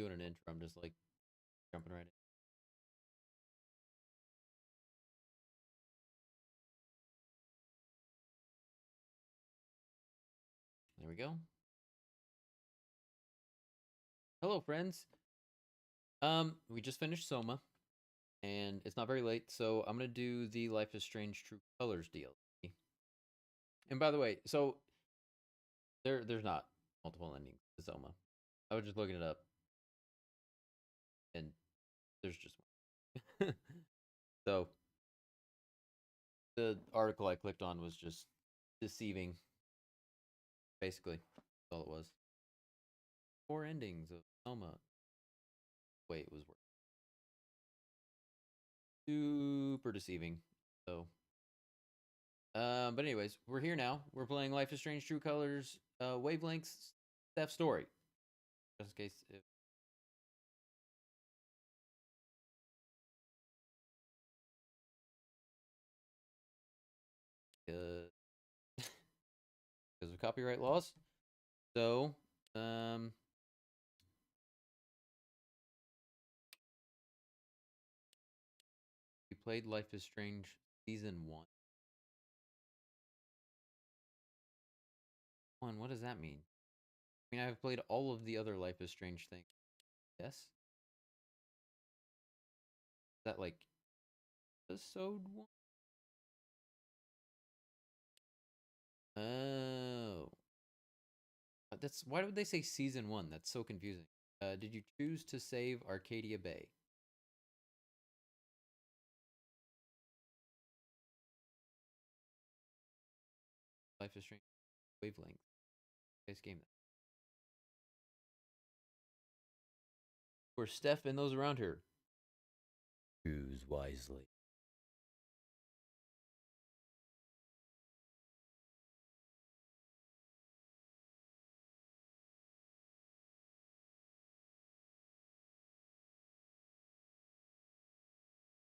doing an intro. I'm just like jumping right in. There we go. Hello, friends. We just finished Soma, and it's not very late, so I'm gonna do the Life is Strange True Colors DLC. And by the way, so there's not multiple endings to Soma. I was just looking it up, and there's just one. So the article I clicked on was just deceiving. Basically, that's all it was. Four endings of Soma. Wait, it was super deceiving. So, but anyways, we're here now. We're playing Life is Strange True Colors, Wavelengths, Steph story. Just in case. Because of copyright laws. So, we played Life is Strange season 1. What does that mean? I mean, I've played all of the other Life is Strange things. Yes? Is that like episode 1? Oh. That's why would they say season 1? That's so confusing. Did you choose to save Arcadia Bay? Life is Strange Wavelength. Nice game. For Steph and those around her. Choose wisely.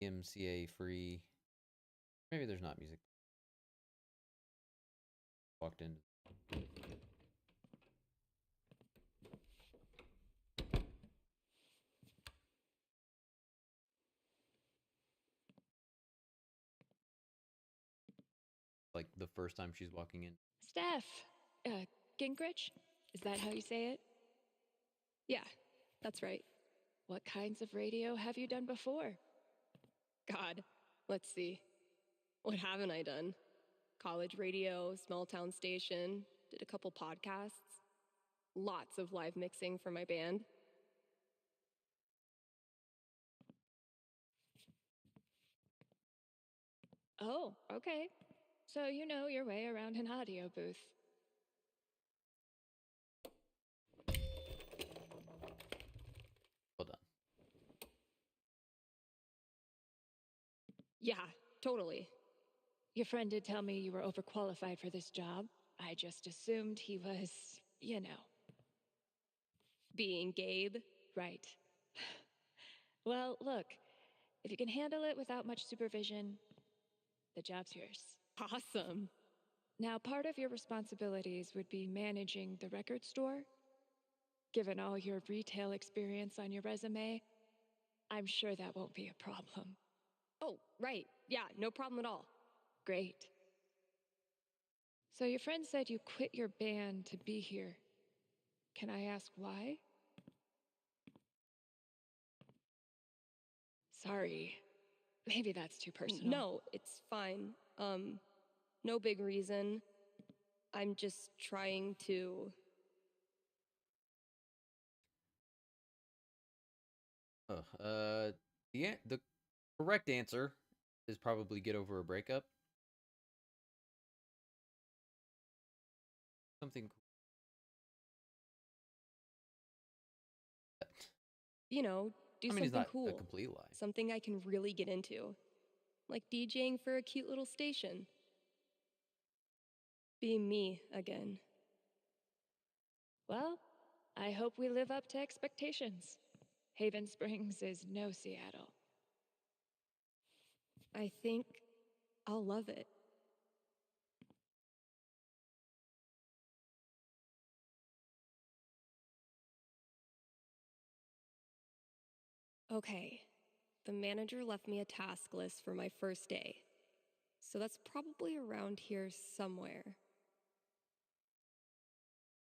MCA free. Maybe there's not music. Walked in. Like the first time she's walking in. Steph, Gingrich? Is that how you say it? Yeah, that's right. What kinds of radio have you done before? God, let's see. What haven't I done? College radio, small town station, did a couple podcasts, lots of live mixing for my band. Oh, okay. So you know your way around an audio booth. Well done. Yeah, totally. Your friend did tell me you were overqualified for this job. I just assumed he was, being Gabe, right? Well, look, if you can handle it without much supervision, the job's yours. Awesome. Now, part of your responsibilities would be managing the record store. Given all your retail experience on your resume, I'm sure that won't be a problem. Oh, right. Yeah, no problem at all. Great. So, your friend said you quit your band to be here. Can I ask why? Sorry. Maybe that's too personal. No, it's fine. No big reason. I'm just trying to. The correct answer is probably get over a breakup. Something cool. Do I mean, it's something not a cool. complete lie. Something I can really get into. Like DJing for a cute little station. Be me again. Well, I hope we live up to expectations. Haven Springs is no Seattle. I think I'll love it. Okay, the manager left me a task list for my first day. So that's probably around here somewhere.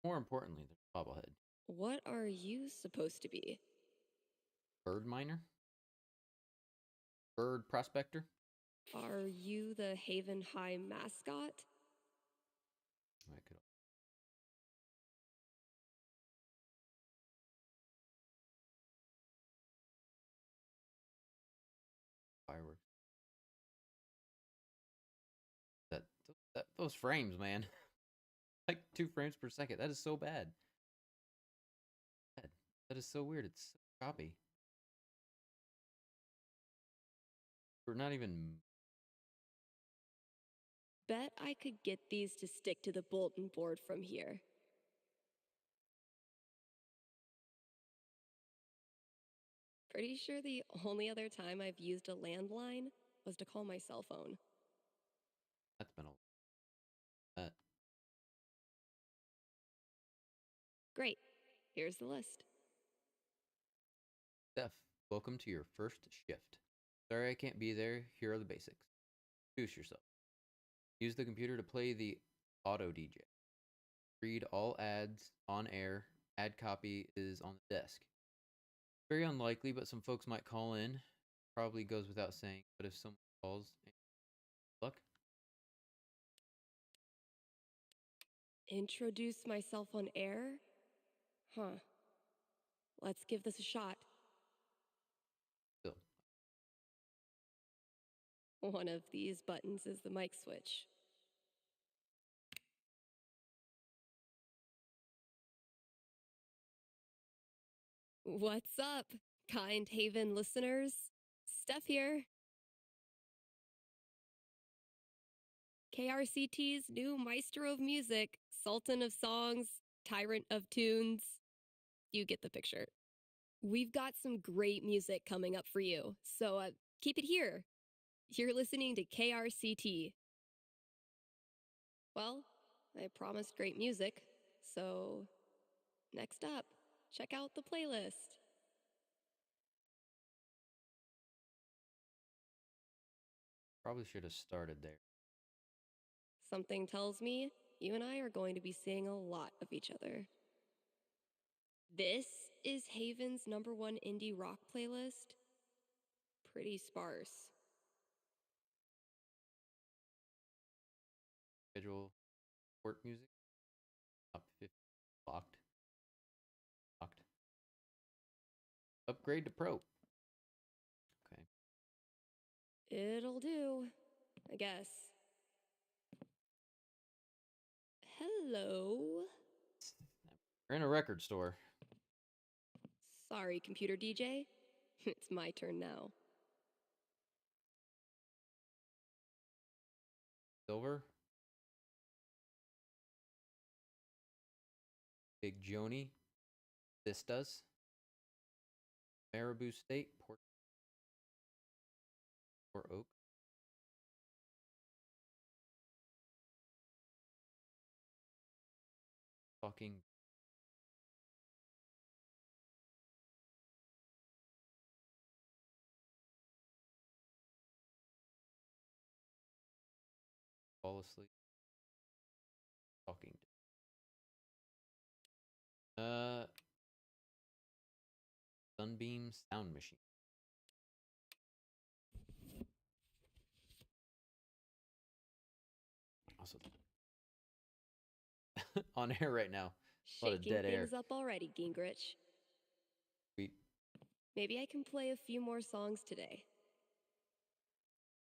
More importantly, there's a bobblehead. What are you supposed to be? Bird miner? Bird prospector? Are you the Haven High mascot? I could. Fireworks. Those frames, man. Like 2 frames per second. That is so bad. That is so weird. It's so choppy. We're not even. Bet I could get these to stick to the bulletin board from here. Pretty sure the only other time I've used a landline was to call my cell phone. That's been a. Great. Here's the list. Steph, welcome to your first shift. Sorry I can't be there. Here are the basics. Introduce yourself. Use the computer to play the auto DJ. Read all ads on air. Ad copy is on the desk. Very unlikely, but some folks might call in. Probably goes without saying, but if someone calls, luck. Introduce myself on air? Huh. Let's give this a shot. Still, One of these buttons is the mic switch. What's up, kind Haven listeners? Steph here. KRCT's new maestro of music, sultan of songs, tyrant of tunes. You get the picture. We've got some great music coming up for you, so keep it here. You're listening to KRCT. Well, I promised great music, so next up, check out the playlist. probably should have started there. Something tells me you and I are going to be seeing a lot of each other. This is Haven's #1 indie rock playlist. Pretty sparse. Schedule work music. Top 50. Locked. Locked. Upgrade to pro. Okay. It'll do, I guess. Hello? We're in a record store. Sorry, computer DJ. It's my turn now. Silver. Big Joni. Vistas. Marabou State. Port Oak. Talking. Fall asleep. Talking. Sunbeam Sound Machine. Also on air right now. A lot of Shaking dead air. things up already, Gingrich. Sweet. Maybe I can play a few more songs today.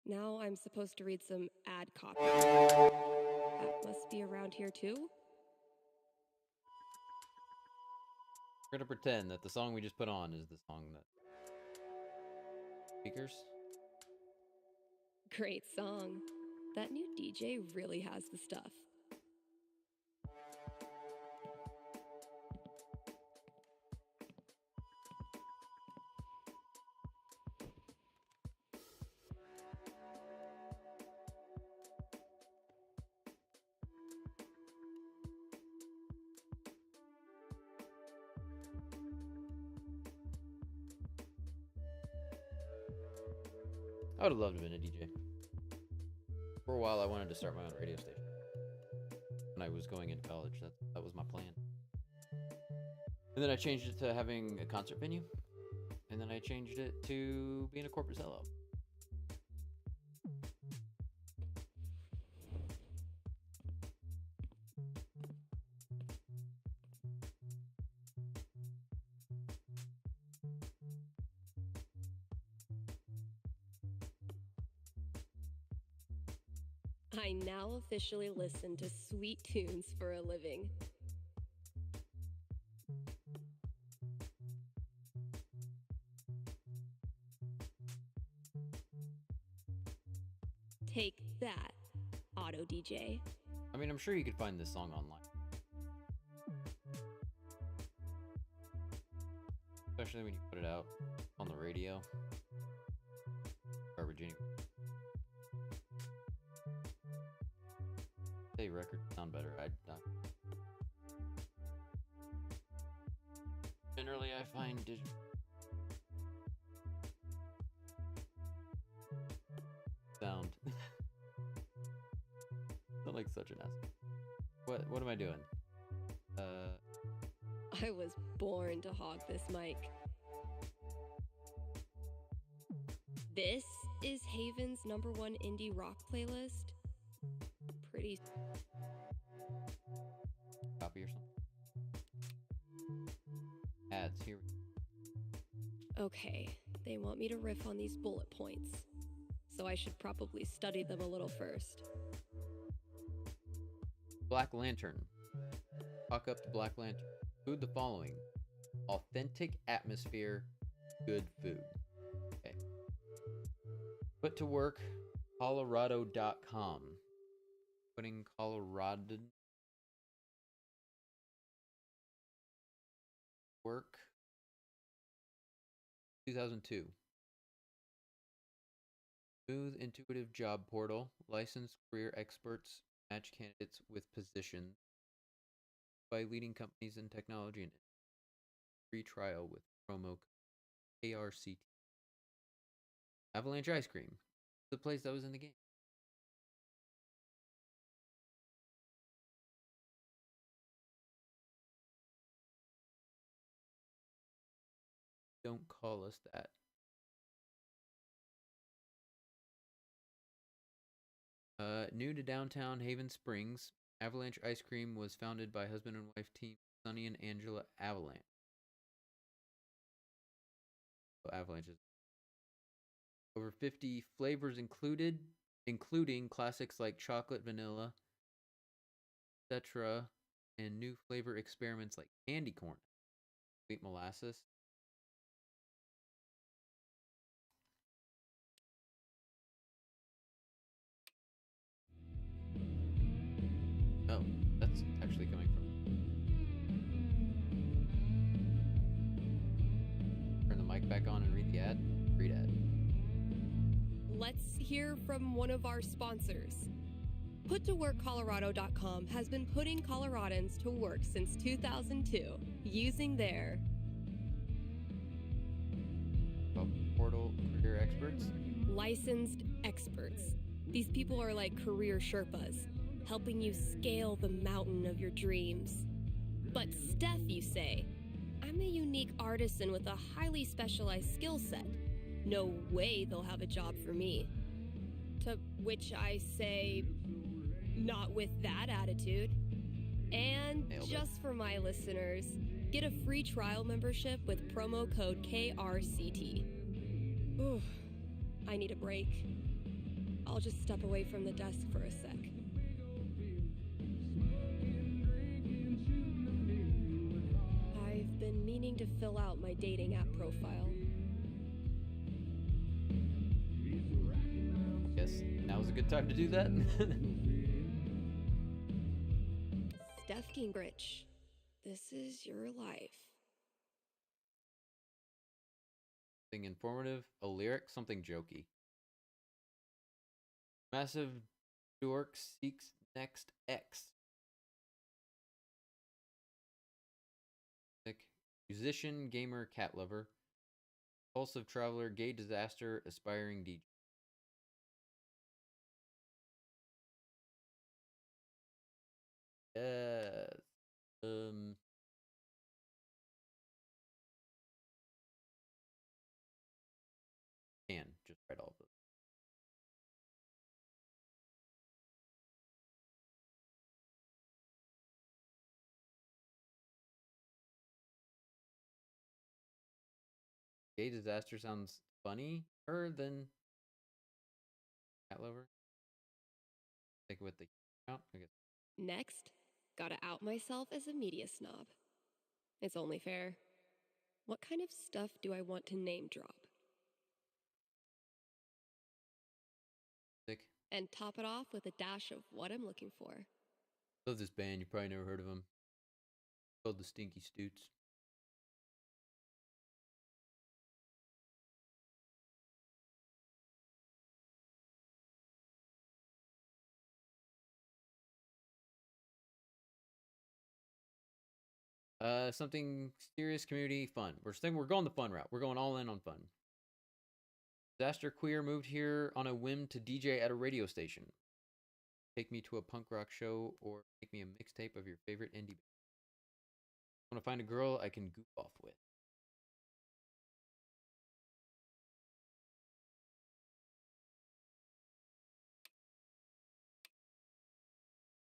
Now I'm supposed to read some ad copy. That must be around here too? We're gonna pretend that the song we just put on is the song that speakers. Great song. That new DJ really has the stuff. I would have loved to have been a DJ. For a while, I wanted to start my own radio station. When I was going into college, that was my plan. And then I changed it to having a concert venue. And then I changed it to being a corporate sellout. I now officially listen to sweet tunes for a living. Take that, Auto DJ. I mean, I'm sure you could find this song online. Especially when you put it out on the radio. Garbage anyway. Say records sound better. Generally, I find digital. Sound. Sound like such an ass. What am I doing? I was born to hog this mic. This is Haven's #1 indie rock playlist. Pretty Copy or something. Ads here. okay. They want me to riff on these bullet points, so I should probably study them a little first. Black Lantern. Talk up the Black Lantern. Food the following: authentic atmosphere, good food. Okay. Put to work, Colorado.com. Putting Colorado work. 2002. Smooth, intuitive job portal. Licensed career experts match candidates with positions by leading companies in technology and free trial with promo code KRCT. Avalanche Ice Cream, the place that was in the game. Don't call us that. New to downtown Haven Springs, Avalanche Ice Cream was founded by husband and wife team Sonny and Angela Avalanche. Avalanches. Over 50 flavors included, including classics like chocolate, vanilla, etc., and new flavor experiments like candy corn, sweet molasses. Oh, that's actually coming from. Turn the mic back on and read the ad. Read ad. Let's hear from one of our sponsors. PutToWorkColorado.com has been putting Coloradans to work since 2002 using their Portal career experts. licensed experts. These people are like career Sherpas, helping you scale the mountain of your dreams. But Steph, you say, I'm a unique artisan with a highly specialized skill set. No way they'll have a job for me. To which I say, not with that attitude. And Nailed it. just for my listeners, get a free trial membership with promo code KRCT. Ooh, I need a break. I'll just step away from the desk for a sec. I've been meaning to fill out my dating app profile. Guess now's a good time to do that. Steph Gingrich, this is your life. Something informative, a lyric, something jokey. Massive dork seeks next X. Musician, gamer, cat lover. Impulsive traveler, gay disaster, aspiring DJ. Yes. Um. And just write all of those. Gay disaster sounds funnier than cat lover. Like with the count, I guess. Next, gotta out myself as a media snob. It's only fair. What kind of stuff do I want to name drop? Sick. And top it off with a dash of what I'm looking for. Love this band. You probably never heard of them. Called the Stinky Stoots. Something serious, community, fun. We're going the fun route. We're going all in on fun. Disaster Queer moved here on a whim to DJ at a radio station. Take me to a punk rock show or make me a mixtape of your favorite indie band. I want to find a girl I can goof off with.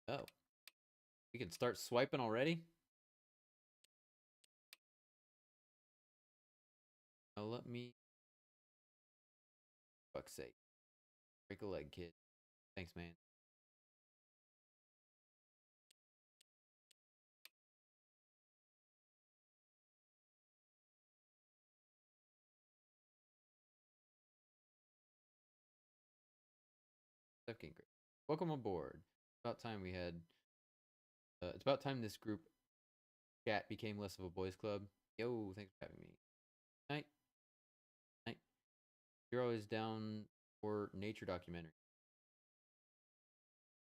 Oh, we can start swiping already? Now let me. Fuck's sake. Break a leg, kid. Thanks, man. Steph getting great. Welcome aboard. About time we had. It's about time this group chat became less of a boys' club. Yo, thanks for having me. Night. Night. You're always down for nature documentary.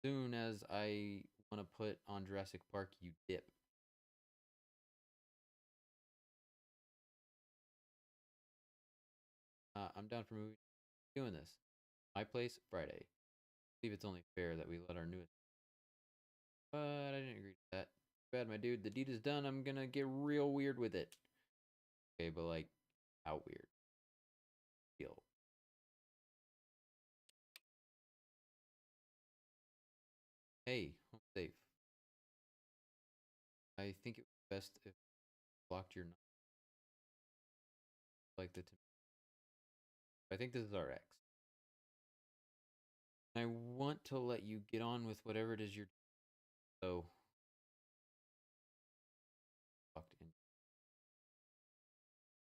Soon as I want to put on Jurassic Park, you dip. I'm down for movie. Doing this. My place, Friday. I believe it's only fair that we let our newest. But I didn't agree to that. Bad, my dude. The deed is done. I'm gonna get real weird with it. Okay, but like, how weird? Feel. Hey, home safe. I think it would be best if you blocked your like the. I think this is our ex. I want to let you get on with whatever it is you're. So. Fucked in.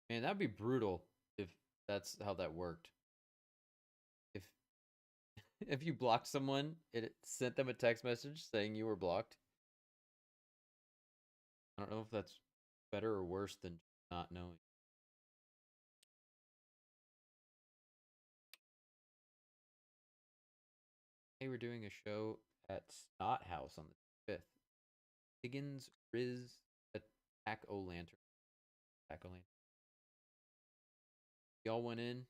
Man, that'd be brutal if that's how that worked. If if you blocked someone, it sent them a text message saying you were blocked. I don't know if that's better or worse than not knowing. Hey, we're doing a show at Snot House on the 5th. Higgins, Riz, Attack O Lantern. Attack O Lantern. Y'all went in,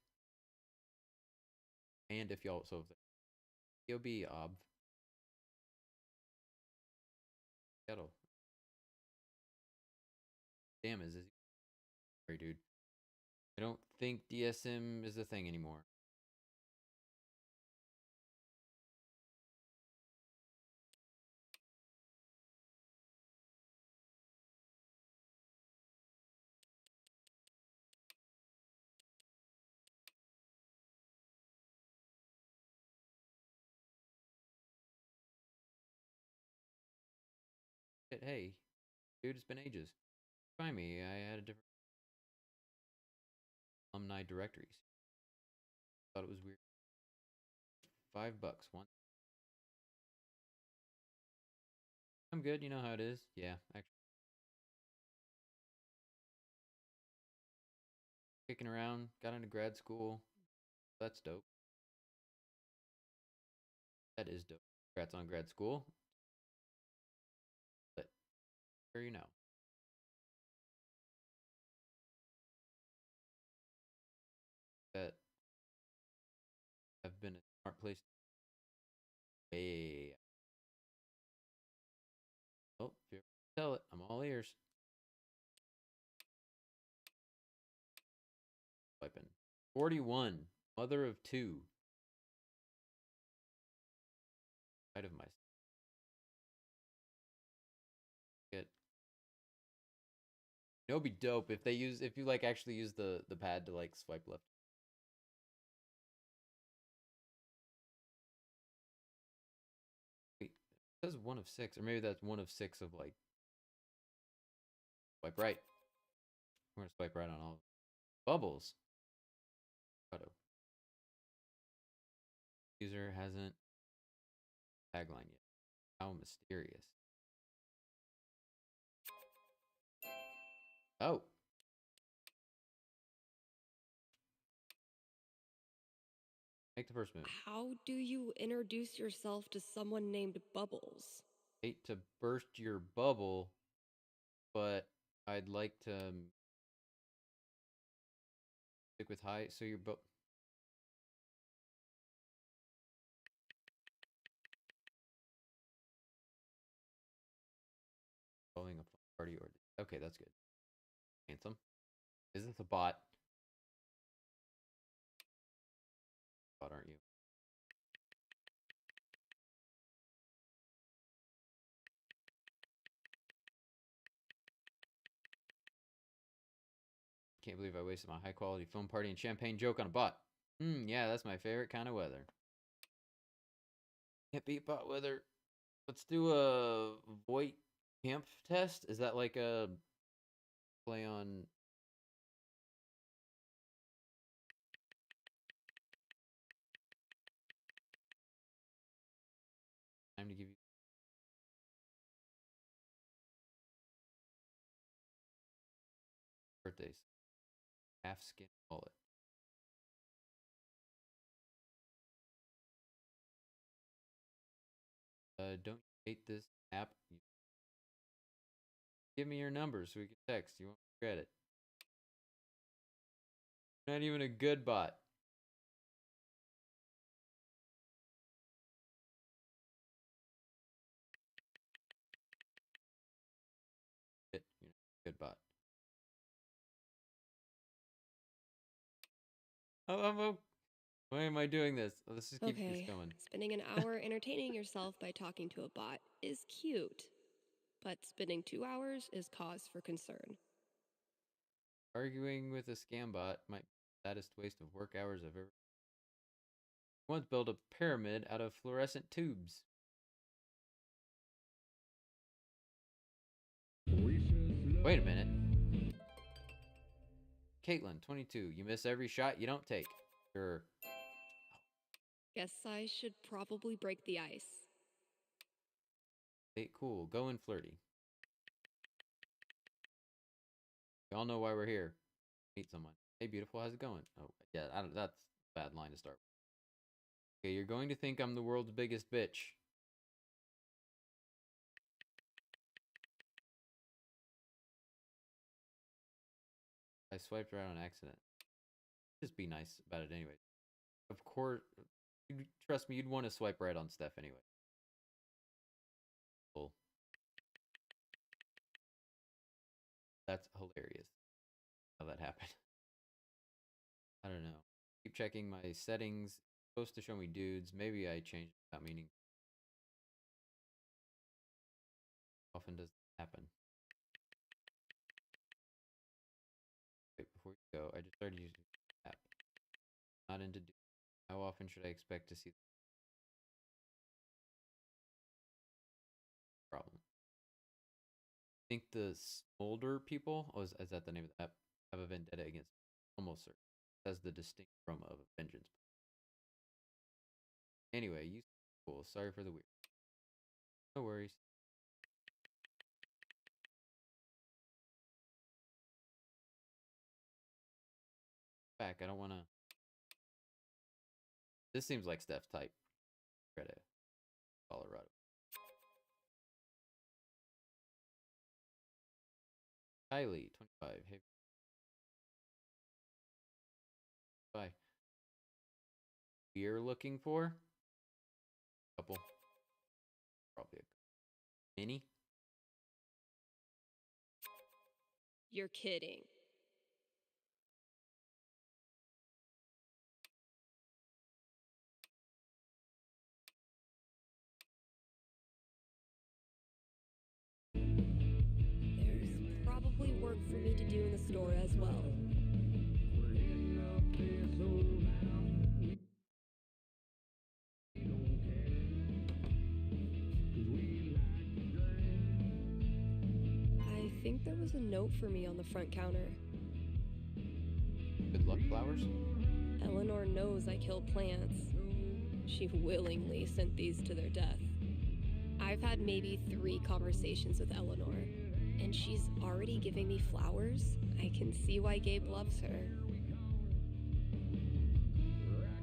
and if y'all so if be ob kettle. Damn, is this sorry, dude? I don't think DSM is a thing anymore. Hey, dude, it's been ages. Find me. I had a different alumni directories. Thought it was weird. $5 one. I'm good. You know how it is. Yeah, actually, kicking around. Got into grad school. That's dope. That is dope. Congrats on grad school. But sure you know that have been a smart place. Way Oh, if you tell it, I'm all ears. Swiping. 41. Mother of two. Side of my. Good. You know, it'd be dope if they use if you like actually use the pad to like swipe left. Wait, it says 1 of 6, or maybe that's 1 of 6 of like swipe right. We're gonna swipe right on all bubbles. Photo. User hasn't tagline yet. How mysterious. Oh. Make the first move. How do you introduce yourself to someone named Bubbles? Hate to burst your bubble, but I'd like to stick with high. So you're following a party or okay, that's good. Handsome. Is this a bot? Bot, aren't you? Can't believe I wasted my high quality film party and champagne joke on a bot. Yeah, that's my favorite kind of weather. Can't beat bot weather. Let's do a Voight camp test. Is that like a play on time to give you birthdays? Half skin mullet. Don't you hate this app? Give me your number so we can text. You won't regret it. Not even a good bot. You're not a good bot. Oh, why am I doing this? Let's just keep this going. Spending an hour entertaining yourself by talking to a bot is cute, but spending 2 hours is cause for concern. Arguing with a scam bot might be the saddest waste of work hours I've ever. Once built a pyramid out of fluorescent tubes. Wait a minute. Caitlin, 22. You miss every shot you don't take. Sure. Guess I should probably break the ice. Hey, cool. Go and flirty. We all know why we're here. Meet someone. Hey, beautiful. How's it going? Oh, yeah. That's a bad line to start with. Okay, you're going to think I'm the world's biggest bitch. I swiped right on accident. Just be nice about it anyway. Of course, trust me, you'd want to swipe right on Steph anyway. Cool. That's hilarious. How that happened. I don't know. Keep checking my settings. It's supposed to show me dudes. Maybe I changed without meaning. Often does that happen. Wait, before you go, I just started using the app. Not into dudes. How often should I expect to see the problem? I think the Smolder people, oh, is that the name of the app? Have a vendetta against almost certain. That's the distinct aroma of a vengeance. Anyway, you cool. Sorry for the weird. No worries. Back. I don't want to. This seems like Steph type. Credit. Colorado. Kylie, 25. Hey. Bye. We're looking for couple. Probably a mini. You're kidding. There's probably work for me to do in the store as well. I think there was a note for me on the front counter. Good luck flowers? Eleanor knows I kill plants. She willingly sent these to their death. I've had maybe 3 conversations with Eleanor, and she's already giving me flowers. I can see why Gabe loves her.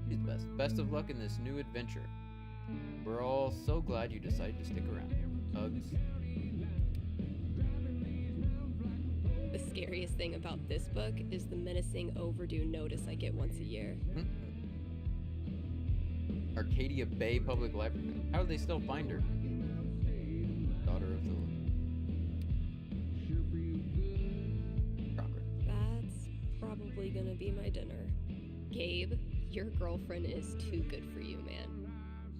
She's best. Best of luck in this new adventure. We're all so glad you decided to stick around. Hugs. The scariest thing about this book is the menacing overdue notice I get once a year. Arcadia Bay Public Library. How do they still find her? Daughter of the Crocker. That's probably gonna be my dinner. Gabe, your girlfriend is too good for you, man.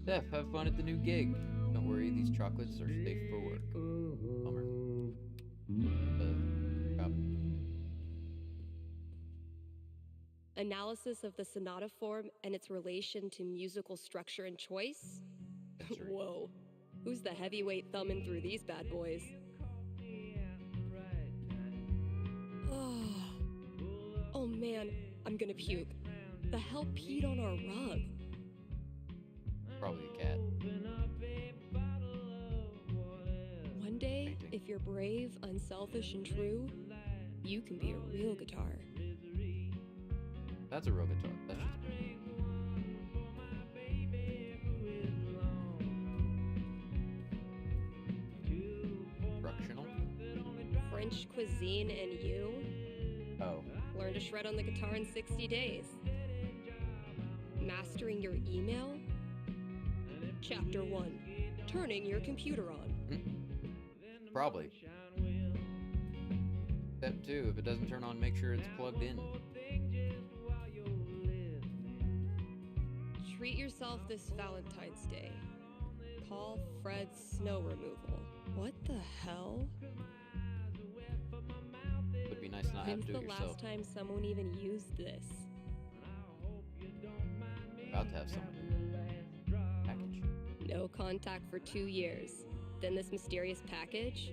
Steph, have fun at the new gig. Don't worry, these chocolates are safe for work. Bummer. Drop. Analysis of the sonata form and its relation to musical structure and choice? That's right. Whoa. Who's the heavyweight thumbing through these bad boys? Oh man, I'm gonna puke. The hell peed on our rug? Probably a cat. One day, if you're brave, unselfish, and true, you can be a real guitar. That's a real guitar. That's just instructional. French cuisine and you? Oh. Learn to shred on the guitar in 60 days. Mastering your email? Chapter 1. Turning your computer on. Probably. Step 2, if it doesn't turn on, make sure it's plugged in. Treat yourself this Valentine's Day. Call Fred snow removal. What the hell? Would be nice not to have When's to do the it yourself. last time someone even used this? About to have some package. No contact for 2 years. Then this mysterious package?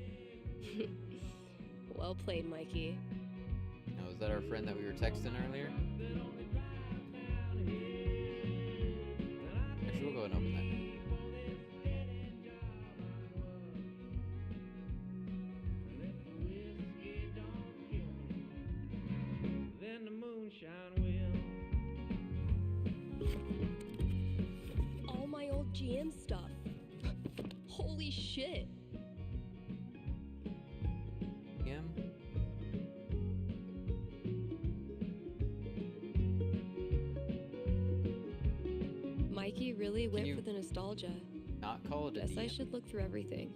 Well played, Mikey. Now, is that our friend that we were texting earlier? Actually, we'll go ahead and open that. All my old GM stuff. Holy shit. GM? Mikey really went you- for the nostalgia. Not call it a Guess I DM. should look through everything.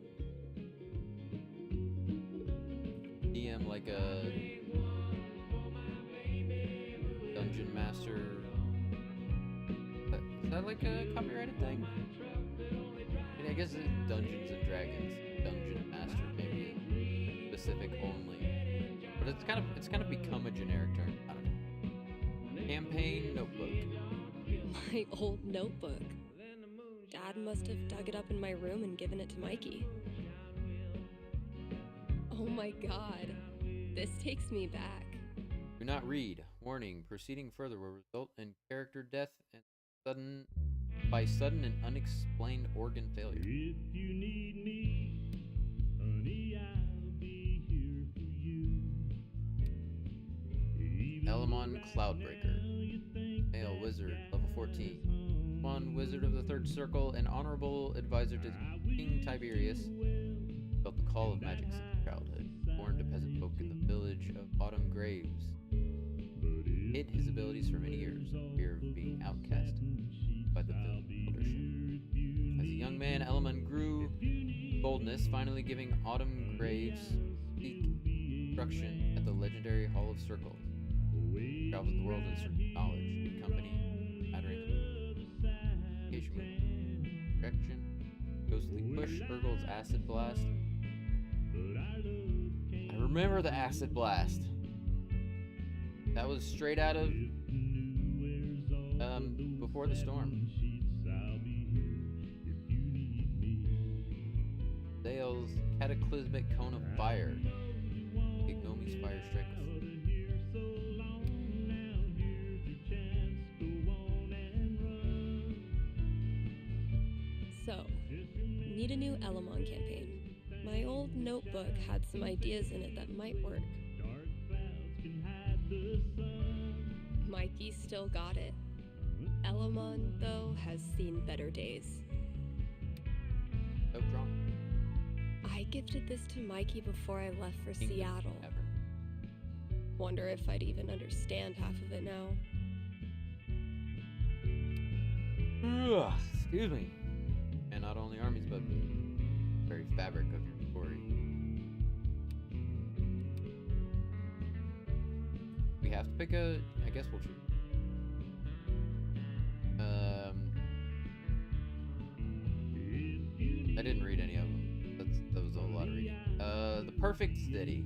DM like a Dungeon Master. Is that like a copyrighted thing? I mean, I guess it's Dungeons and Dragons. Dungeon Master maybe specific only. But it's kind of become a generic term. I don't know. Campaign notebook. My old notebook. Dad must have dug it up in my room and given it to Mikey. Oh my god. This takes me back. Do not read. Warning, proceeding further will result in character death and sudden and unexplained organ failure. If you need me, honey, I'll be here for you. Elamon Cloudbreaker. Male wizard, level 14. One wizard of the third circle, an honorable advisor to King Tiberius. Felt the call of magic since childhood. Born to peasant folk in the village of Autumn Graves. Hid his abilities for many years, fear of being outcast by the eldership. As a young man, Elamon grew boldness, finally giving Autumn Graves instruction at the legendary Hall of Circles. Travels the world in search of knowledge and company, mattering communication movement, direction, ghostly push, Urgel's acid blast. I remember the acid blast. That was straight out of Before the Storm. Dale's cataclysmic cone of fire. Ignomi's fire strike. So, need a new Elamon campaign. My old notebook had some ideas in it that might work. Mikey still got it. Elamon, though, has seen better days. So drawn. I gifted this to Mikey before I left for English Seattle. ever. Wonder if I'd even understand half of it now. Ugh, excuse me. And not only armies, but the very fabric of your story. We have to pick a. I guess we'll choose. I didn't read any of them. That was a lot of reading. The perfect city.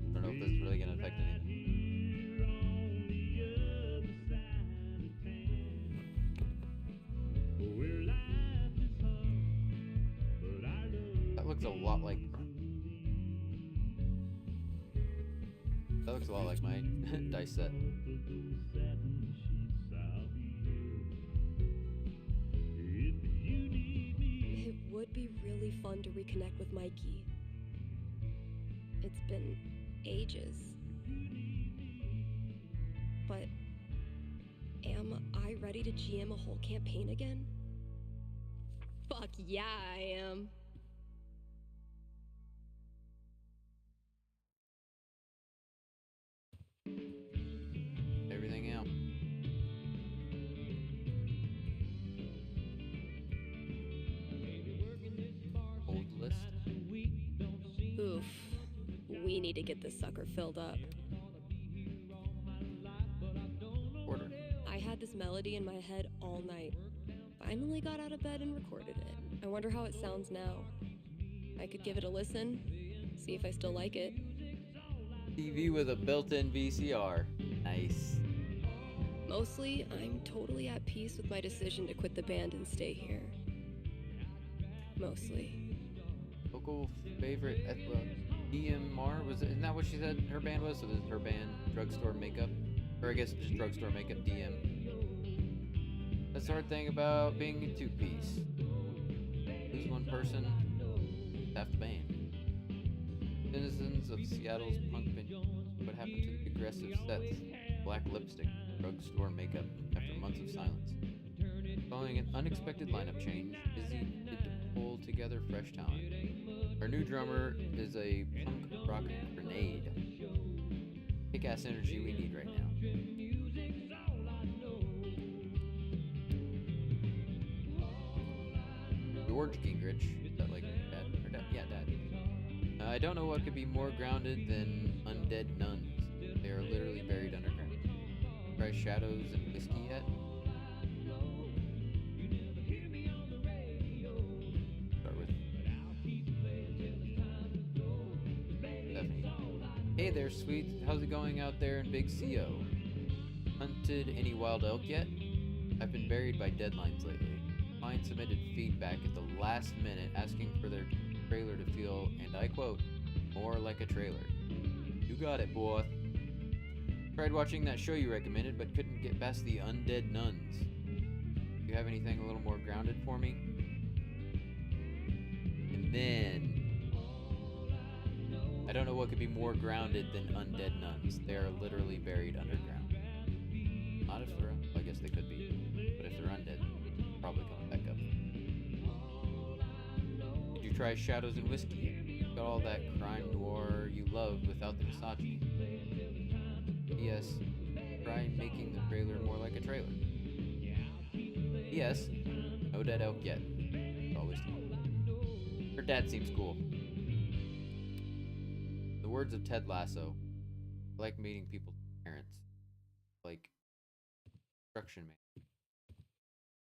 I don't know if this is really gonna affect anything. That looks a lot like. That looks a lot like my dice set. It would be really fun to reconnect with Mikey. It's been ages. But am I ready to GM a whole campaign again? Fuck yeah, I am. Everything out. Old list. Oof. We need to get this sucker filled up. Order. I had this melody in my head all night. Finally got out of bed and recorded it. I wonder how it sounds now. I could give it a listen, see if I still like it. TV with a built-in VCR. Nice. Mostly, I'm totally at peace with my decision to quit the band and stay here. Mostly. Local favorite at EMR was it? Isn't that what she said her band was? So this is her band, Drugstore Makeup, or I guess just Drugstore Makeup DM. That's the hard thing about being a two-piece. Lose one person, half the band. Citizens of Seattle's punk venue. What happened to the aggressive sets? Black lipstick, drugstore makeup after months of silence. Following an unexpected lineup change, Izzy needed to pull together fresh talent. Our new drummer is a punk rock grenade. Kick-ass energy we need right now. George Gingrich, is that like dad? Or dad? Yeah, dad. I don't know what could be more grounded than undead nuns. They are literally buried underground. Try shadows and whiskey yet? Start with Stephanie. Hey there, sweet. How's it going out there in Big CO? Hunted any wild elk yet? I've been buried by deadlines lately. Client submitted feedback at the last minute asking for their trailer to feel, and I quote, more like a trailer. You got it, boy. Tried watching that show you recommended, but couldn't get past the undead nuns. Do you have anything a little more grounded for me? And then, I don't know what could be more grounded than undead nuns. They are literally buried underground. Not if they're, I guess they could be, but if they're undead, probably coming back up. Did you try Shadows and Whiskey? Got all that crime noir you love without the misogyny. P.S. Try making the trailer more like a trailer. P.S. No dead elk yet. Always. Her dad seems cool. words of Ted Lasso, I like meeting people's parents. Like, construction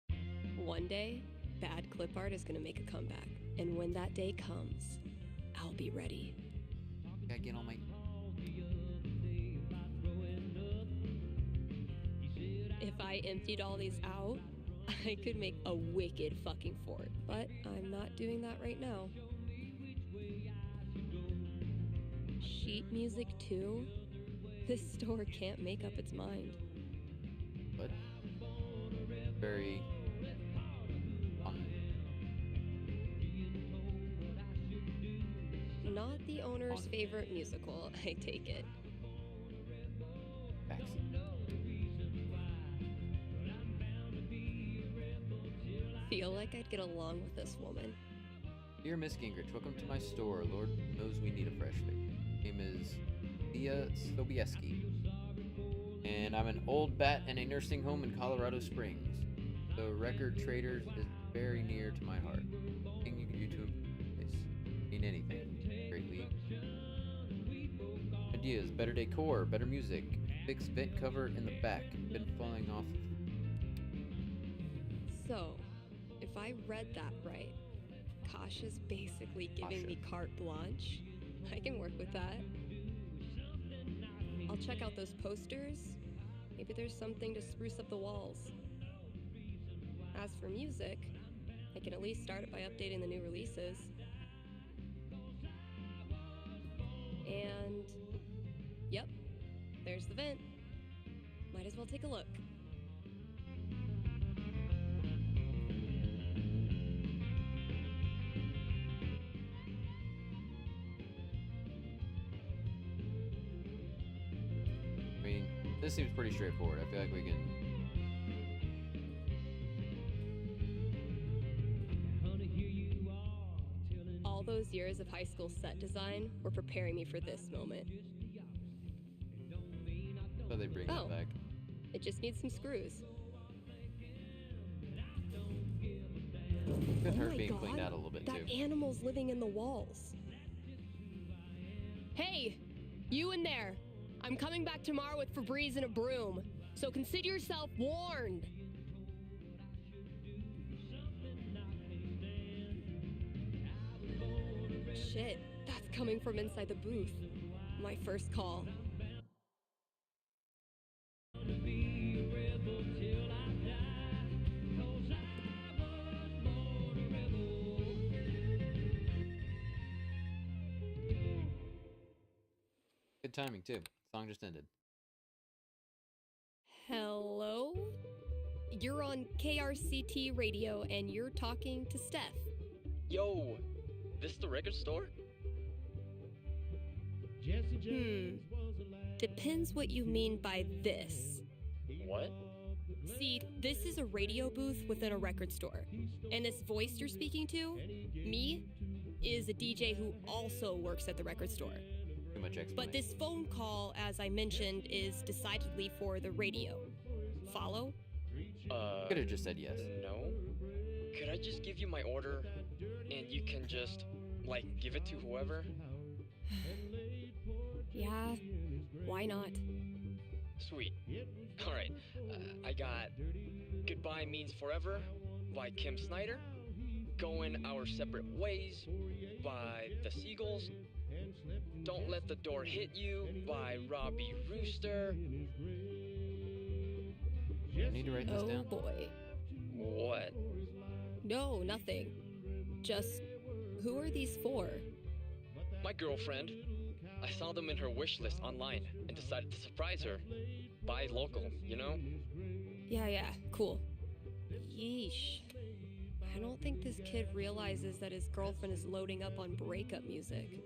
man. One day, bad clip art is gonna make a comeback. And when that day comes, I'll be ready. Gotta get on my. If I emptied all these out, I could make a wicked fucking fort. But I'm not doing that right now. Sheet music too? This store can't make up its mind. What? Very. Not the owner's favorite musical, I take it. Feel like I'd get along with this woman. Dear Miss Gingrich, welcome to my store. Lord knows we need a fresh fix. Name is Thea Sobieski, and I'm an old bat in a nursing home in Colorado Springs. The Record Traders is very near to my heart. Anything you can do to improve this? Mean anything? Greatly. Ideas: better decor, better music. Fix vent cover in the back. Been falling off. So, if I read that right, Kasha's basically giving me carte blanche. I can work with that. I'll check out those posters. Maybe there's something to spruce up the walls. As for music, I can at least start it by updating the new releases. And, yep, there's the vent. Might as well take a look. I mean, this seems pretty straightforward. I feel like we can. All those years of high school set design were preparing me for this moment. So they bring that back. It just needs some screws. Could hurt my being God, cleaned out a little bit that too. animal's living in the walls. Hey, you in there. I'm coming back tomorrow with Febreze and a broom, so consider yourself warned. Shit, that's coming from inside the booth. My first call. Good timing too. Song just ended. Hello? You're on KRCT radio and you're talking to Steph. Yo, this the record store? Depends what you mean by this. What? See, this is a radio booth within a record store. And this voice you're speaking to, me, is a DJ who also works at the record store. Too much explanation. But this phone call, as I mentioned, is decidedly for the radio. Follow? Could have just said yes. No. Could I just give you my order and you can just, like, give it to whoever? Yeah, why not? Sweet. Alright, I got Goodbye Means Forever by Kim Snyder, Going Our Separate Ways by The Seagulls, Don't Let the Door Hit You by Robbie Rooster. I need to write this down. Oh boy. What? No, nothing. Just, who are these for? My girlfriend. I saw them in her wish list online and decided to surprise her. Buy local, you know? Yeah, cool. Yeesh. I don't think this kid realizes that his girlfriend is loading up on breakup music.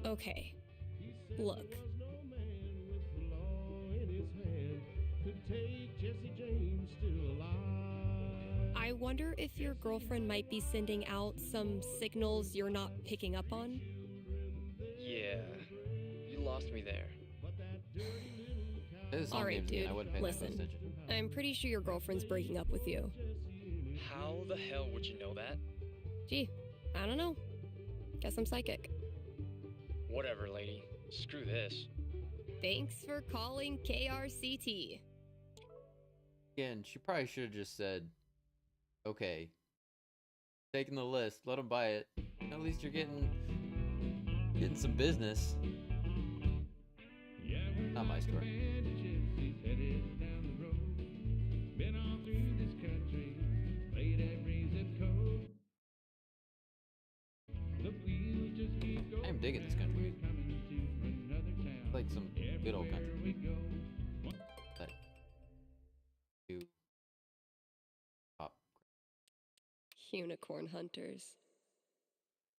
Okay. Look. I wonder if your girlfriend might be sending out some signals you're not picking up on. Yeah, you lost me there. This song Alright, gives me, dude, I wouldn't pay that listen. close attention. I'm pretty sure your girlfriend's breaking up with you. How the hell would you know that? Gee, I don't know. Guess I'm psychic. Whatever, lady. Screw this. Thanks for calling KRCT. Again, she probably should have just said, okay, taking the list, let them buy it. At least you're getting some business. Not my story. I am digging this country music. It's like some good old country. That do pop. Unicorn hunters.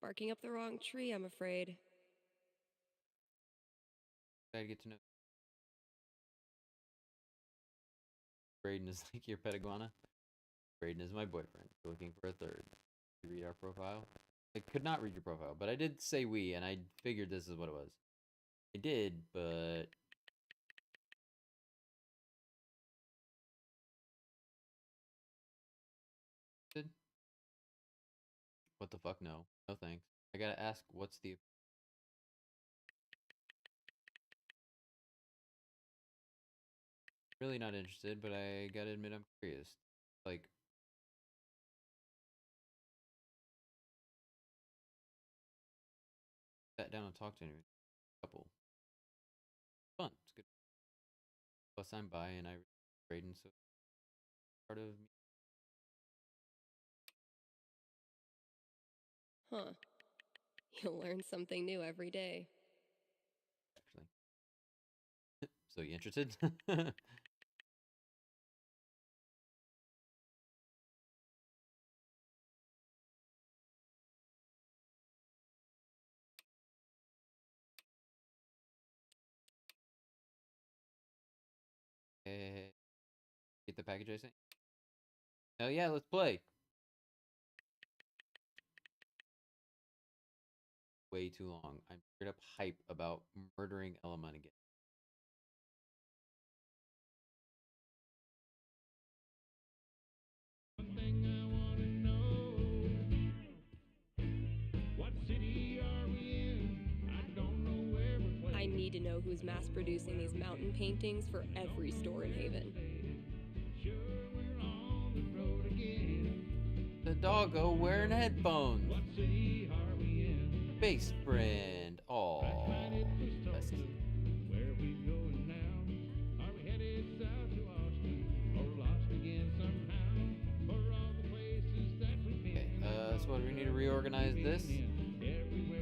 Barking up the wrong tree, I'm afraid. Gotta get to know. Braden is like your pet iguana. Braden is my boyfriend. We're looking for a third. You read our profile? I could not read your profile, but I did say we, and I figured this is what it was. I did, but what the fuck? No, no thanks. I gotta ask, what's the really not interested, but I gotta admit I'm curious. Like, sat down and talked to a couple. Fun. It's good. Plus, I'm bi and I Braden, so part of me. Huh. You'll learn something new every day. Actually. So you interested? Hey, get the package I sent. Hell yeah, let's play. Way too long. I'm straight up hype about murdering Element again. One thing I want to know, what city are we in? I don't know where we're I playing. need to know who's mass producing these mountain paintings for every store in Haven. Sure, we're on the road again. The doggo wearing headphones. What city are we in? Base friend. Aw. That's cute. Where we going now? Are we headed south to Austin or lost again somehow? For all the places that we've been. Okay, so what, we need to reorganize this?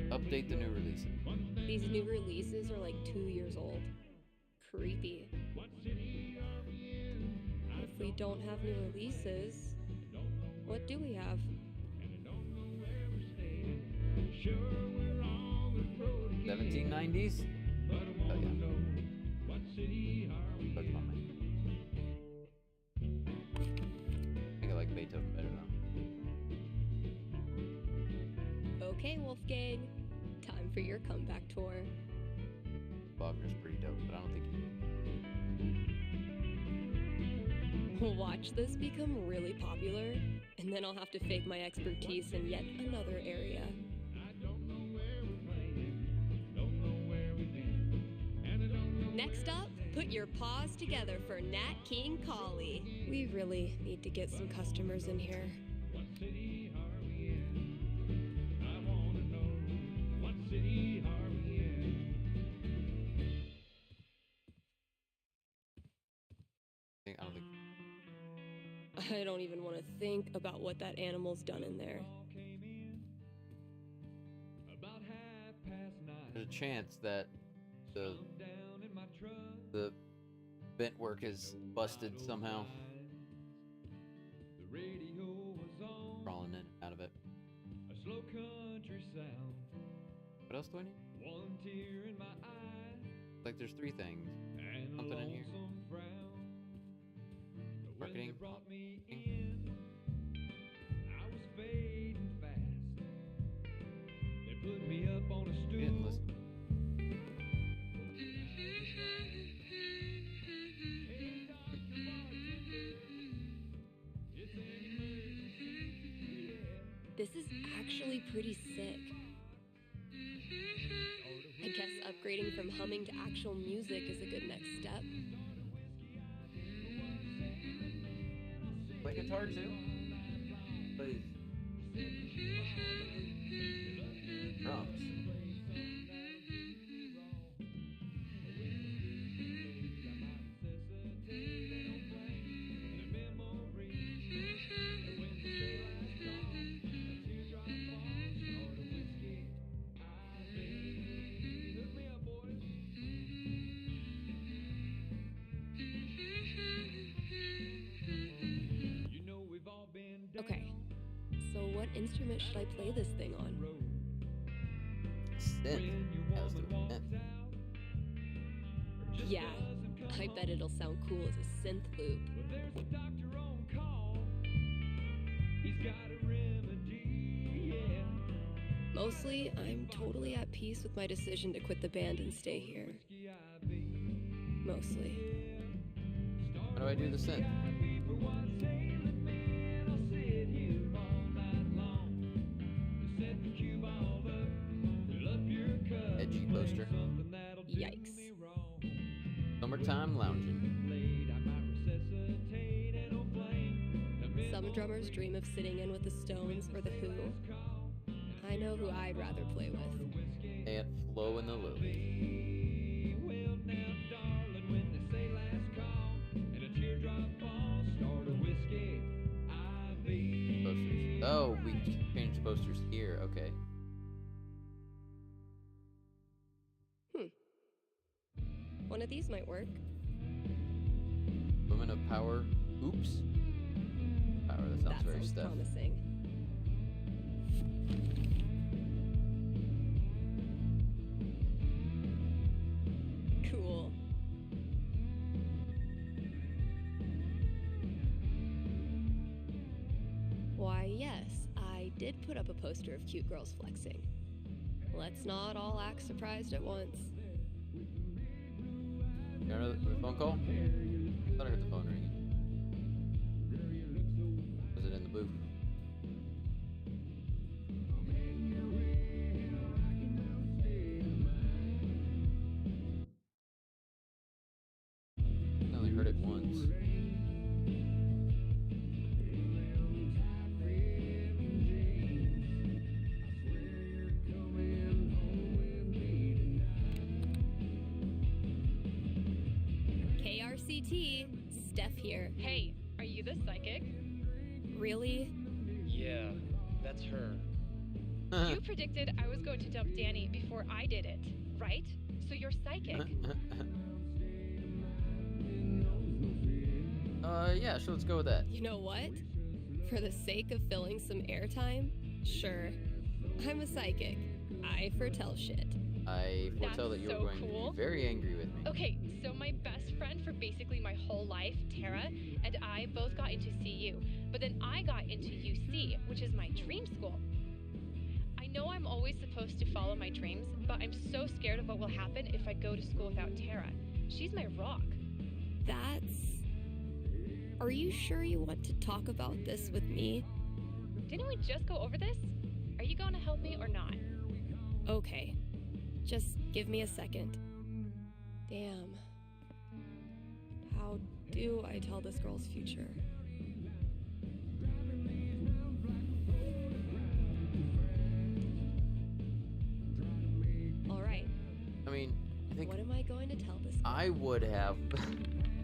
Update the new releases. These new releases are like 2 years old. Creepy. If we don't have new releases, what do we have? 1790s? Oh yeah. That's my man. I think I like Beethoven better though. Okay, Wolfgang. Time for your comeback tour. Wagner's pretty dope, but I don't think Watch this become really popular, and then I'll have to fake my expertise in yet another area. Next up, put your paws together for Nat King Cole. We really need to get some customers in here. I don't think I don't even want to think about what that animal's done in there. there's a chance that the vent work is busted somehow. Crawling in and out of it. What else do I need? Like there's 3 things. Something in here. Marketing. You didn't listen. This is actually pretty sick. upgrading from humming to actual music is a good next step. Play guitar too? Plays drums. Okay, so what instrument should I play this thing on? Synth. Yeah, let's do it. Synth. Yeah, I bet it'll sound cool as a synth loop. Mostly, I'm totally at peace with my decision to quit the band and stay here. Mostly. How do I do the synth? Edgy poster. Yikes. Summertime lounging. Some drummers dream of sitting in with the Stones or the Who. I know who I'd rather play with. And Flo and the Lily. Posters. Oh, we changed posters here. Okay. One of these might work. Women of Power. Oops. Power. That sounds very sounds Steph. promising. Cool. Why, yes, I did put up a poster of cute girls flexing. Let's not all act surprised at once. You heard the phone call? I thought I heard the phone ringing. Was it in the booth? I only heard it once. KRCT, Steph here. Hey, are you the psychic? Really? Yeah, that's her. You predicted I was going to dump Danny before I did it, right? So you're psychic. Yeah, sure, let's go with that. You know what? For the sake of filling some airtime, sure. I'm a psychic. I foretell shit. I foretell that That's you're so going to cool. be very angry with me. Okay, so my best friend for basically my whole life, Tara, and I both got into CU, but then I got into UC, which is my dream school. I know I'm always supposed to follow my dreams, but I'm so scared of what will happen if I go to school without Tara. She's my rock. That's... Are you sure you want to talk about this with me? Didn't we just go over this? Are you going to help me or not? Okay. Just give me a second. Damn. How do I tell this girl's future? All right. I mean, I think What am I going to tell this girl? I would have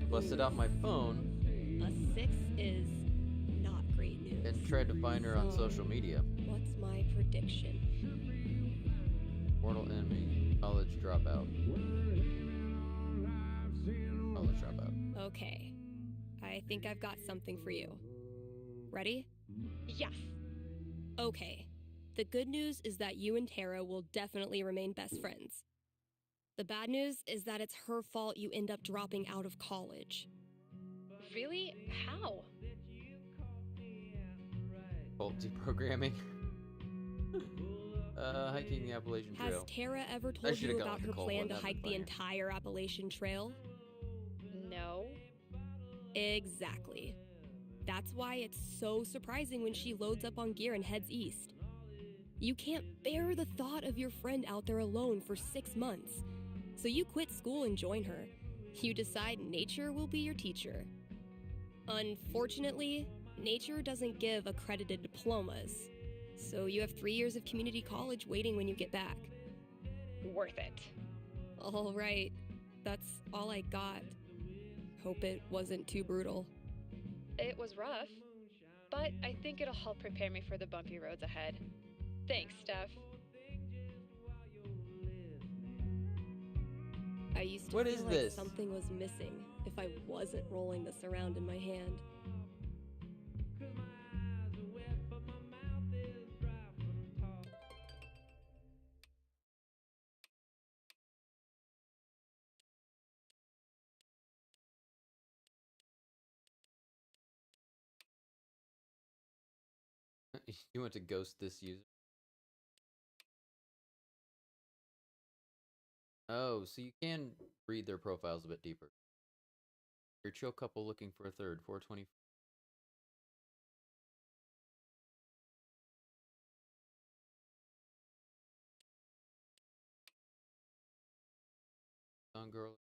busted out my phone A 6 is not great news. and tried to find her on So, social media. What's my prediction? Mortal enemy. College dropout. College dropout. Okay. I think I've got something for you. Ready? Yes. Okay. The good news is that you and Tara will definitely remain best friends. The bad news is that it's her fault you end up dropping out of college. Really? How? Faulty programming. Hiking the Appalachian Has Trail. Tara ever I told should've you gone about with her the cold plan one, to that'd hike been the funnier. entire Appalachian Trail? No. Exactly. That's why it's so surprising when she loads up on gear and heads east. You can't bear the thought of your friend out there alone for 6 months. So you quit school and join her. You decide nature will be your teacher. Unfortunately, nature doesn't give accredited diplomas. So you have 3 years of community college waiting when you get back. Worth it. All right, that's all I got. Hope it wasn't too brutal. It was rough, but I think it'll help prepare me for the bumpy roads ahead. Thanks, Steph. I used to What feel is like this? something was missing if I wasn't rolling this around in my hand. You want to ghost this user? Oh, so you can read their profiles a bit deeper. You're a chill couple looking for a third. 420. Song girl.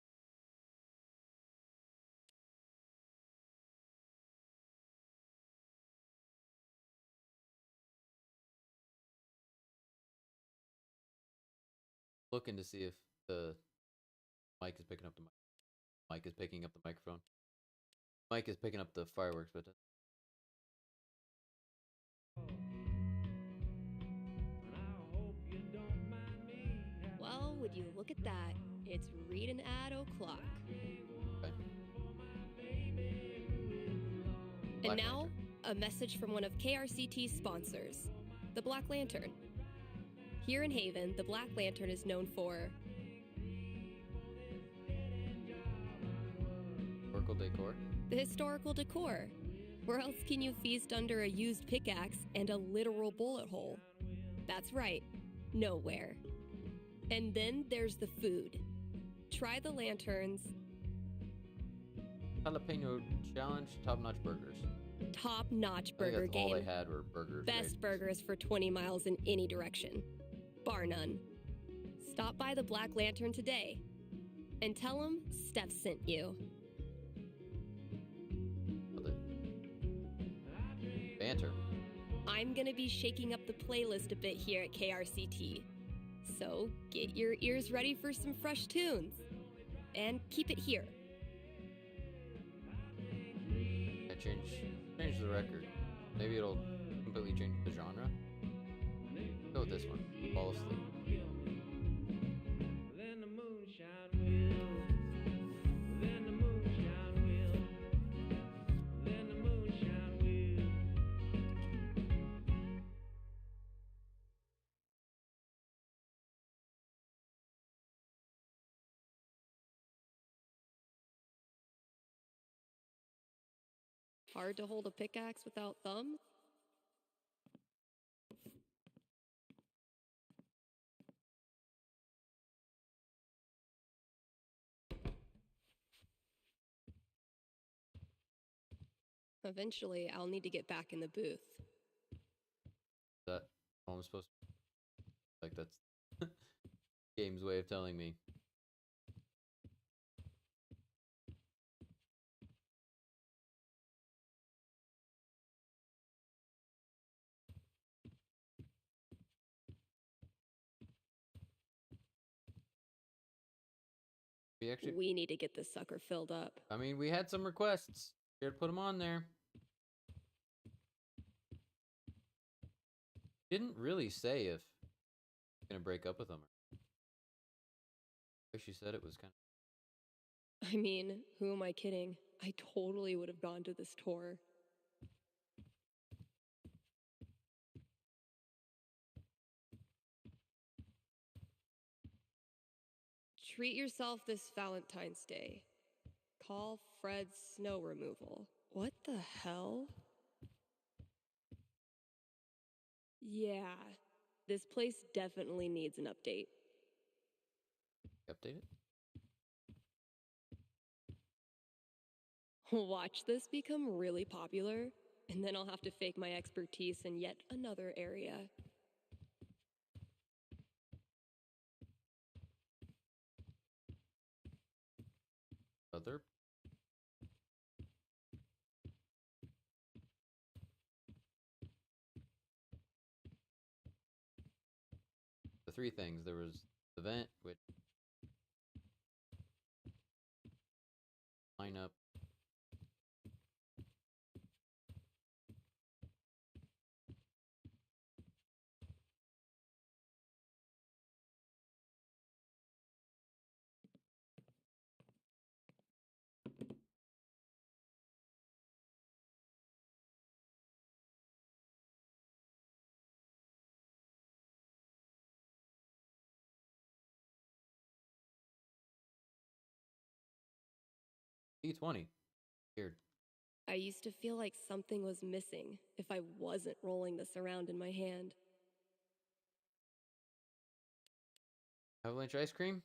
Looking to see if the mic is picking up the mic is picking up the microphone. Mic is picking up the fireworks, but Well, would you look at that? It's reading at o'clock. okay. And Black now, Lantern. a message from one of KRCT's sponsors, the Black Lantern. Here in Haven, the Black Lantern is known for Historical decor. the historical decor. Where else can you feast under a used pickaxe and a literal bullet hole? That's right, nowhere. And then there's the food. Try the lanterns, Jalapeno challenge, top-notch burgers. top-notch I think burger that's all game. they had were burgers. Best right? burgers for 20 miles in any direction. Bar none. Stop by the Black Lantern today and tell them Steph sent you. Love it. Banter. I'm gonna be shaking up the playlist a bit here at KRCT. So get your ears ready for some fresh tunes. And keep it here. Yeah, change the record. Maybe it'll completely change the genre. Go with this one. Fall asleep. Then the moonshine will. Then the moonshine will. Then the moonshine will. Hard to hold a pickaxe without thumbs? Eventually, I'll need to get back in the booth. Is that all I'm supposed to? Like that's game's way of telling me. We need to get this sucker filled up. I mean, we had some requests. Here to put them on there. Didn't really say if gonna break up with them. She said it was kind I mean, who am I kidding? I totally would have gone to this tour. Treat yourself this Valentine's Day. Call Fred's snow removal. What the hell? Yeah, this place definitely needs an update. of update it. Watch this become really popular, and then I'll have to fake my expertise in yet another area. weather. The three things. There was the vent, which line up. D20. Weird. I used to feel like something was missing if I wasn't rolling this around in my hand. Avalanche ice cream?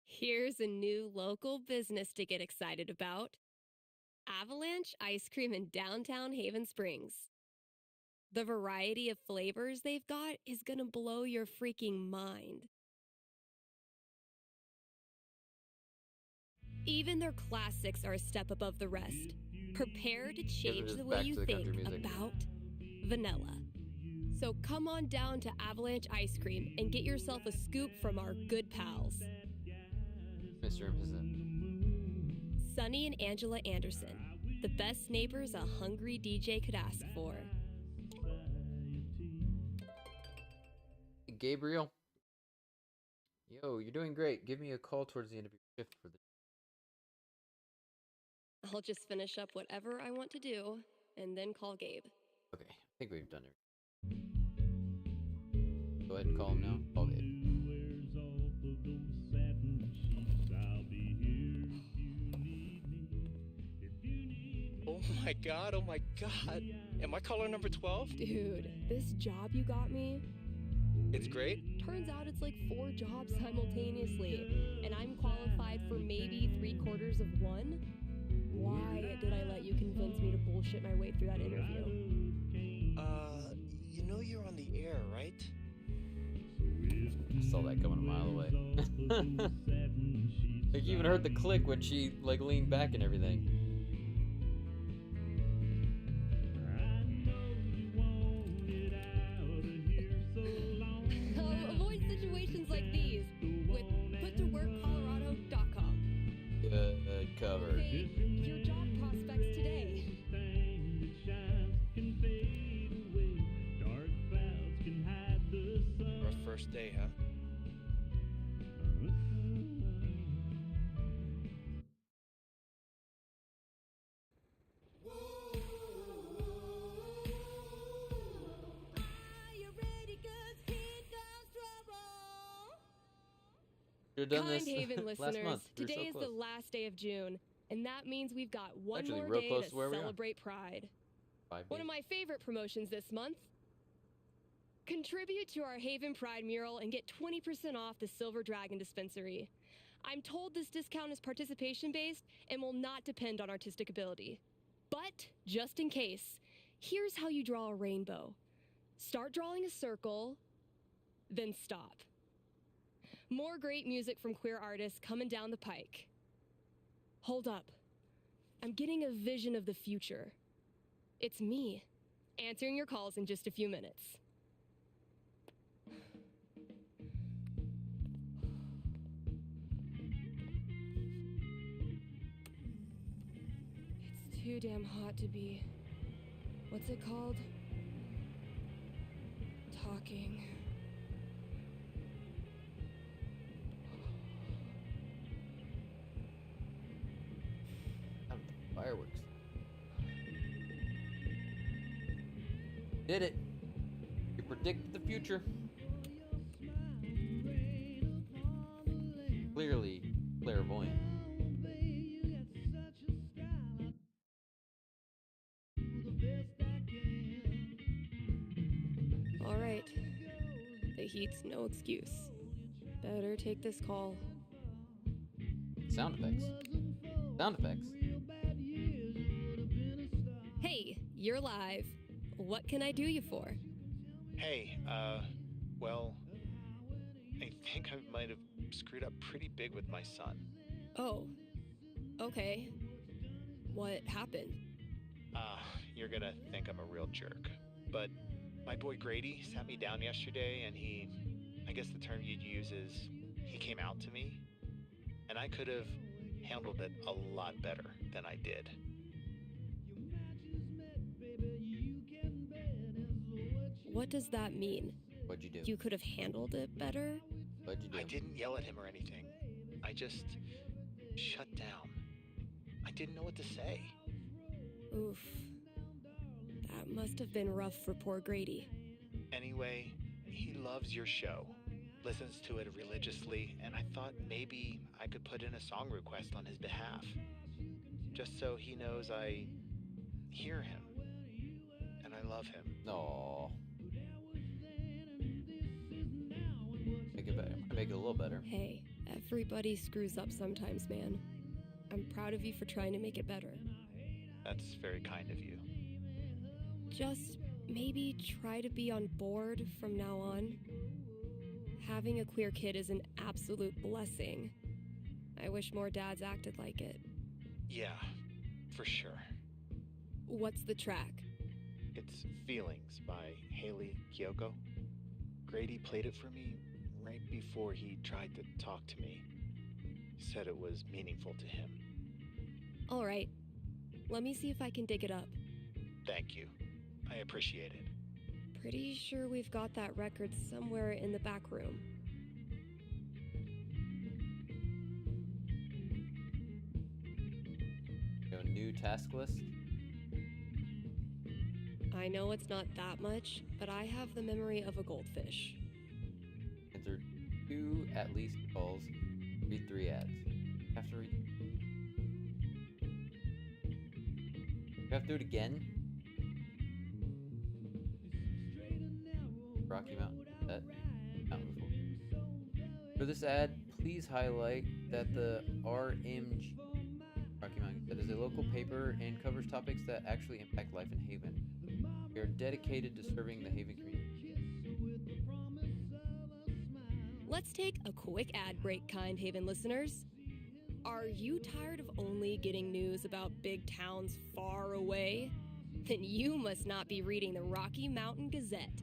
Here's a new local business to get excited about. Avalanche Ice Cream in downtown Haven Springs. The variety of flavors they've got is gonna blow your freaking mind. Even their classics are a step above the rest. Prepare to change us the way back you to the country think music. about vanilla. So come on down to Avalanche Ice Cream and get yourself a scoop from our good pals, Mr. and Mrs. Sunny and Angela Anderson, the best neighbors a hungry DJ could ask for. Hey, Gabriel. Yo, you're doing great. Give me a call towards the end of your shift for the. I'll just finish up whatever I want to do and then call Gabe. Okay, I think we've done it. Go ahead and call him now. Call Gabe. Oh my god, oh my god. Am I caller number 12? Dude, this job you got me, It's great. turns out it's like 4 jobs simultaneously, and I'm qualified for maybe 3/4 of one? Why did I let you convince me to bullshit my way through that interview? You know you're on the air, right? Saw that coming a mile away. Like you even heard the click when she like leaned back and everything. Avoid situations like these with puttoworkcolorado.com. Good cover. Update your job prospects today. Rough first day, huh? Should have done Kind this Haven last listeners, month. We were today so is close. the last day of June, and that means we've got one Actually, more real day close to to where we are. celebrate Pride. 5 One days. of my favorite promotions this month. Contribute to our Haven Pride mural and get 20% off the Silver Dragon Dispensary. I'm told this discount is participation based and will not depend on artistic ability. But, just in case, here's how you draw a rainbow. Start drawing a circle, then stop. More great music from queer artists coming down the pike. Hold up. I'm getting a vision of the future. It's me, answering your calls in just a few minutes. It's too damn hot to be... what's it called? Talking. Out of the fireworks. Did it. You predicted the future. Clearly clairvoyant. All right. The heat's no excuse. Better take this call. Sound effects. Sound effects. Hey, you're live. What can I do you for? Hey, well, I think I might have screwed up pretty big with my son. Oh, Okay. What happened? You're gonna think I'm a real jerk. But my boy Grady sat me down yesterday and I guess the term you'd use is, he came out to me. And I could have handled it a lot better than I did. What does that mean? What'd you do? You could have handled it better? What'd you do? I didn't yell at him or anything. I just shut down. I didn't know what to say. Oof. That must have been rough for poor Grady. Anyway, he loves your show, listens to it religiously, and I thought maybe I could put in a song request on his behalf. Just so he knows I hear him and I love him. Aww. Make it better. Make it a little better. Hey, everybody screws up sometimes, man. I'm proud of you for trying to make it better. That's very kind of you. Just maybe try to be on board from now on. Having a queer kid is an absolute blessing. I wish more dads acted like it. Yeah, for sure. What's the track? It's Feelings by Haley Kiyoko. Grady played it for me right before he tried to talk to me. Said it was meaningful to him. All right. Let me see if I can dig it up. Thank you. I appreciate it. Pretty sure we've got that record somewhere in the back room. Go new task list. I know it's not that much, but I have the memory of a goldfish. Answer 2 at least calls. Read 3 ads. Have to read. You have to do it again. Rocky Mountain. That mountain before. For this ad, please highlight that the RMG Rocky Mountain that is a local paper and covers topics that actually impact life in Haven. We are dedicated to serving the Haven community. Let's take a quick ad break, kind Haven listeners. Are you tired of only getting news about big towns far away? Then you must not be reading the Rocky Mountain Gazette.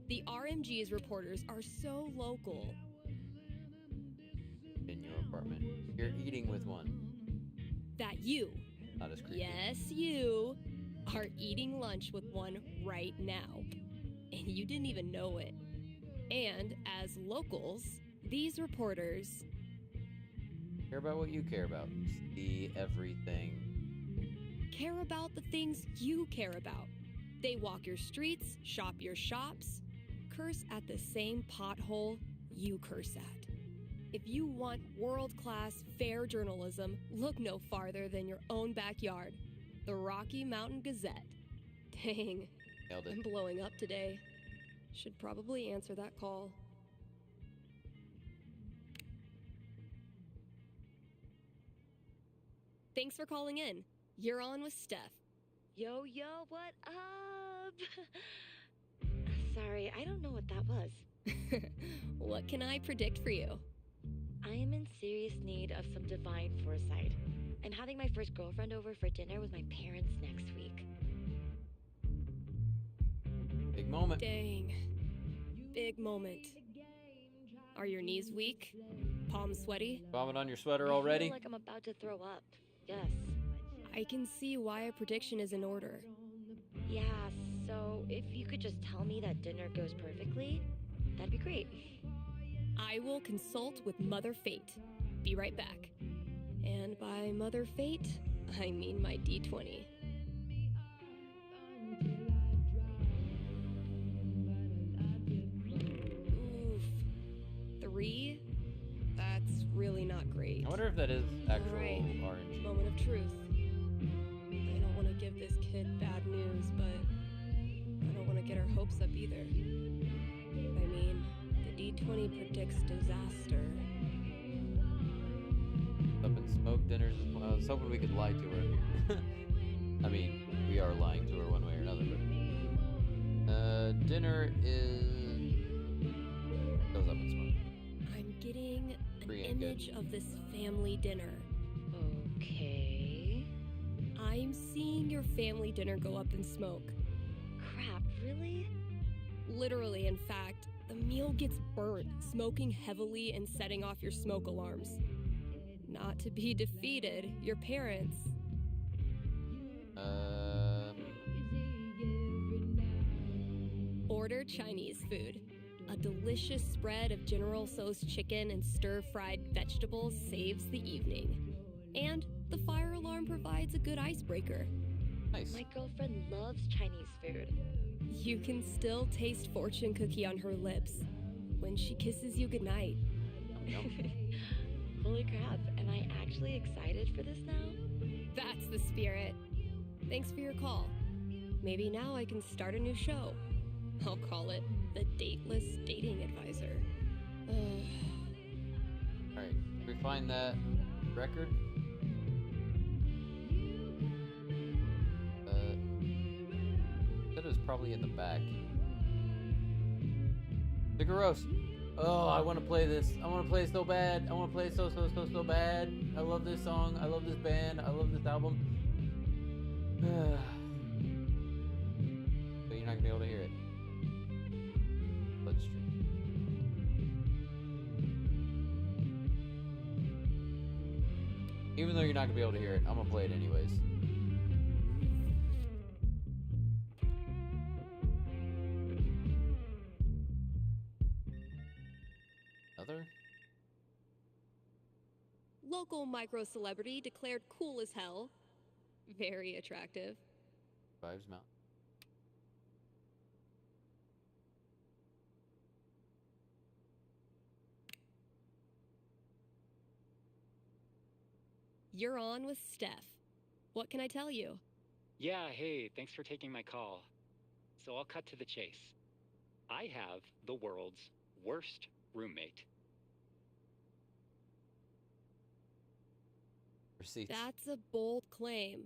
The RMG's reporters are so local. In your apartment, you're eating with one. That you, Not as creepy. yes you, are eating lunch with one right now. And you didn't even know it. And as locals, these reporters Care about what you care about. See everything. care about the things you care about. They walk your streets, shop your shops, curse at the same pothole you curse at. If you want world-class, fair journalism, look no farther than your own backyard. The Rocky Mountain Gazette. Dang, Nailed it. I'm blowing up today. Should probably answer that call. Thanks for calling in. You're on with Steph. Yo, what up? Sorry, I don't know what that was. What can I predict for you? I am in serious need of some divine foresight. I'm having my first girlfriend over for dinner with my parents next week. Big moment. Dang. Big moment. Are your knees weak? Palms sweaty? Vomit on your sweater I already? feel like I'm about to throw up. Yes. I can see why a prediction is in order. Yeah, so if you could just tell me that dinner goes perfectly, that'd be great. I will consult with Mother Fate. Be right back. And by Mother Fate, I mean my D20. Oof. 3? That's really not great. I wonder if that is actual Alright. RNG. Moment of truth. I don't want to give this kid bad news, but I don't want to get our hopes up either. I mean, the D20 predicts disaster. Up in smoke dinners. Well, I was hoping we could lie to her. I mean, we are lying to her one way or another, but dinner goes up in smoke. I'm getting an Free and good. image of this family dinner. Okay. I'm seeing your family dinner go up in smoke. Crap, really? Literally, in fact, the meal gets burnt, smoking heavily and setting off your smoke alarms. Not to be defeated, your parents. Order Chinese food. A delicious spread of General Tso's chicken and stir-fried vegetables saves the evening. And the fire alarm provides a good icebreaker. Nice. My girlfriend loves Chinese food. You can still taste fortune cookie on her lips when she kisses you goodnight. Holy crap, am I actually excited for this now? That's the spirit. Thanks for your call. Maybe now I can start a new show. I'll call it the Dateless Dating Advisor. Alright, can we find that record? That is probably in the back. Vigaros! Oh, I want to play this. I want to play it so bad. I want to play it so bad. I love this song. I love this band. I love this album. But you're not going to be able to hear it. Bloodstream. Even though you're not going to be able to hear it, I'm going to play it anyways. Another? Local micro-celebrity declared cool as hell. Very attractive. Vibes Mountain. You're on with Steph. What can I tell you? Yeah, hey, thanks for taking my call. So I'll cut to the chase. I have the world's worst roommate. Receipts. That's a bold claim.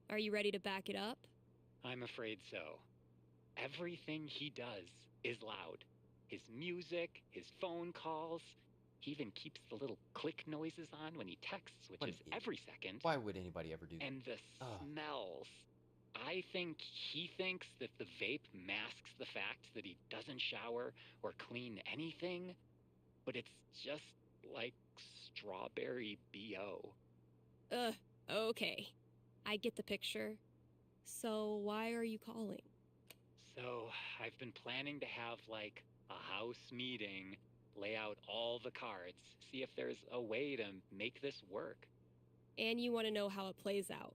Are you ready to back it up? I'm afraid so. Everything he does is loud. His music, his phone calls. He even keeps the little click noises on when he texts, which What is an idiot. every second. Why would anybody ever do that? And the smells. I think he thinks that the vape masks the fact that he doesn't shower or clean anything, but it's just like strawberry BO. Okay. I get the picture. So why are you calling? So I've been planning to have like a house meeting, lay out all the cards, see if there's a way to make this work. And you want to know how it plays out.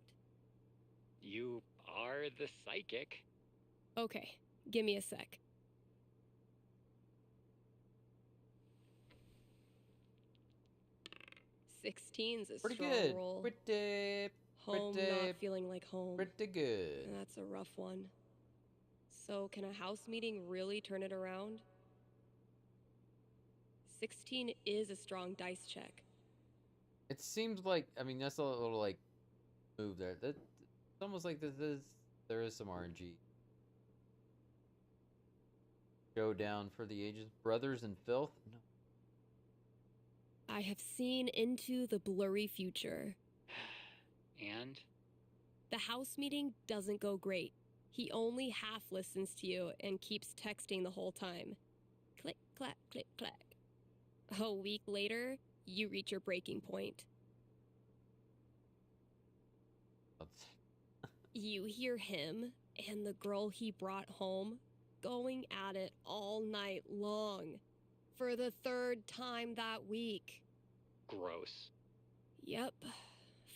You are the psychic. Okay, give me a sec. Sixteen's a Pretty strong good. roll. Pretty Home not feeling like home. Pretty good. That's a rough one. So can a house meeting really turn it around? 16 is a strong dice check. It seems like, I mean, that's a little like move there. That it's almost like there is some RNG. Go down for the ages. Brothers in filth? No. I have seen into the blurry future. And? The house meeting doesn't go great. He only half listens to you and keeps texting the whole time. Click, clack, click, clack. A week later, you reach your breaking point. You hear him and the girl he brought home going at it all night long. For the third time that week. Gross. Yep.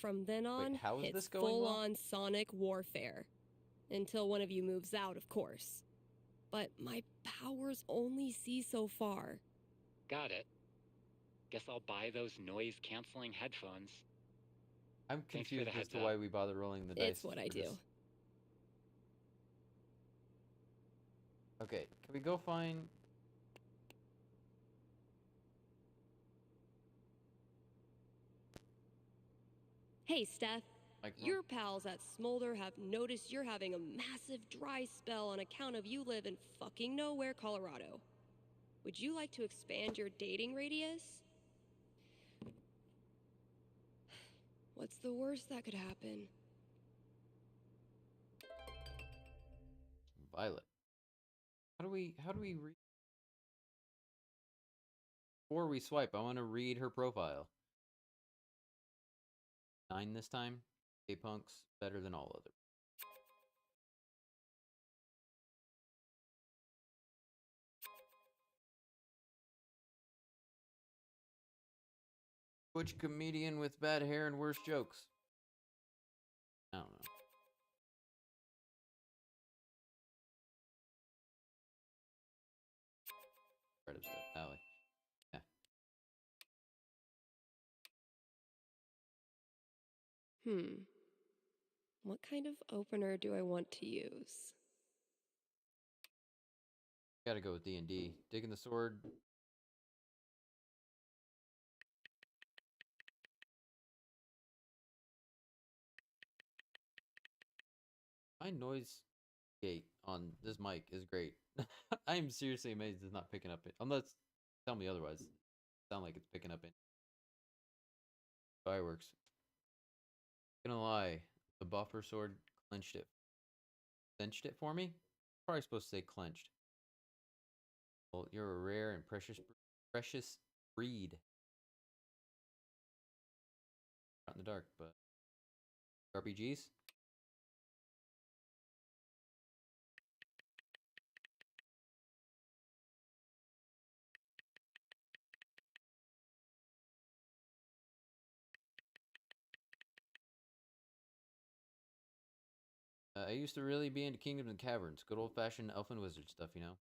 From then on, Wait, how is it's this going well? full-on sonic warfare. Until one of you moves out, of course. But my powers only see so far. Got it. Guess I'll buy those noise-canceling headphones. I'm Thanks for confused the as heads to up. why we bother rolling the dice. It's what I for do. this. Okay, can we go find... Hey, Steph. Microphone? Your pals at Smolder have noticed you're having a massive dry spell on account of you live in fucking nowhere, Colorado. Would you like to expand your dating radius? What's the worst that could happen? Violet. How do we read? Before we swipe, I want to read her profile. 9 this time. K-Punk's better than all other. Which comedian with bad hair and worse jokes? I don't know. Right of Steph. Alley. Yeah. What kind of opener do I want to use? Gotta go with D&D. Digging the sword. My noise gate on this mic is great. I am seriously amazed it's not picking up it. Unless tell me otherwise. It sound like it's picking up it. Fireworks. Gonna lie, the buffer sword clenched it. Clenched it for me? Probably supposed to say clenched. Well, you're a rare and precious breed. Out in the dark, but RPGs? I used to really be into Kingdoms and Caverns. Good old fashioned elfin wizard stuff, you know?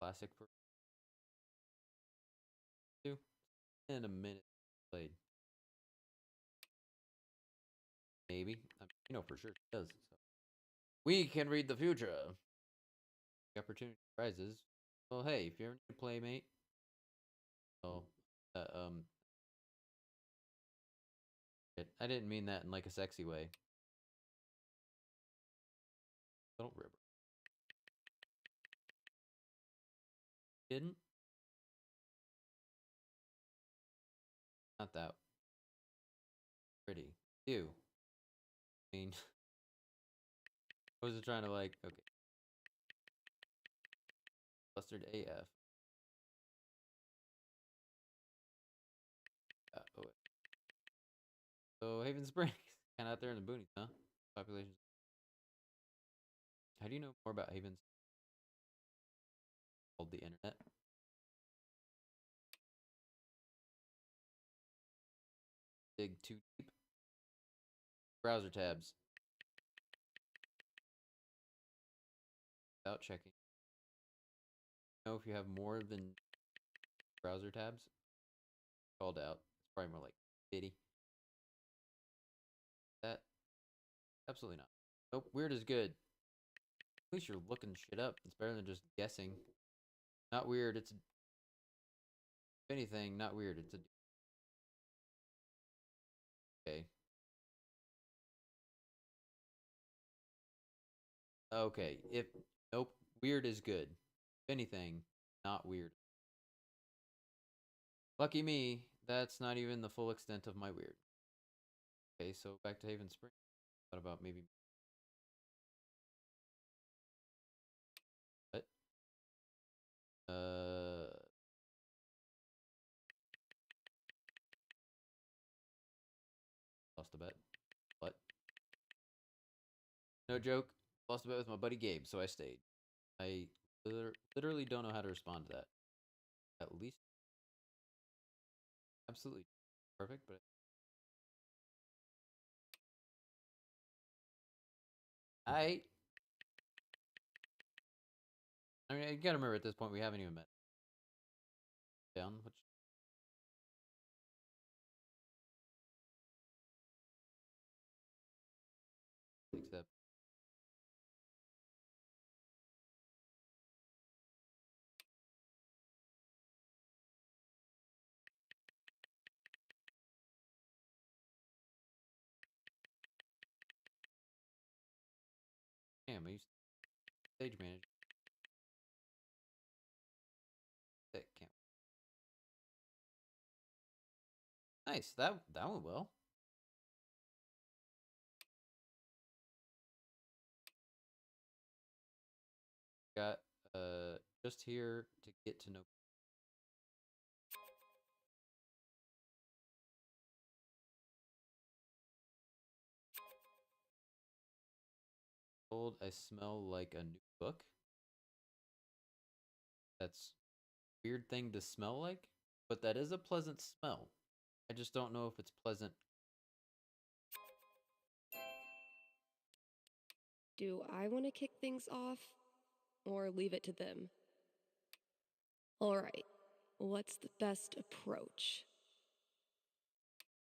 Classic for two. In a minute played. Maybe. You know for sure it does. So. We can read the future. The opportunity rises. Well, hey, if you ever need a playmate, well, I didn't mean that in like a sexy way. Don't rip. Didn't? Not that pretty. Ew. I mean, I was trying to like, okay. Flustered AF. Oh, wait. So, Haven Springs. Kind of out there in the boonies, huh? Population. How do you know more about Haven's called the internet? Dig too deep. Browser tabs. Without checking. Know if you have more than browser tabs? Called out. It's probably more like 50. That? Absolutely not. Nope. Weird is good. At least you're looking shit up. It's better than just guessing. Not weird. It's, if anything, not weird. It's a. Okay. Okay. If. Nope. Weird is good. If anything, not weird. Lucky me, that's not even the full extent of my weird. Okay, so back to Haven Spring. What about maybe. What? Lost a bet. What? No joke. Lost a bet with my buddy Gabe, so I stayed. I literally don't know how to respond to that. At least. Absolutely perfect, but. I mean, you gotta remember at this point we haven't even met. Down, which. Except. Damn, I used to stage manager. That can't. Nice. That went well. just here to get to know. Told I smell like a new book. That's a weird thing to smell like, but that is a pleasant smell. I just don't know if it's pleasant. Do I want to kick things off or leave it to them? All right, what's the best approach?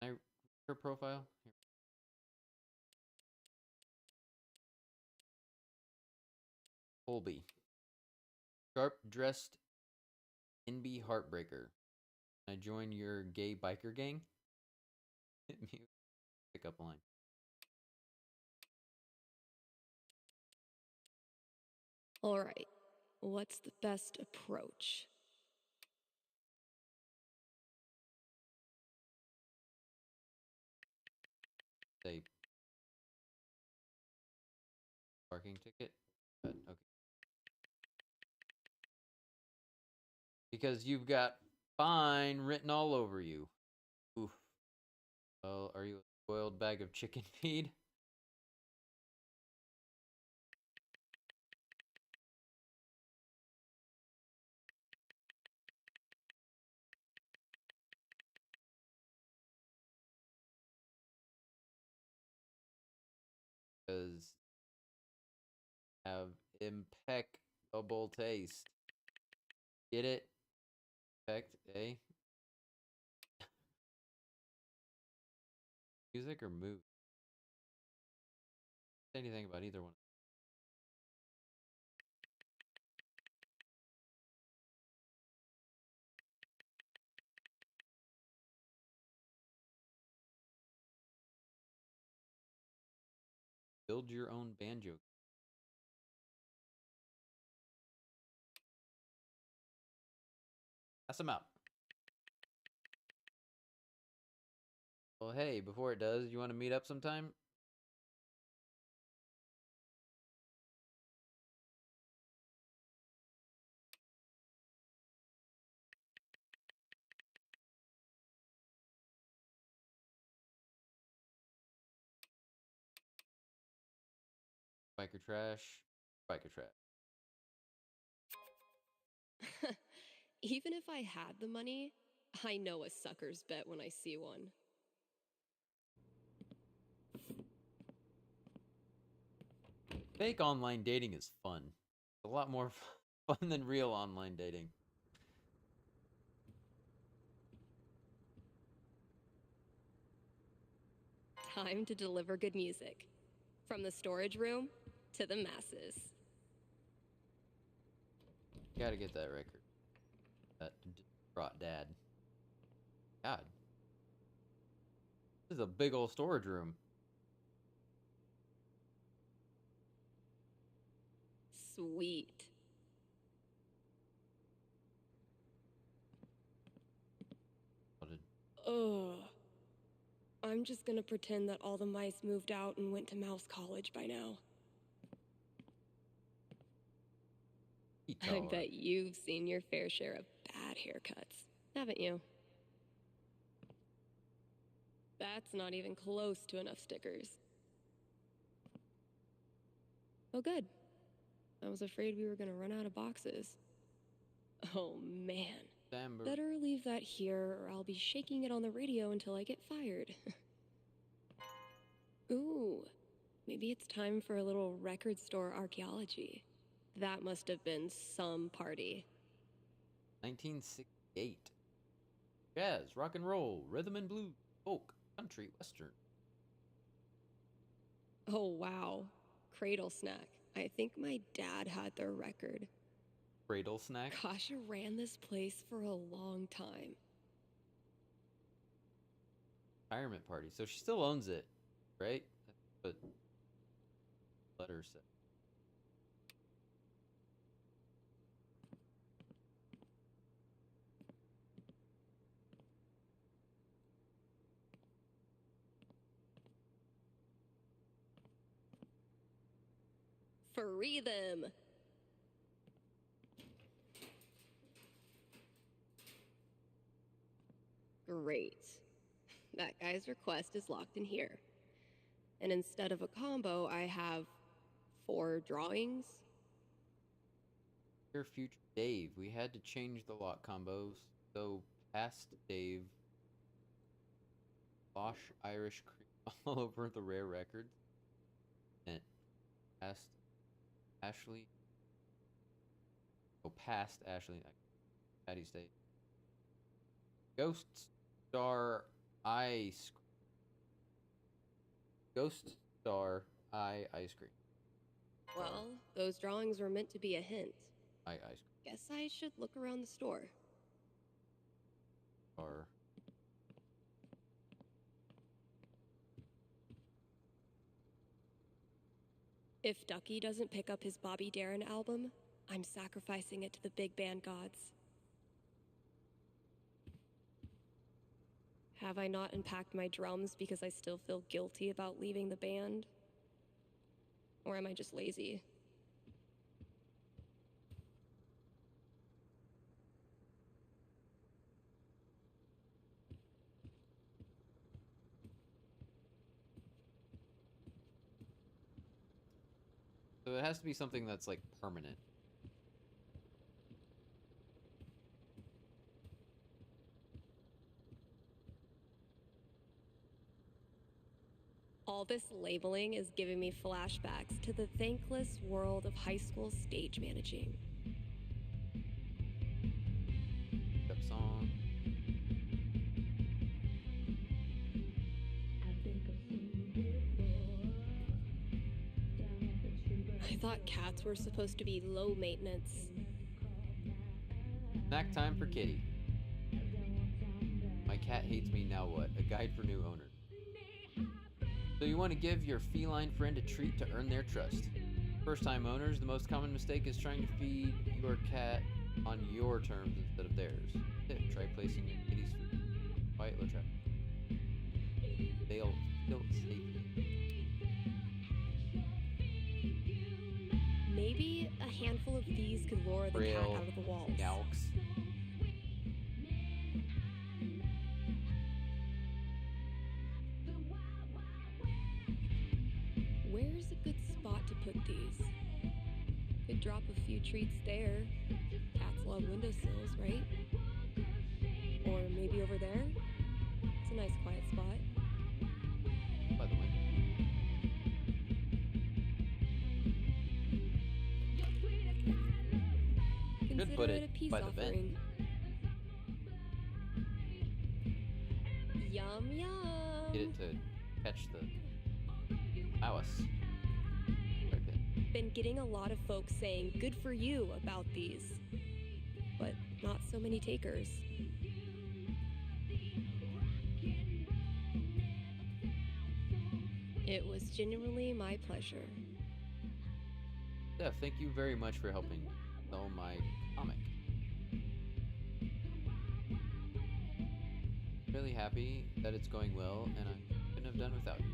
Can I read her profile? Here. Colby. Sharp dressed NB heartbreaker. Can I join your gay biker gang? Hit me. Pick up line. All right, what's the best approach? Say parking ticket. But, okay. Because you've got fine written all over you. Oof. Well, are you a spoiled bag of chicken feed? Because have impeccable taste. Get it? Effect, eh? Music or movie? Say anything about either one. Build your own banjo. Pass them out. Well, hey, before it does, you want to meet up sometime? Biker trash. Biker trash. Even if I had the money, I know a sucker's bet when I see one. Fake online dating is fun. It's a lot more fun than real online dating. Time to deliver good music. From the storage room to the masses. Gotta get that record. That distraught dad. God. This is a big old storage room. Sweet. Ugh. I'm just gonna pretend that all the mice moved out and went to mouse college by now. I bet you've seen your fair share of bad haircuts, haven't you? That's not even close to enough stickers. Oh, good. I was afraid we were gonna run out of boxes. Oh, man. Better leave that here or I'll be shaking it on the radio until I get fired. Ooh, maybe it's time for a little record store archaeology. That must have been some party. 1968. Jazz, rock and roll, rhythm and blues, folk, country, western. Oh, wow. Cradle Snack. I think my dad had their record. Cradle Snack? Kasha ran this place for a long time. Retirement party. So she still owns it, right? But letter said. Free them! Great. That guy's request is locked in here. And instead of a combo, I have 4 drawings. Dear future Dave, we had to change the lock combos. So past Dave, Bosch Irish cream all over the rare records. And past Ashley. Oh, past Ashley. Patty's Day. Ghost Star Ice. Ghost Star Ice Cream. Well, those drawings were meant to be a hint. Ice Cream. Guess I should look around the store. Or If Ducky doesn't pick up his Bobby Darin album, I'm sacrificing it to the big band gods. Have I not unpacked my drums because I still feel guilty about leaving the band? Or am I just lazy? so it has to be something that's like permanent. All this labeling is giving me flashbacks to the thankless world of high school stage managing. Step song. I thought cats were supposed to be low maintenance. Snack time for Kitty. My cat hates me, now what? A guide for new owners. So you want to give your feline friend a treat to earn their trust. First time owners, the most common mistake is trying to feed your cat on your terms instead of theirs. Tip, try placing your kitty's food quiet low trap. They'll feel safely. Maybe a handful of these could lure the cat out of the walls. Yowks. Where's a good spot to put these? Could drop a few treats there. Cats love windowsills, right? Or maybe over there? It's a nice quiet spot. By the way. Could put Consider it a peace by the vent. offering. Yum yum. Get it to catch the mouse. Right there. Been getting a lot of folks saying good for you about these, but not so many takers. It was genuinely my pleasure. Steph, thank you very much for helping sell my comic. Really happy that it's going well, and I couldn't have done without you.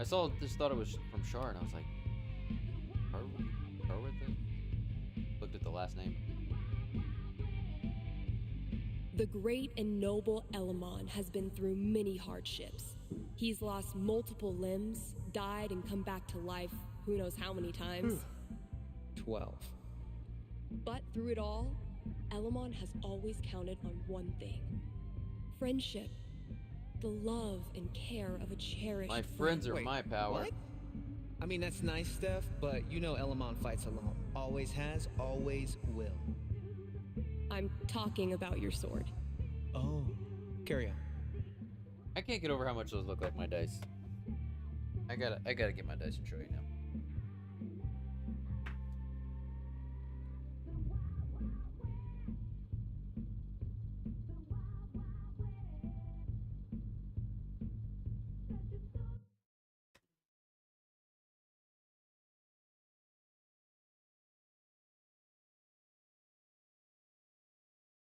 I thought it was from Shar, and I was like, Shar with it? Looked at the last name. The great and noble Elamon has been through many hardships. He's lost multiple limbs, died, and come back to life who knows how many times. 12. But through it all, Elamon has always counted on one thing: friendship. The love and care of a cherished My friend. friends are Wait, my power. What? I mean, that's nice, Steph, but you know Elamon fights alone. Always has, always will. I'm talking about your sword. Oh, carry on. I can't get over how much those look like my dice. I gotta get my dice and show you now.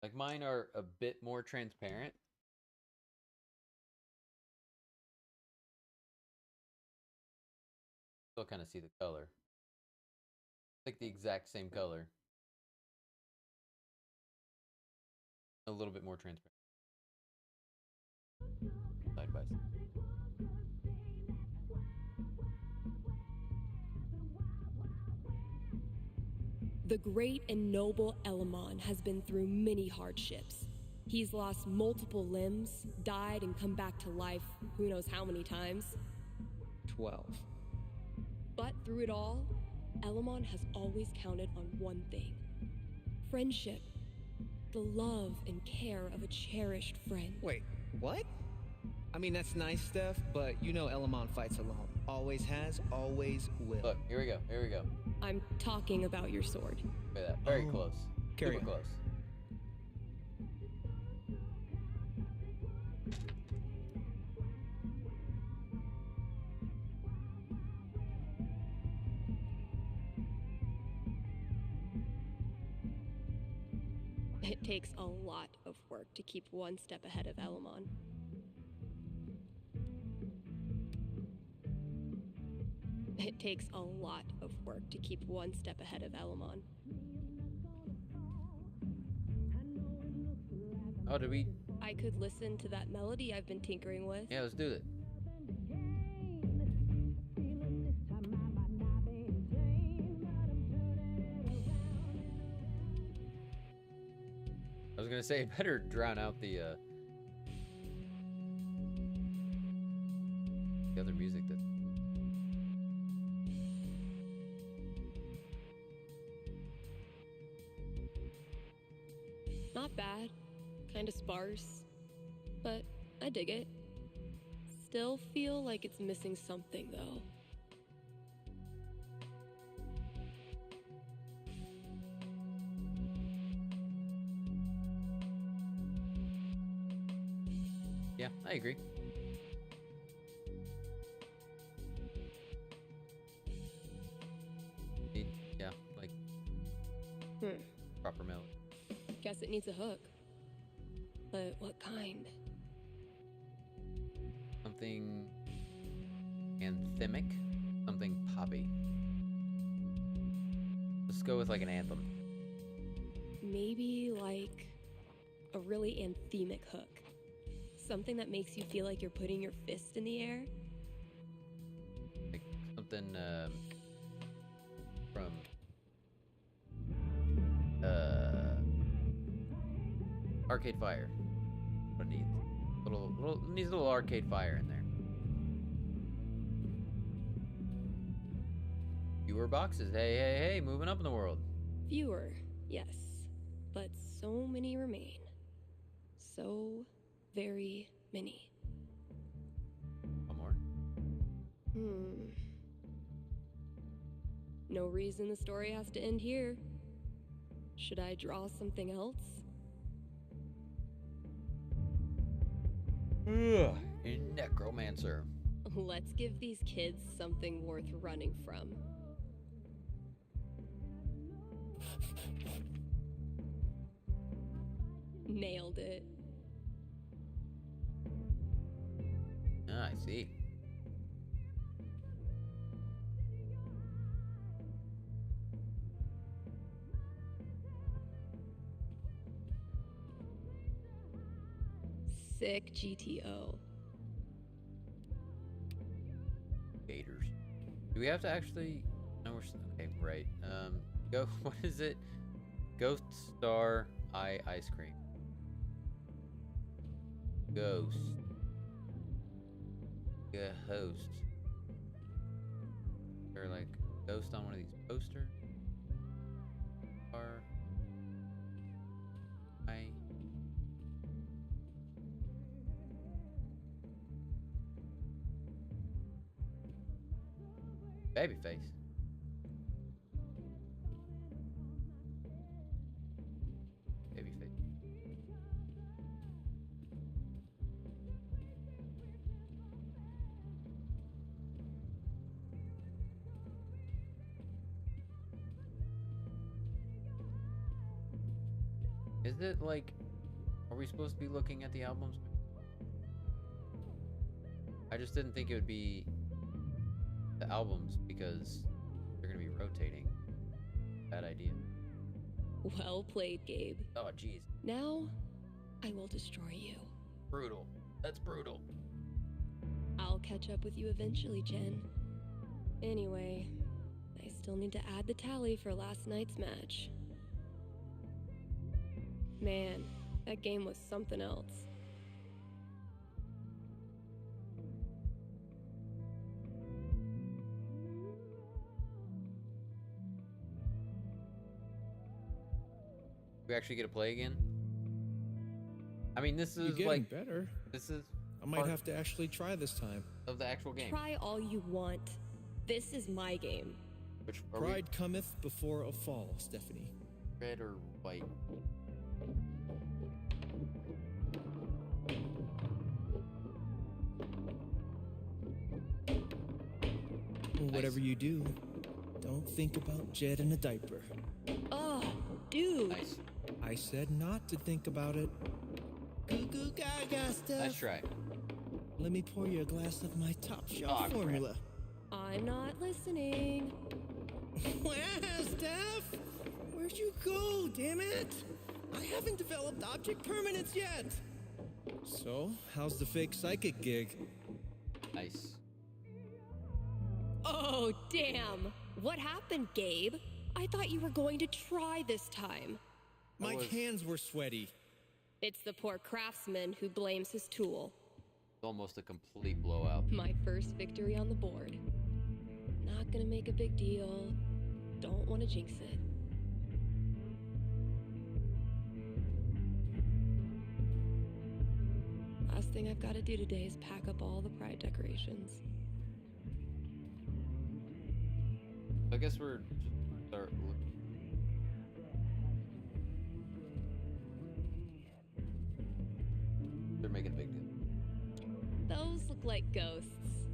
Like mine are a bit more transparent. Still kind of see the color. Like the exact same color. a little bit more transparent. Side by side. The great and noble Elamon has been through many hardships. He's lost multiple limbs, died and come back to life who knows how many times. 12. But through it all, Elamon has always counted on one thing: friendship. The love and care of a cherished friend. Wait, what? I mean, that's nice, Steph, but you know Elamon fights alone. Always has, always will. Look, here we go. Here we go. I'm talking about your sword. Look at that. Very Oh. close. Carry Super on. close. It takes a lot of work to keep one step ahead of Elamon. It takes a lot of work to keep one step ahead of Elamon. Oh, did we? I could listen to that melody I've been tinkering with. Yeah, let's do it. I was gonna say, better drown out the other music that. Not bad. Kinda sparse. But I dig it. Still feel like it's missing something, though. Yeah, I agree. Yeah, like proper melody. Guess it needs a hook. But what kind? Something anthemic, something poppy. Let's go with like an anthem. Maybe like a really anthemic hook. Something that makes you feel like you're putting your fist in the air. Like something from Arcade Fire. What it needs? Needs a little Arcade Fire in there. Fewer boxes. Hey, hey, hey! Moving up in the world. Fewer, yes. But so many remain. So very many. One more. No reason the story has to end here. Should I draw something else? Ugh, necromancer. Let's give these kids something worth running from. Nailed it. Ah, I see. Sick GTO. Gators. Do we have to actually? No, okay, right. Go. What is it? Ghost Star Ice Cream. Ghost. Host. Or like ghost on one of these posters. Or Babyface. Babyface. Is it like, are we supposed to be looking at the albums? I just didn't think it would be the albums because they're gonna be rotating. Bad idea. Well played, Gabe. Oh, jeez. Now, I will destroy you. Brutal. That's brutal. I'll catch up with you eventually, Jen. Anyway, I still need to add the tally for last night's match. Man, that game was something else. We actually get to play again? I mean, this You're is getting like better. this is I might part have to actually try this time. of the actual game. Try all you want. This is my game. Which are we, Pride cometh before a fall, Stephanie. red or white? Whatever you do, don't think about Jed in a diaper. Oh, dude. Nice. I said not to think about it. Goo goo gaga stuff. Nice try. Let me pour you a glass of my top shelf Aw, crap. formula. I'm not listening. Wow, Steph! Where'd you go, damn it? I haven't developed object permanence yet. So, how's the fake psychic gig? Nice. Oh, damn. What happened, Gabe? I thought you were going to try this time. My hands were sweaty. It's the poor craftsman who blames his tool. It's almost a complete blowout. My first victory on the board. Not gonna make a big deal. Don't want to jinx it. Last thing I've got to do today is pack up all the pride decorations. I guess we're start looking. They're making a big deal. Those look like ghosts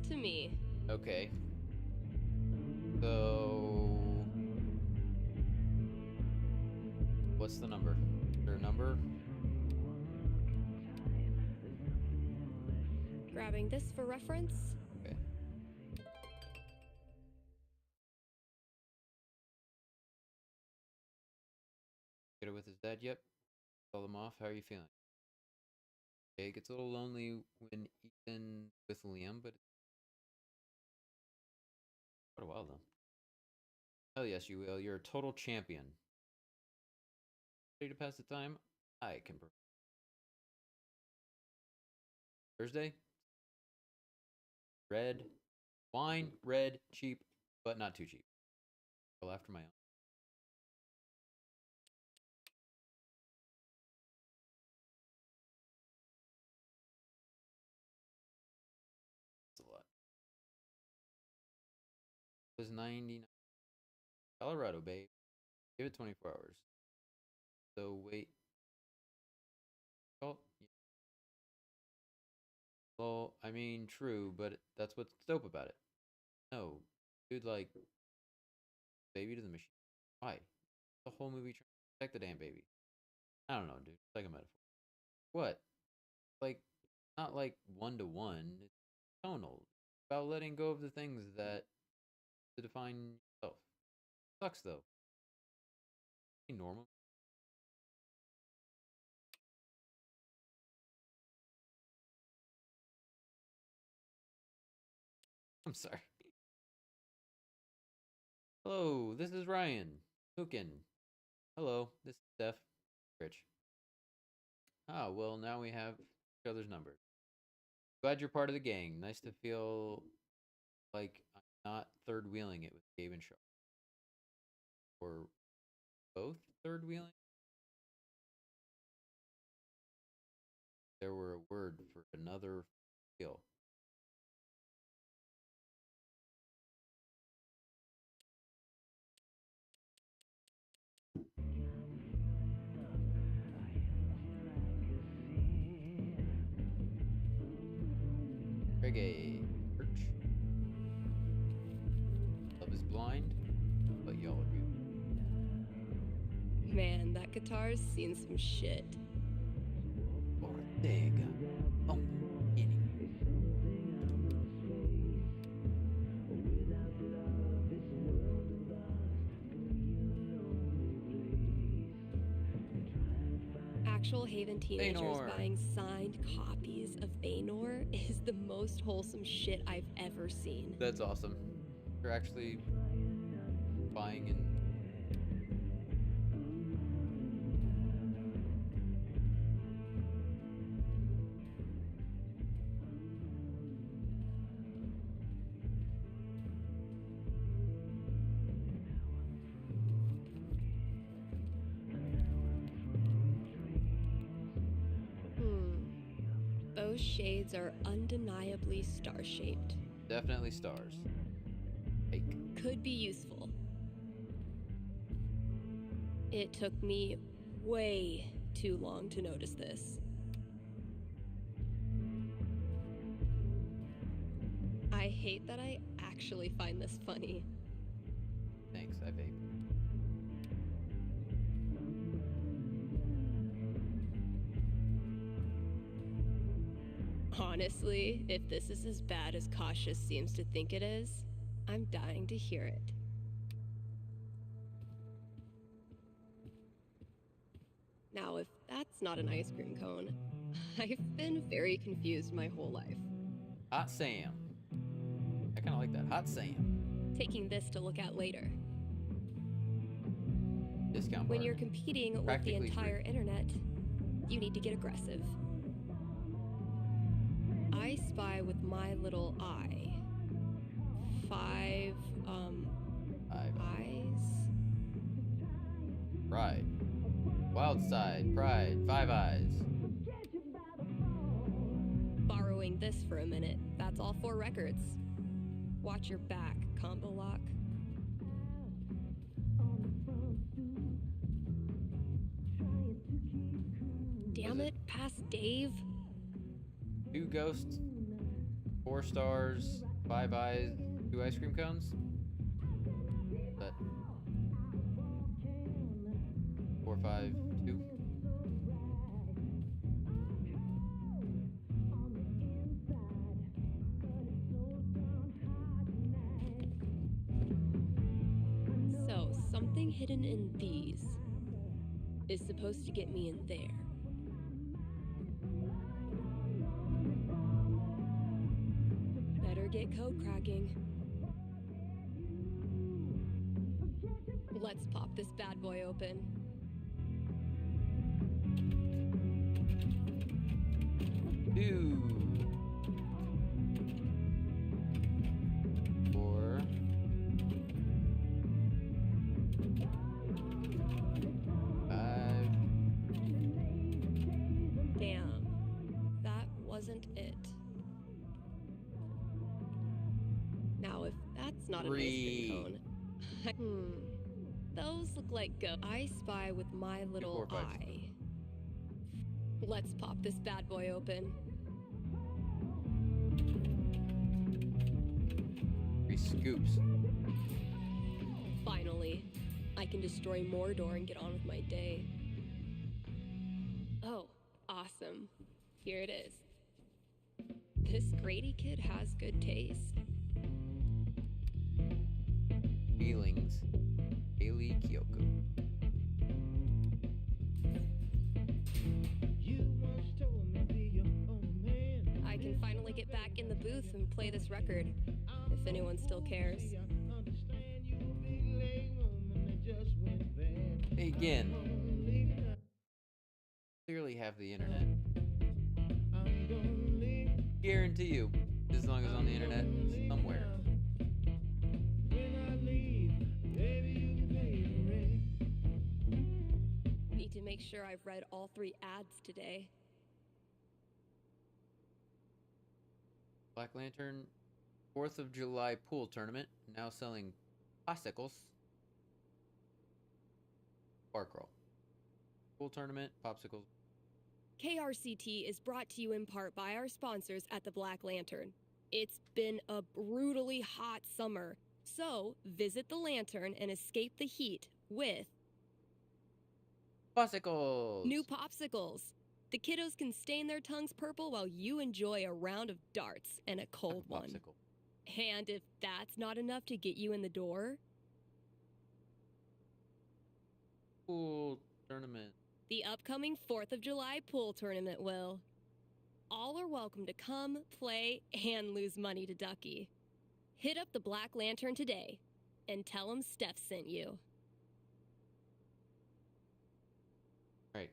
to me. Okay. So what's the number? Is there a number? Grabbing this for reference. Okay. Get it with his dad? Yep. Call them off. How are you feeling? Okay, it gets a little lonely when Ethan with Liam, but quite a while though. Hell yes, you will. You're a total champion. Ready to pass the time? I can. Thursday? Red. Wine, red, cheap, but not too cheap. Well, after my own. That's a lot. It was 99. Colorado, babe. Give it 24 hours. So wait. Oh, yeah. Well, I mean, true, but that's what's dope about it. No, dude, like, baby to the machine. Why? The whole movie trying to protect the damn baby. I don't know, dude. It's like a metaphor. What? Like, not like one to one. It's tonal. It's about letting go of the things that to define yourself. Sucks though. Be normal. I'm sorry. Hello, this is Ryan. Hookin. Hello, this is Steph. Rich. Ah, well, now we have each other's numbers. Glad you're part of the gang. Nice to feel like I'm not third wheeling it with Gabe and Shaw. Or both third wheeling? There were a word for another skill. Reggae. Church. Love is blind, but y'all are beautiful. Man, that guitar's seen some shit. Ortega. Oh, actual Haven teenagers Baynor. buying signed copies of Baynor is the most wholesome shit I've ever seen. That's awesome. They're actually buying and Those shades are undeniably star-shaped. definitely stars. Fake. Could be useful. It took me way too long to notice this. I hate that I actually find this funny. Thanks, I vape. Honestly, if this is as bad as Cautious seems to think it is, I'm dying to hear it. Now, if that's not an ice cream cone, I've been very confused my whole life. Hot Sam. I kind of like that. Hot Sam. Taking this to look at later. Discount When bar. you're competing with the Practically entire free. internet, you need to get aggressive. I spy with my little eye. Five eyes? Pride. Wild Side. Pride. 5 eyes. Borrowing this for a minute. That's all 4 records. Watch your back, combo lock. Damn it, past Dave. 2 ghosts. 4 stars. 5 eyes. 2 ice cream cones. That 4, 5, 2. So, something hidden in these is supposed to get me in there. Better get code cracking. Let's pop this bad boy open. Two. 4. 5. Damn, that wasn't it. Now, if that's not an ice 3. cream cone, those look like go. I spy with my little 4, 5. eye. Let's pop this bad boy open. 3 scoops. Finally, I can destroy Mordor and get on with my day. Oh, awesome. Here it is. This Grady kid has good taste. Feelings. Haley Kyoko. I can finally get back in the booth and play this record, if anyone still cares. Hey, again. Clearly have the internet. Guarantee you, this song is on the internet somewhere. Need to make sure I've read all 3 ads today. Black Lantern 4th of July pool tournament. Now selling popsicles. Bar crawl. Pool tournament, popsicles. KRCT is brought to you in part by our sponsors at the Black Lantern. It's been a brutally hot summer, so visit the Lantern and escape the heat with Popsicles! new popsicles. The kiddos can stain their tongues purple while you enjoy a round of darts and a cold one. Popsicle. And if that's not enough to get you in the door, Pool tournament. The upcoming 4th of July pool tournament will. All are welcome to come, play, and lose money to Ducky. Hit up the Black Lantern today and tell him Steph sent you. Right.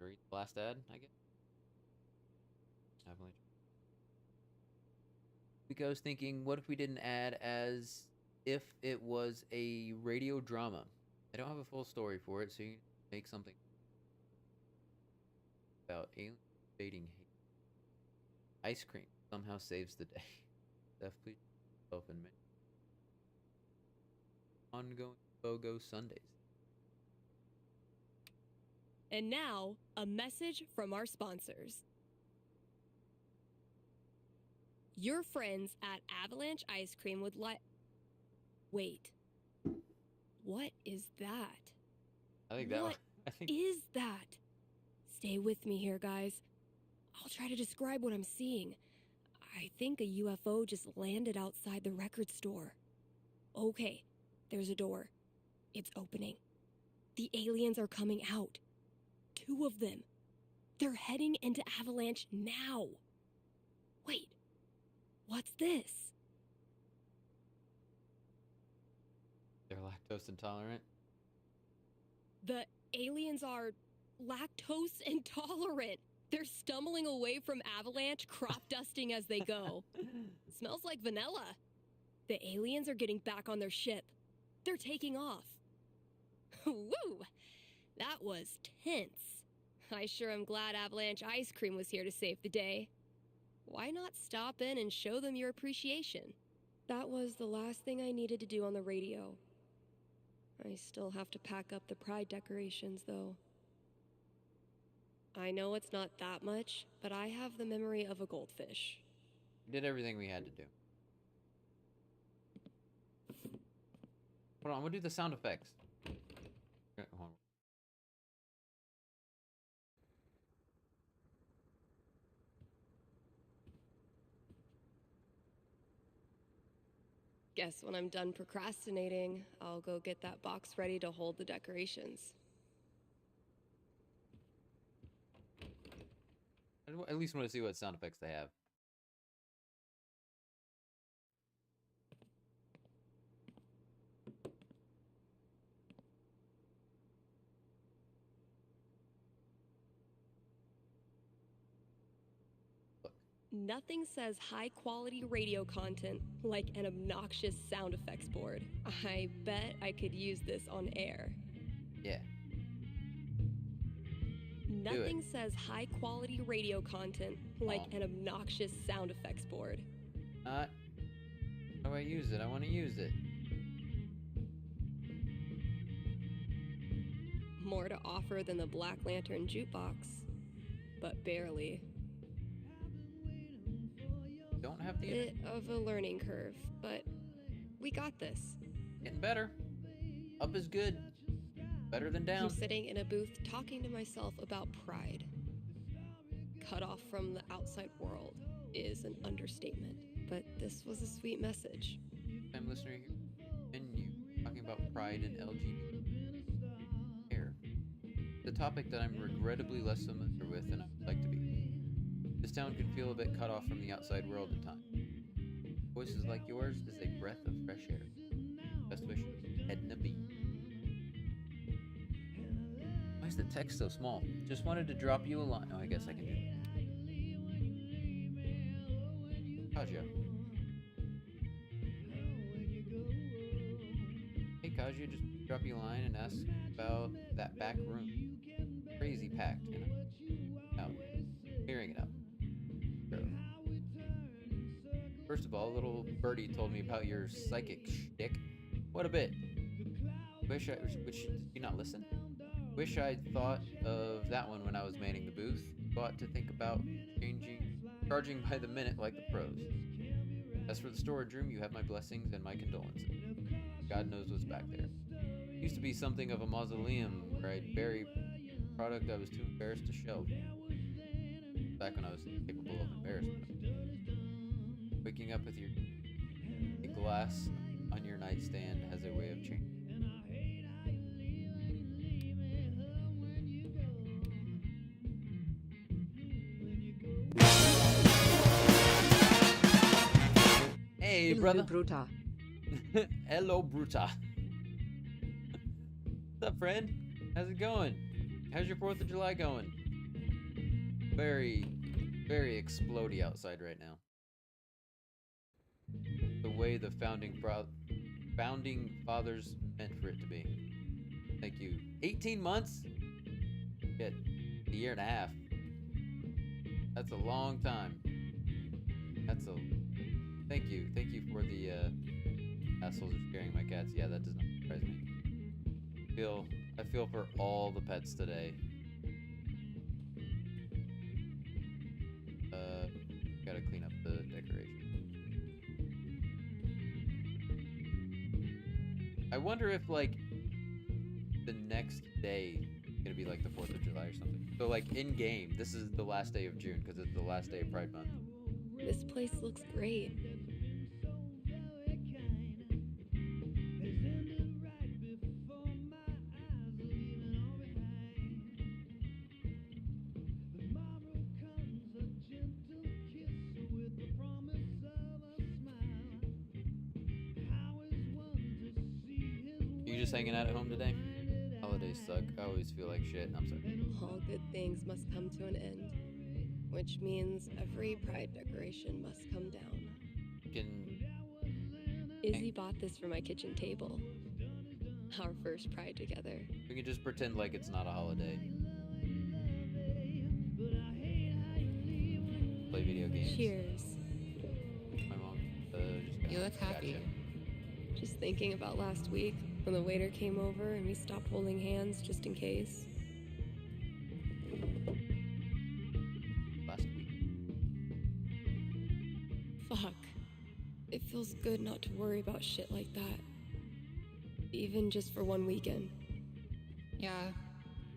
Read the last ad, I guess. Avalanche. Because I was thinking, what if we didn't add as if it was a radio drama? I don't have a full story for it, so you make something about alien invading ice cream somehow saves the day. Steph, please open me. Ongoing BOGO Sundays. And now, a message from our sponsors. Your friends at Avalanche Ice Cream would like... Wait. What is that? I think that What is that? Stay with me here, guys. I'll try to describe what I'm seeing. I think a UFO just landed outside the record store. Okay, there's a door. It's opening. The aliens are coming out. 2 of them. They're heading into Avalanche now. Wait, what's this? They're lactose intolerant. The aliens are lactose intolerant. They're stumbling away from Avalanche, crop dusting as they go. Smells like vanilla. The aliens are getting back on their ship. They're taking off. Woo! That was tense. I sure am glad Avalanche Ice Cream was here to save the day. Why not stop in and show them your appreciation? That was the last thing I needed to do on the radio. I still have to pack up the pride decorations, though. I know it's not that much, but I have the memory of a goldfish. We did everything we had to do. Hold on, we'll do the sound effects. Okay, hold on. Guess when I'm done procrastinating, I'll go get that box ready to hold the decorations. I at least want to see what sound effects they have. Nothing says high-quality radio content like an obnoxious sound effects board. I bet I could use this on air. Yeah. Nothing says high-quality radio content like an obnoxious sound effects board. How do I use it? I want to use it. More to offer than the Black Lantern jukebox, but barely. Don't have the Bit of a learning curve, but we got this. Getting better. Up is good. Better than down. I'm sitting in a booth talking to myself about pride. Cut off from the outside world is an understatement, but this was a sweet message. I'm listening and you talking about pride and LGBT hair. The topic that I'm regrettably less familiar with than I'd like to be. This town can feel a bit cut off from the outside world at times. Voices like yours is a breath of fresh air. Best wishes, Edna B. Why is the text so small? Just wanted to drop you a line. Oh, I guess I can do that. Kaja. Hey, Kaja, just drop you a line and ask about that back room. Crazy packed, you know. Out. Clearing it up. First of all, little birdie told me about your psychic shtick. What a bit. Which did you not listen? Wish I'd thought of that one when I was manning the booth. Thought to think about charging by the minute like the pros. As for the storage room, you have my blessings and my condolences. God knows what's back there. It used to be something of a mausoleum where I'd bury product I was too embarrassed to shelve. Back when I was capable of embarrassment. Waking up with your A glass on your nightstand has a way of changing. Hey, brother. Bruta. Hello, Bruta. What's up, friend? How's it going? How's your 4th of July going? Very, very explodey outside right now. The way the founding fathers meant for it to be. Thank you. 18 months? Get a year and a half. That's a long time. That's a... Thank you. Thank you for the assholes are scaring my cats. Yeah, that does not surprise me. I feel for all the pets today. Gotta clean up the decoration. I wonder if like the next day is gonna be like the 4th of July or something. So like in game, this is the last day of June because it's the last day of Pride Month. This place looks great. You just hanging out at home today? Holidays suck. I always feel like shit. I'm sorry. All good things must come to an end, which means every pride decoration must come down. Izzy bought this for my kitchen table. Our first pride together. We can just pretend like it's not a holiday. Play video games. Cheers. My mom just You look happy. Gotcha. Just thinking about last week when the waiter came over and we stopped holding hands just in case. Last week. Fuck. It feels good not to worry about shit like that. Even just for one weekend. Yeah,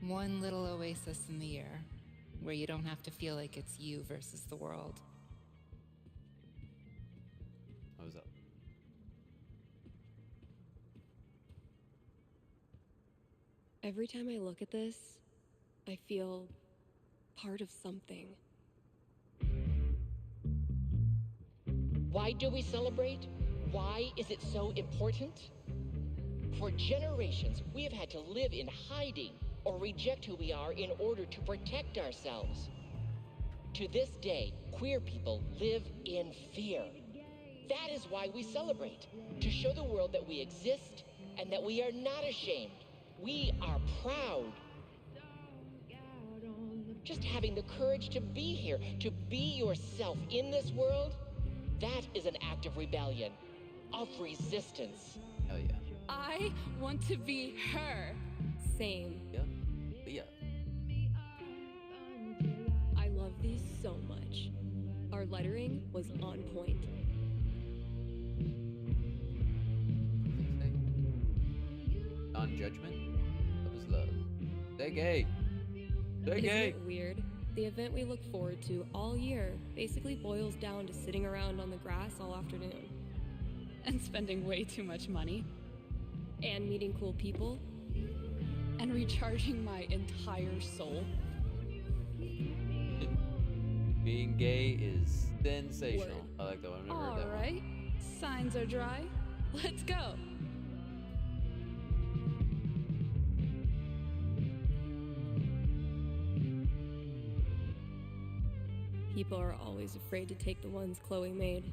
one little oasis in the year where you don't have to feel like it's you versus the world. What was up? Every time I look at this, I feel part of something. Why do we celebrate? Why is it so important? For generations, we have had to live in hiding or reject who we are in order to protect ourselves. To this day, queer people live in fear. That is why we celebrate, to show the world that we exist and that we are not ashamed. We are proud. Just having the courage to be here, to be yourself in this world, that is an act of rebellion, of resistance. Hell yeah. I want to be her. Same. Yeah. Yeah. I love these so much. Our lettering was on point. Non-judgment. Love is love. Stay gay. Stay Isn't gay. it weird? The event we look forward to all year basically boils down to sitting around on the grass all afternoon. And spending way too much money. And meeting cool people. And recharging my entire soul. Being gay is sensational. Word. I like that one. I've never heard All that one. right. Signs are dry. Let's go. People are always afraid to take the ones Chloe made.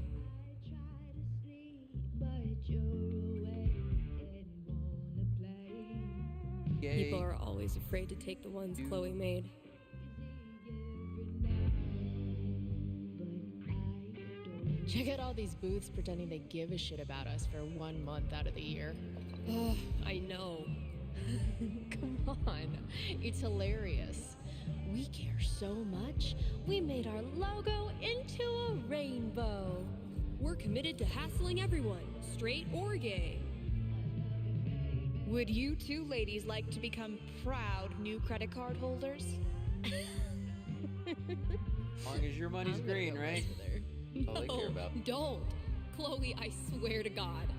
Gay. People are always afraid to take the ones Chloe made. Check out all these booths pretending they give a shit about us for 1 month out of the year. Ugh, I know. Come on, it's hilarious. We care so much, we made our logo into a rainbow. We're committed to hassling everyone, straight or gay. Would you two ladies like to become proud new credit card holders? As long as your money's green, right? All they care about. Don't. Chloe, I swear to God.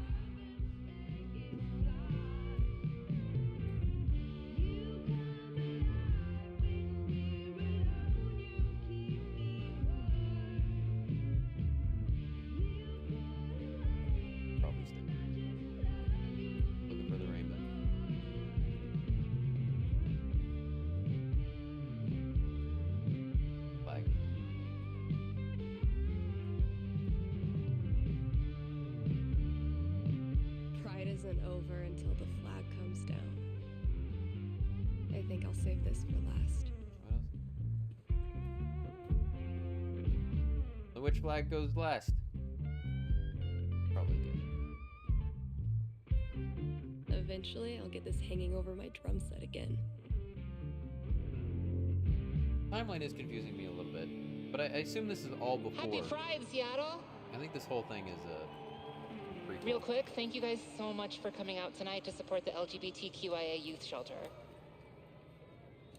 Probably stay. Looking for the rainbow. Flag. Pride isn't over until the flag comes down. I think I'll save this for last. So which flag goes last? Probably good. Eventually, I'll get this hanging over my drum set again. Timeline is confusing me a little bit, but I assume this is all before. Happy Pride, Seattle! I think this whole thing is a prequel. Real quick, thank you guys so much for coming out tonight to support the LGBTQIA youth shelter.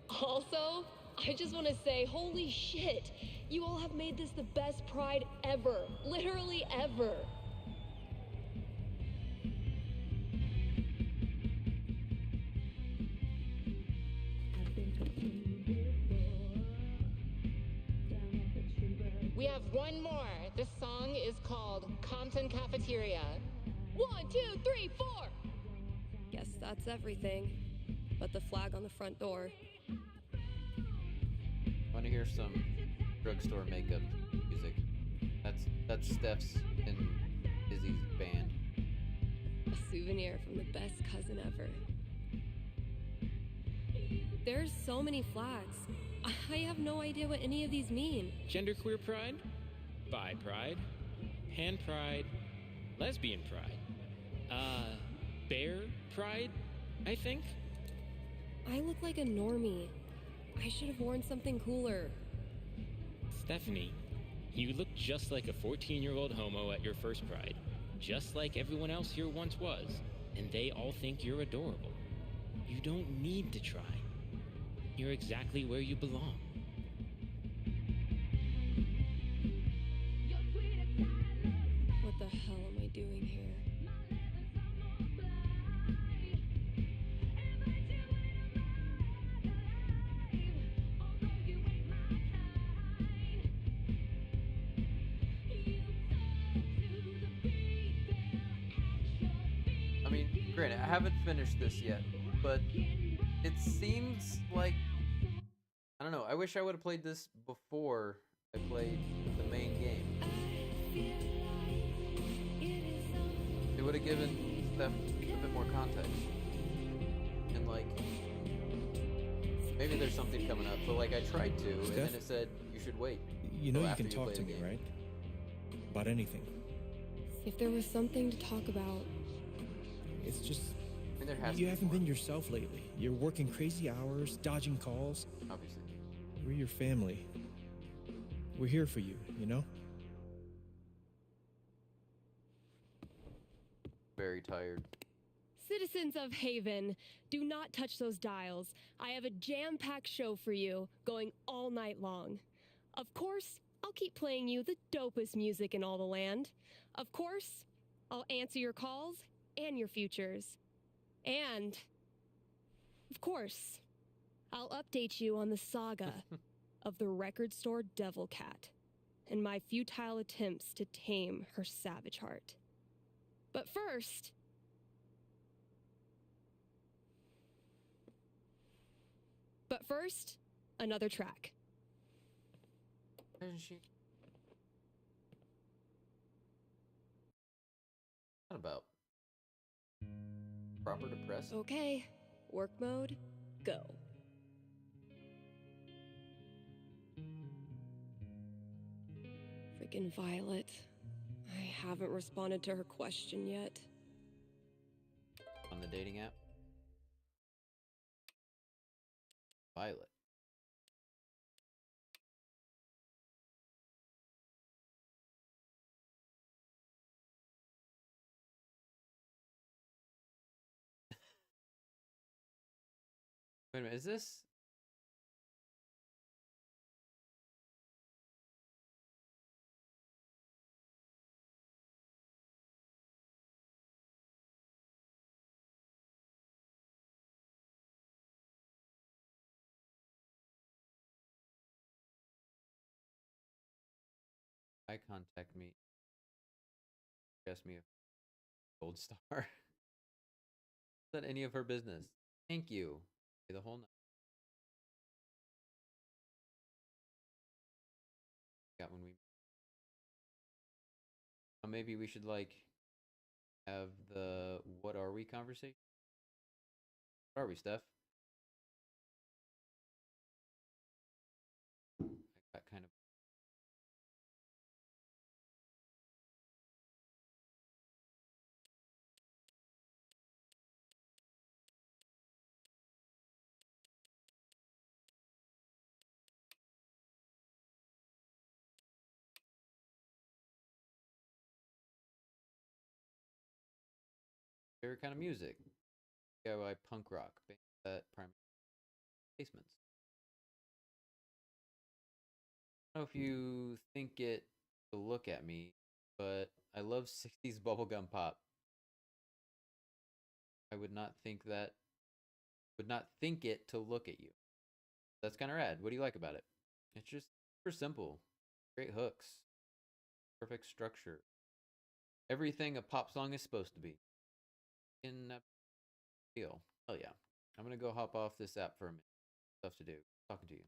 Also, I just want to say, holy shit, you all have made this the best Pride ever. Literally ever. We have one more. This song is called Compton Cafeteria. 1, 2, 3, 4. Guess that's everything. But the flag on the front door. Want to hear some drugstore makeup music? That's Steph's and Izzy's band. A souvenir from the best cousin ever. There's so many flags. I have no idea what any of these mean. Genderqueer pride, bi pride, pan pride, lesbian pride, bear pride, I think. I look like a normie. I should have worn something cooler. Stephanie, you look just like a 14-year-old homo at your first pride, just like everyone else here once was, and they all think you're adorable. You don't need to try. You're exactly where you belong. What the hell am I doing here? I mean, granted, I haven't finished this yet, but it seems like, I don't know, I wish I would have played this before I played the main game. It would have given Steph a bit more context. And like, maybe there's something coming up, but like I tried to, and then it said you should wait. You know till you after can talk play to the me, game. right? About anything. If there was something to talk about. It's just I mean, there has to you be haven't more. been yourself lately. You're working crazy hours, dodging calls. Obviously. We're your family. We're here for you, you know? Very tired. Citizens of Haven, do not touch those dials. I have a jam-packed show for you, going all night long. Of course, I'll keep playing you the dopest music in all the land. Of course, I'll answer your calls and your futures. And, of course, I'll update you on the saga of the record store Devil Cat and my futile attempts to tame her savage heart. But first, another track. Isn't she? What about? Proper depressed? Okay, work mode, go. Freaking Violet. I haven't responded to her question yet. On the dating app? Violet. Wait a minute, is this? eye contact me. Ask me if gold star. Is that any of her business? Thank you. The whole night. Got when we. Maybe we should like have the what are we conversation. What are we, Steph? I got kind of. Favorite kind of music? DIY punk rock. That primary basements. I don't know if you think it to look at me, but I love 60s bubblegum pop. I would not think that. Would not think it to look at you. That's kind of rad. What do you like about it? It's just super simple. Great hooks. Perfect structure. Everything a pop song is supposed to be. In that deal. Hell yeah. I'm gonna go hop off this app for a minute. Stuff to do. Talking to you.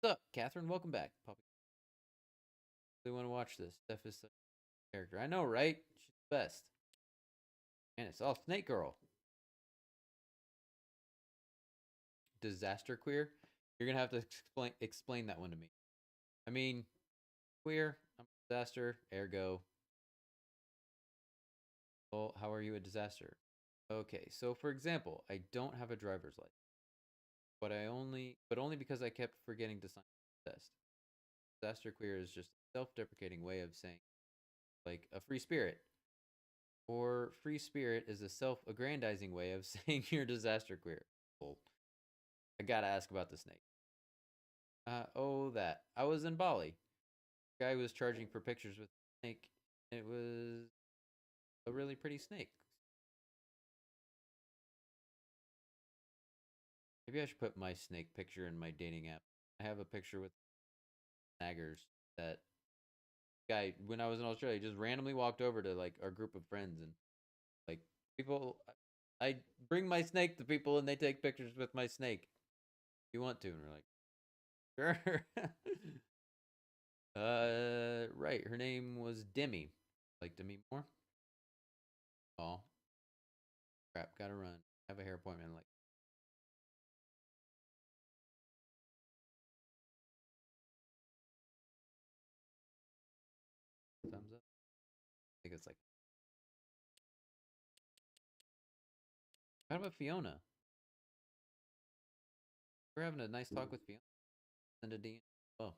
What's up, Catherine? Welcome back. Poppy. Really want to watch this. Steph is such a character. I know, right? She's the best. And it's all Snake Girl. Disaster queer? You're gonna have to explain that one to me. I mean, queer, I'm a disaster, ergo. Well, how are you a disaster? Okay, so for example, I don't have a driver's license. But only because I kept forgetting to sign the test. Disaster queer is just a self-deprecating way of saying like a free spirit. Or free spirit is a self-aggrandizing way of saying you're disaster queer. Well, I gotta ask about the snake. That. I was in Bali. The guy was charging for pictures with the snake. It was a really pretty snake. Maybe I should put my snake picture in my dating app. I have a picture with snaggers that guy when I was in Australia just randomly walked over to like our group of friends and like people I bring my snake to people and they take pictures with my snake. If you want to, and we're like, sure. Right. Her name was Demi. Like Demi Moore. Oh, crap! Gotta run. Have a hair appointment. Like, thumbs up. I think it's like. How about Fiona? We're having a nice talk with Fiona. Send a DM. Oh.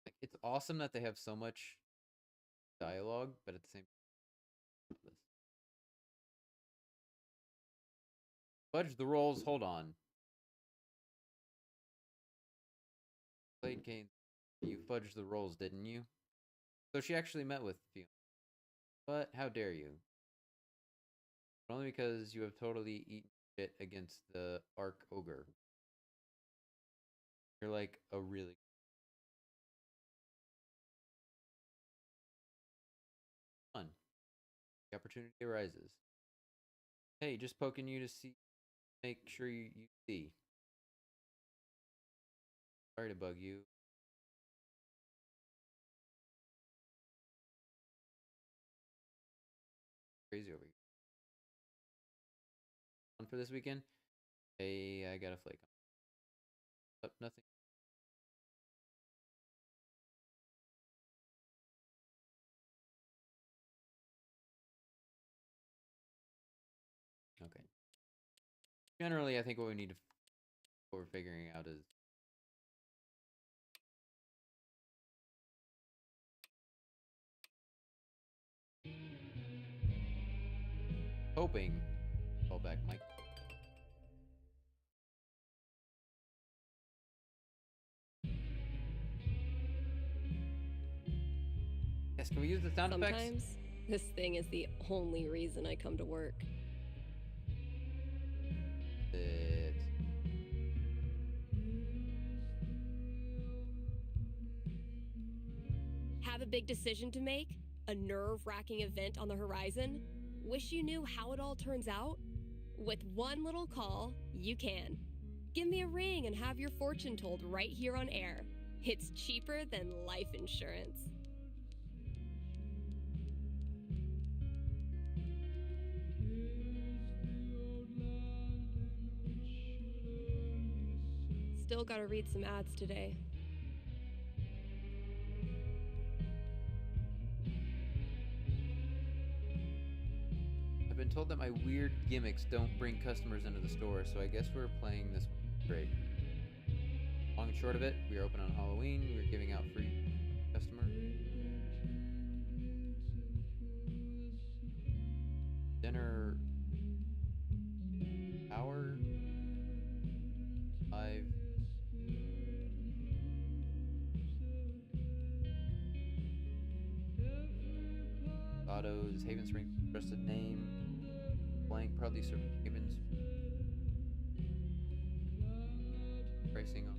Like, it's awesome that they have so much dialogue, but at the same time, fudge the rolls. Hold on. Played Kane. You fudged the rolls, didn't you? So she actually met with Fiona. But how dare you? But only because you have totally eaten shit against the Arc Ogre. You're like a really fun. The opportunity arises. Hey, just poking you to see, make sure you see. Sorry to bug you. Crazy over here. Fun for this weekend? Hey, I got a flake on. Oh, nothing. Okay. Generally, I think what we need to, what we're figuring out is hoping. Call back, Mike. Yes, can we use the sound effects? Sometimes this thing is the only reason I come to work. Have a big decision to make? A nerve-wracking event on the horizon? Wish you knew how it all turns out? With one little call, you can. Give me a ring and have your fortune told right here on air. It's cheaper than life insurance. Still gotta read some ads today. I've been told that my weird gimmicks don't bring customers into the store, so I guess we're playing this one straight. Long and short of it, we are open on Halloween. We're giving out free customer dinner hour 5 autos Haven Springs trusted name blank proudly serve Havens pricing on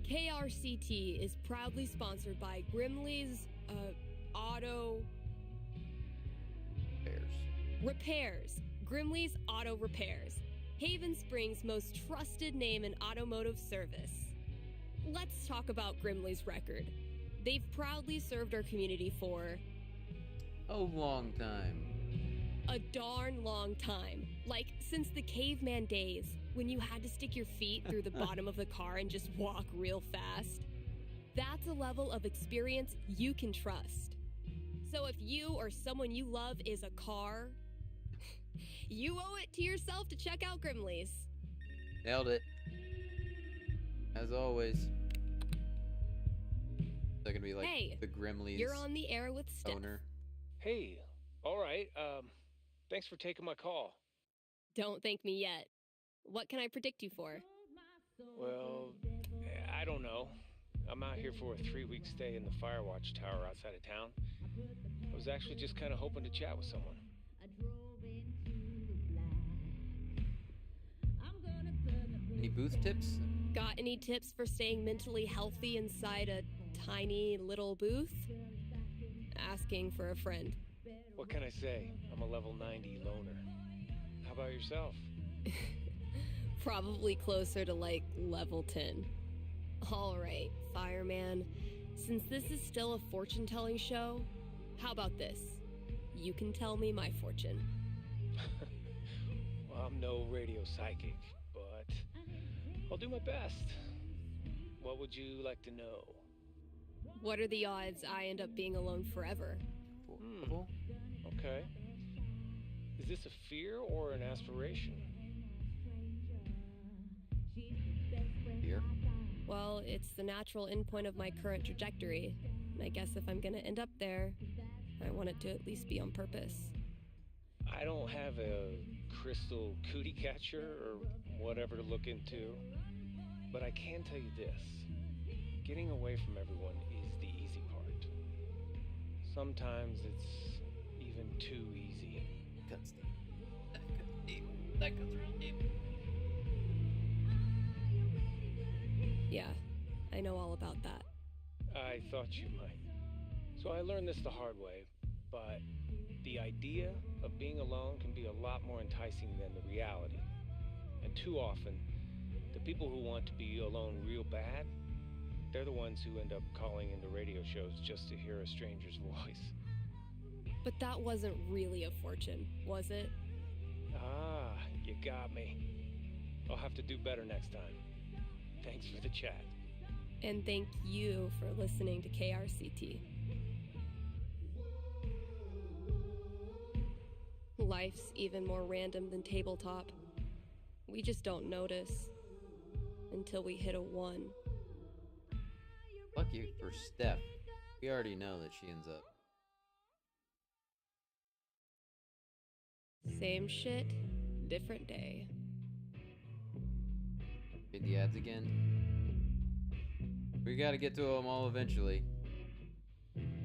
KRCT is proudly sponsored by Grimley's Auto Repairs. Grimley's Auto Repairs. Haven Springs' most trusted name in automotive service. Let's talk about Grimley's record. They've proudly served our community for a long time. A darn long time. Like since the caveman days, when you had to stick your feet through the bottom of the car and just walk real fast. That's a level of experience you can trust. So if you or someone you love is a car, you owe it to yourself to check out Grimley's. Nailed it. As always. They're gonna be like the Grimley's. You're on the air with Steph. Owner. Hey, all right. Thanks for taking my call. Don't thank me yet. What can I predict you for? Well, I don't know. I'm out here for a 3-week stay in the Firewatch Tower outside of town. I was actually just kind of hoping to chat with someone. Any booth tips? Got any tips for staying mentally healthy inside a tiny little booth? Asking for a friend. What can I say? I'm a level 90 loner. How about yourself? Probably closer to like level 10. All right, fireman. Since this is still a fortune-telling show, how about this? You can tell me my fortune. Well, I'm no radio psychic, but I'll do my best. What would you like to know? What are the odds I end up being alone forever? Okay. Is this a fear or an aspiration? Fear. Well, it's the natural endpoint of my current trajectory. And I guess if I'm gonna end up there, I want it to at least be on purpose. I don't have a crystal cootie catcher or whatever to look into, but I can tell you this. Getting away from everyone is the easy part. Sometimes it's even too easy. Cuts deep. That cuts deep. That cuts real deep. Yeah, I know all about that. I thought you might. So I learned this the hard way, but the idea of being alone can be a lot more enticing than the reality. And too often, the people who want to be alone real bad, they're the ones who end up calling into radio shows just to hear a stranger's voice. But that wasn't really a fortune, was it? Ah, you got me. I'll have to do better next time. Thanks for the chat. And thank you for listening to KRCT. Life's even more random than tabletop. We just don't notice until we hit a 1. Lucky for Steph, we already know that she ends up. Same shit, different day. Read the ads again. We gotta get to them all eventually.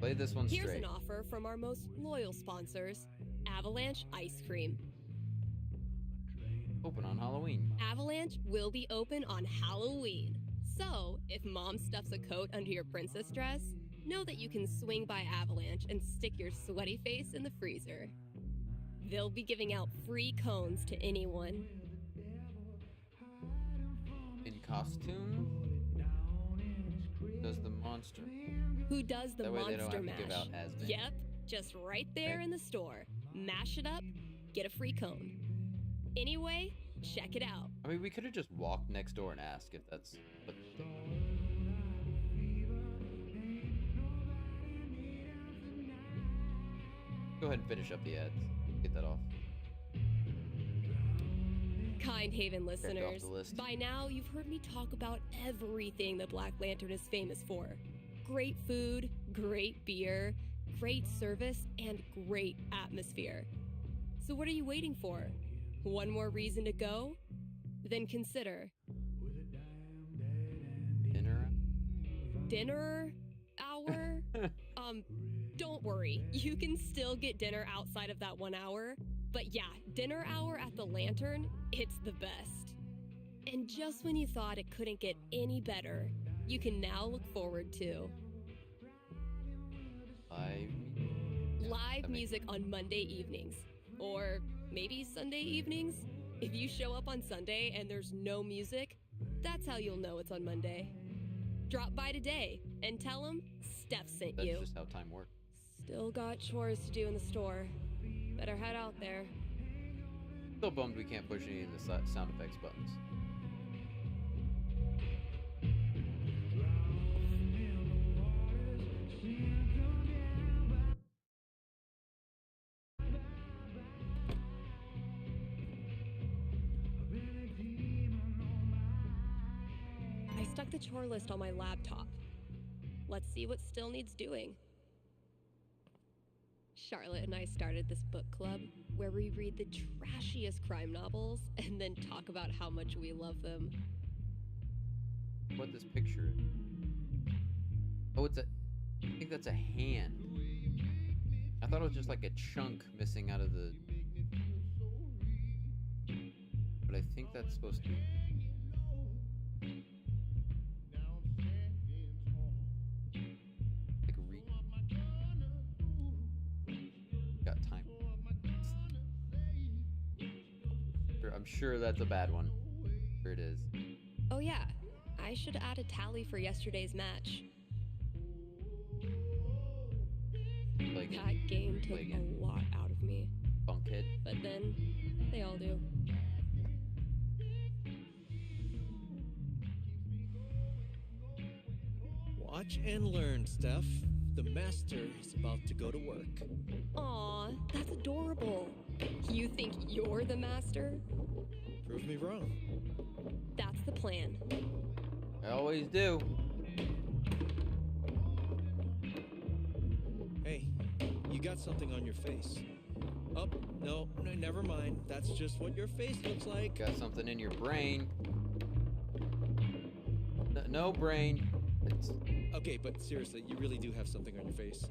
Play this one straight. Here's an offer from our most loyal sponsors, Avalanche Ice Cream. Open on Halloween. Avalanche will be open on Halloween. So, if mom stuffs a coat under your princess dress, know that you can swing by Avalanche and stick your sweaty face in the freezer. They'll be giving out free cones to anyone. In costume? Does the monster? Who does the That way they don't monster have to mash? give out as many. Yep, just right there Okay. in the store. Mash it up, get a free cone. Anyway, check it out. I mean, we could have just walked next door and asked if that's. But... Go ahead and finish up the ads. Get that off. Kind Haven Checked off listeners, the list. by now you've heard me talk about everything the Black Lantern is famous for. Great food, great beer, great service, and great atmosphere. So what are you waiting for? One more reason to go? Then consider Dinner? dinner hour? Don't worry, you can still get dinner outside of that 1 hour. But yeah, dinner hour at the Lantern, it's the best. And just when you thought it couldn't get any better, you can now look forward to live music on Monday evenings. Or maybe Sunday evenings? If you show up on Sunday and there's no music, that's how you'll know it's on Monday. Drop by today and tell them Steph sent That's you. just how time works. Still got chores to do in the store. Better head out there. Still bummed we can't push any of the sound effects buttons. I stuck the chore list on my laptop. Let's see what still needs doing. Charlotte and I started this book club where we read the trashiest crime novels and then talk about how much we love them. What this picture is? Oh, it's a. I think that's a hand. I thought it was just like a chunk missing out of the. But I think that's supposed to be. Like got time. I'm sure that's a bad one. Here it is. Oh yeah, I should add a tally for yesterday's match. That game took a lot out of me. Bunkhead. But then, they all do. Watch and learn, Steph. The master is about to go to work. Aw, that's adorable. You think you're the master? Prove me wrong. That's the plan. I always do. Hey, you got something on your face. Oh, no, never mind. That's just what your face looks like. Got something in your brain. No brain. Okay, but seriously, you really do have something on your face.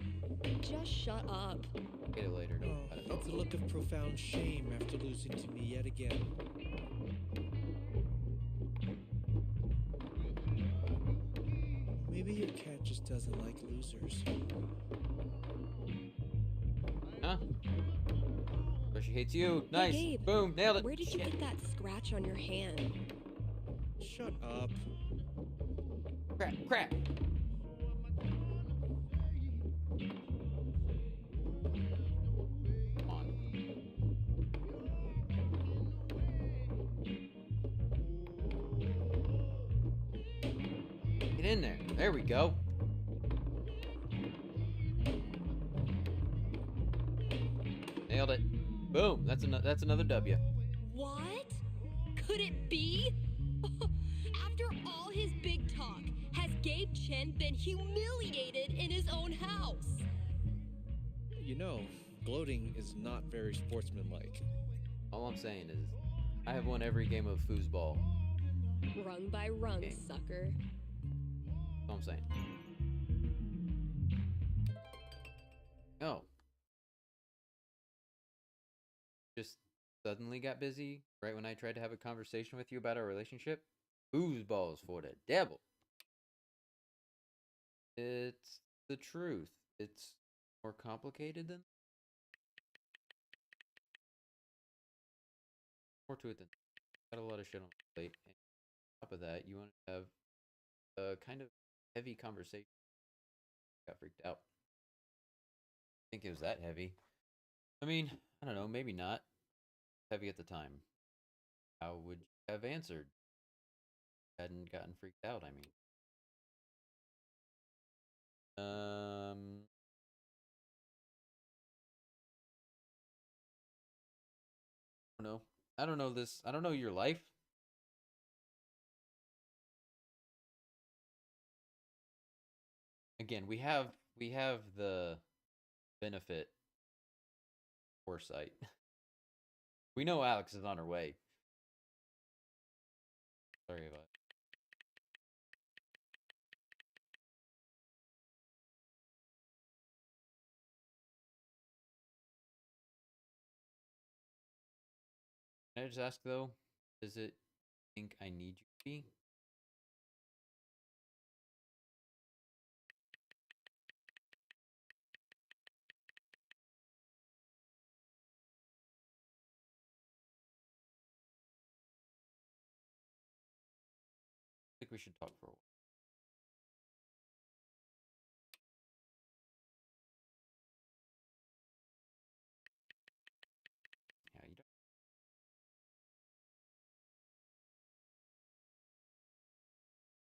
Just shut up. Get it later. Oh, it's a look of profound shame after losing to me yet again. Maybe your cat just doesn't like losers. Huh? But she hates you. Hey, Nice. Gabe, Boom. Nailed it. Where did you get that scratch on your hand? Shut up. Crap. Crap. Come on. Get in there. There we go. Nailed it. Boom. That's another W. What? Could it be? After all his big talk, has Gabe Chen been humiliated in his own house? You know, gloating is not very sportsmanlike. All I'm saying is, I have won every game of foosball. Rung by rung, sucker. That's all I'm saying. Oh. Just suddenly got busy right when I tried to have a conversation with you about our relationship? Foosballs for the devil. It's the truth. It's more complicated than more to it than got a lot of shit on the plate. And on top of that, you want to have a kind of heavy conversation. Got freaked out. I think it was that heavy. I mean, I don't know, maybe not heavy at the time. How would you have answered? Hadn't gotten freaked out, I mean. I don't know. I don't know this. I don't know your life. Again, we have the benefit foresight. We know Alex is on her way. Sorry about it. Can I just ask though, does it think I need you to be? I think we should talk for a while. Yeah, you don't.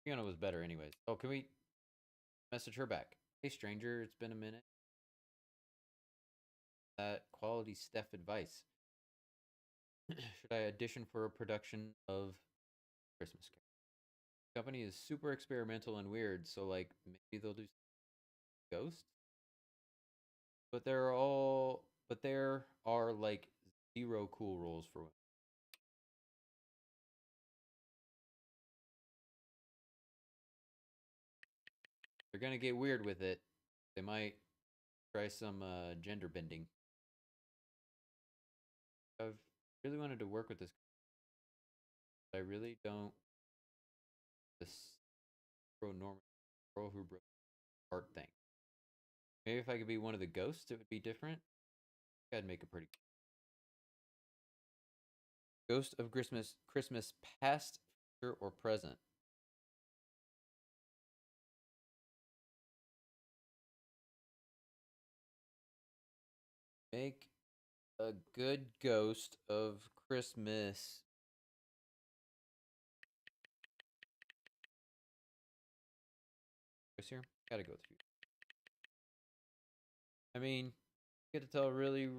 Fiona was better anyways. Oh, can we message her back? Hey stranger, it's been a minute. That quality Steph advice. Should I audition for a production of Christmas Carol? The company is super experimental and weird, so like maybe they'll do ghosts. But there are like zero cool roles for women. They're gonna get weird with it. They might try some gender bending. I've really wanted to work with this. I really don't. This normal girl who broke art thing. Maybe if I could be one of the ghosts, it would be different. I'd make a pretty ghost of Christmas past, future, or present. Make a good ghost of Christmas. Here, gotta go through. I mean, you get to tell a really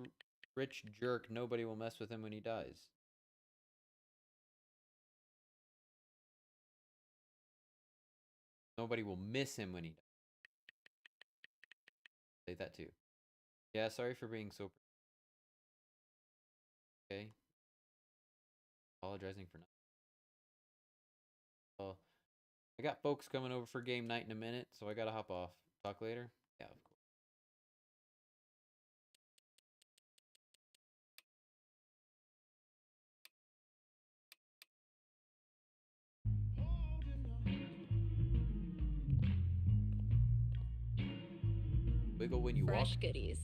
rich jerk nobody will mess with him when he dies. Nobody will miss him when he dies. Say that too. Yeah, sorry for being so. Okay. Apologizing for nothing. Well, I got folks coming over for game night in a minute, so I gotta hop off. Talk later? Yeah, of course. Wiggle when you Fresh walk. goodies.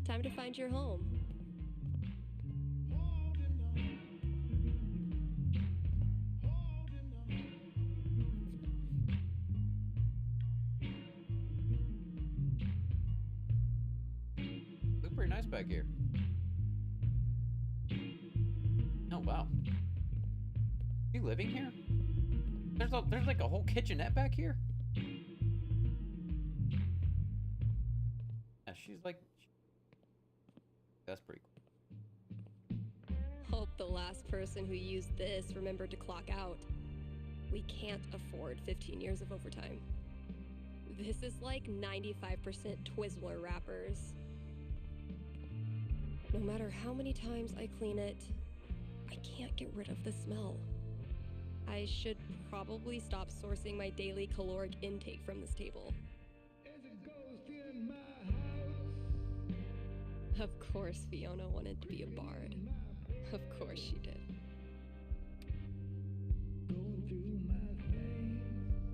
Time to find your home. Look pretty nice back here. Oh wow. You living here? There's like a whole kitchenette back here. Yeah, she's like. That's pretty cool. Hope the last person who used this remembered to clock out. We can't afford 15 years of overtime. This is like 95% Twizzler wrappers. No matter how many times I clean it, I can't get rid of the smell. I should probably stop sourcing my daily caloric intake from this table. Of course Fiona wanted to be a bard. Of course she did.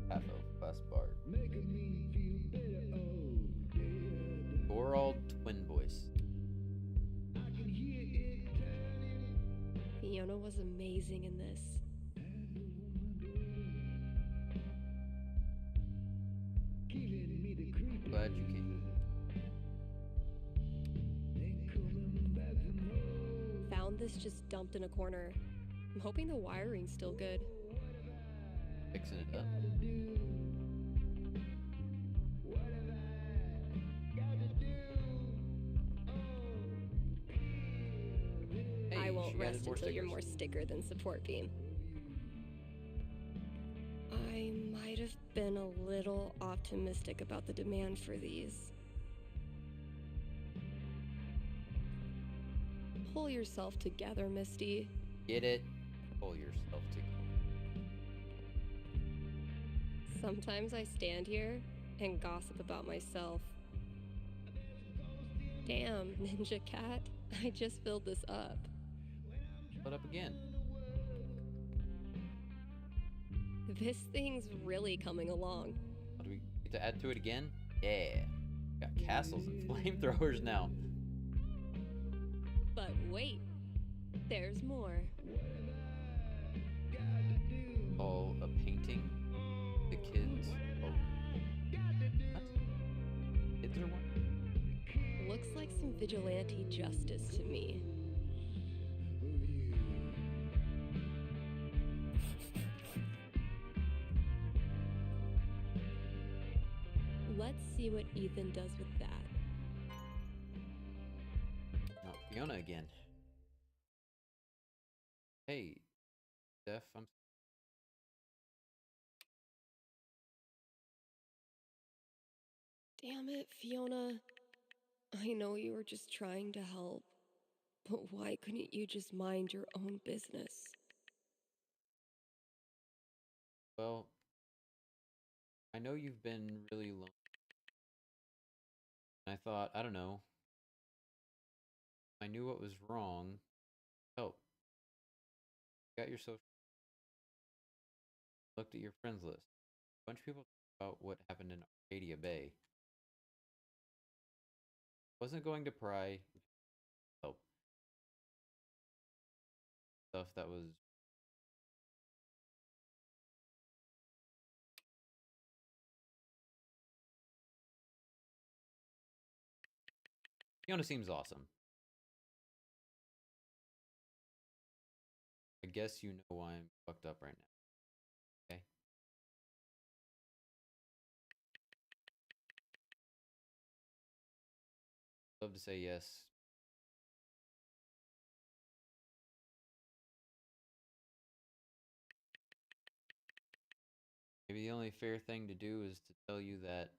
Half of best bard. Or all twin voice. Fiona was amazing in this. Glad you came. Found this just dumped in a corner. I'm hoping the wiring's still good. Fixing it up. I won't she added rest more until you're stickers. more sticker than support beam. I might have been a little optimistic about the demand for these. Pull yourself together, Misty. Get it? Pull yourself together. Sometimes I stand here and gossip about myself. Damn, Ninja Cat, I just filled this up. Put up again. This thing's really coming along. Do we get to add to it again? Yeah. Got castles and flamethrowers now. But wait, there's more. Oh, a painting? The kids? Oh. What? Kids are one? Looks like some vigilante justice to me. Let's see what Ethan does with that. Oh, Fiona again. Hey, Steph, I'm... Damn it, Fiona. I know you were just trying to help, but why couldn't you just mind your own business? Well, I know you've been really lonely. And I thought, I don't know. I knew what was wrong. Help. Got your social. Looked at your friends list. A bunch of people talked about what happened in Arcadia Bay. Wasn't going to pry. Help. Stuff that was. Fiona seems awesome. I guess you know why I'm fucked up right now. Okay? Love to say yes. Maybe the only fair thing to do is to tell you that.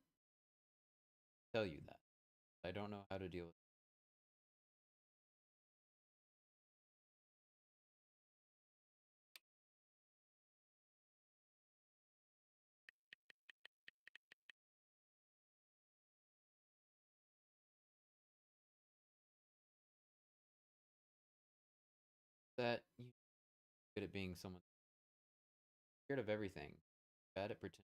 I don't know how to deal with it. That you good at being someone scared of everything. Bad at pretending.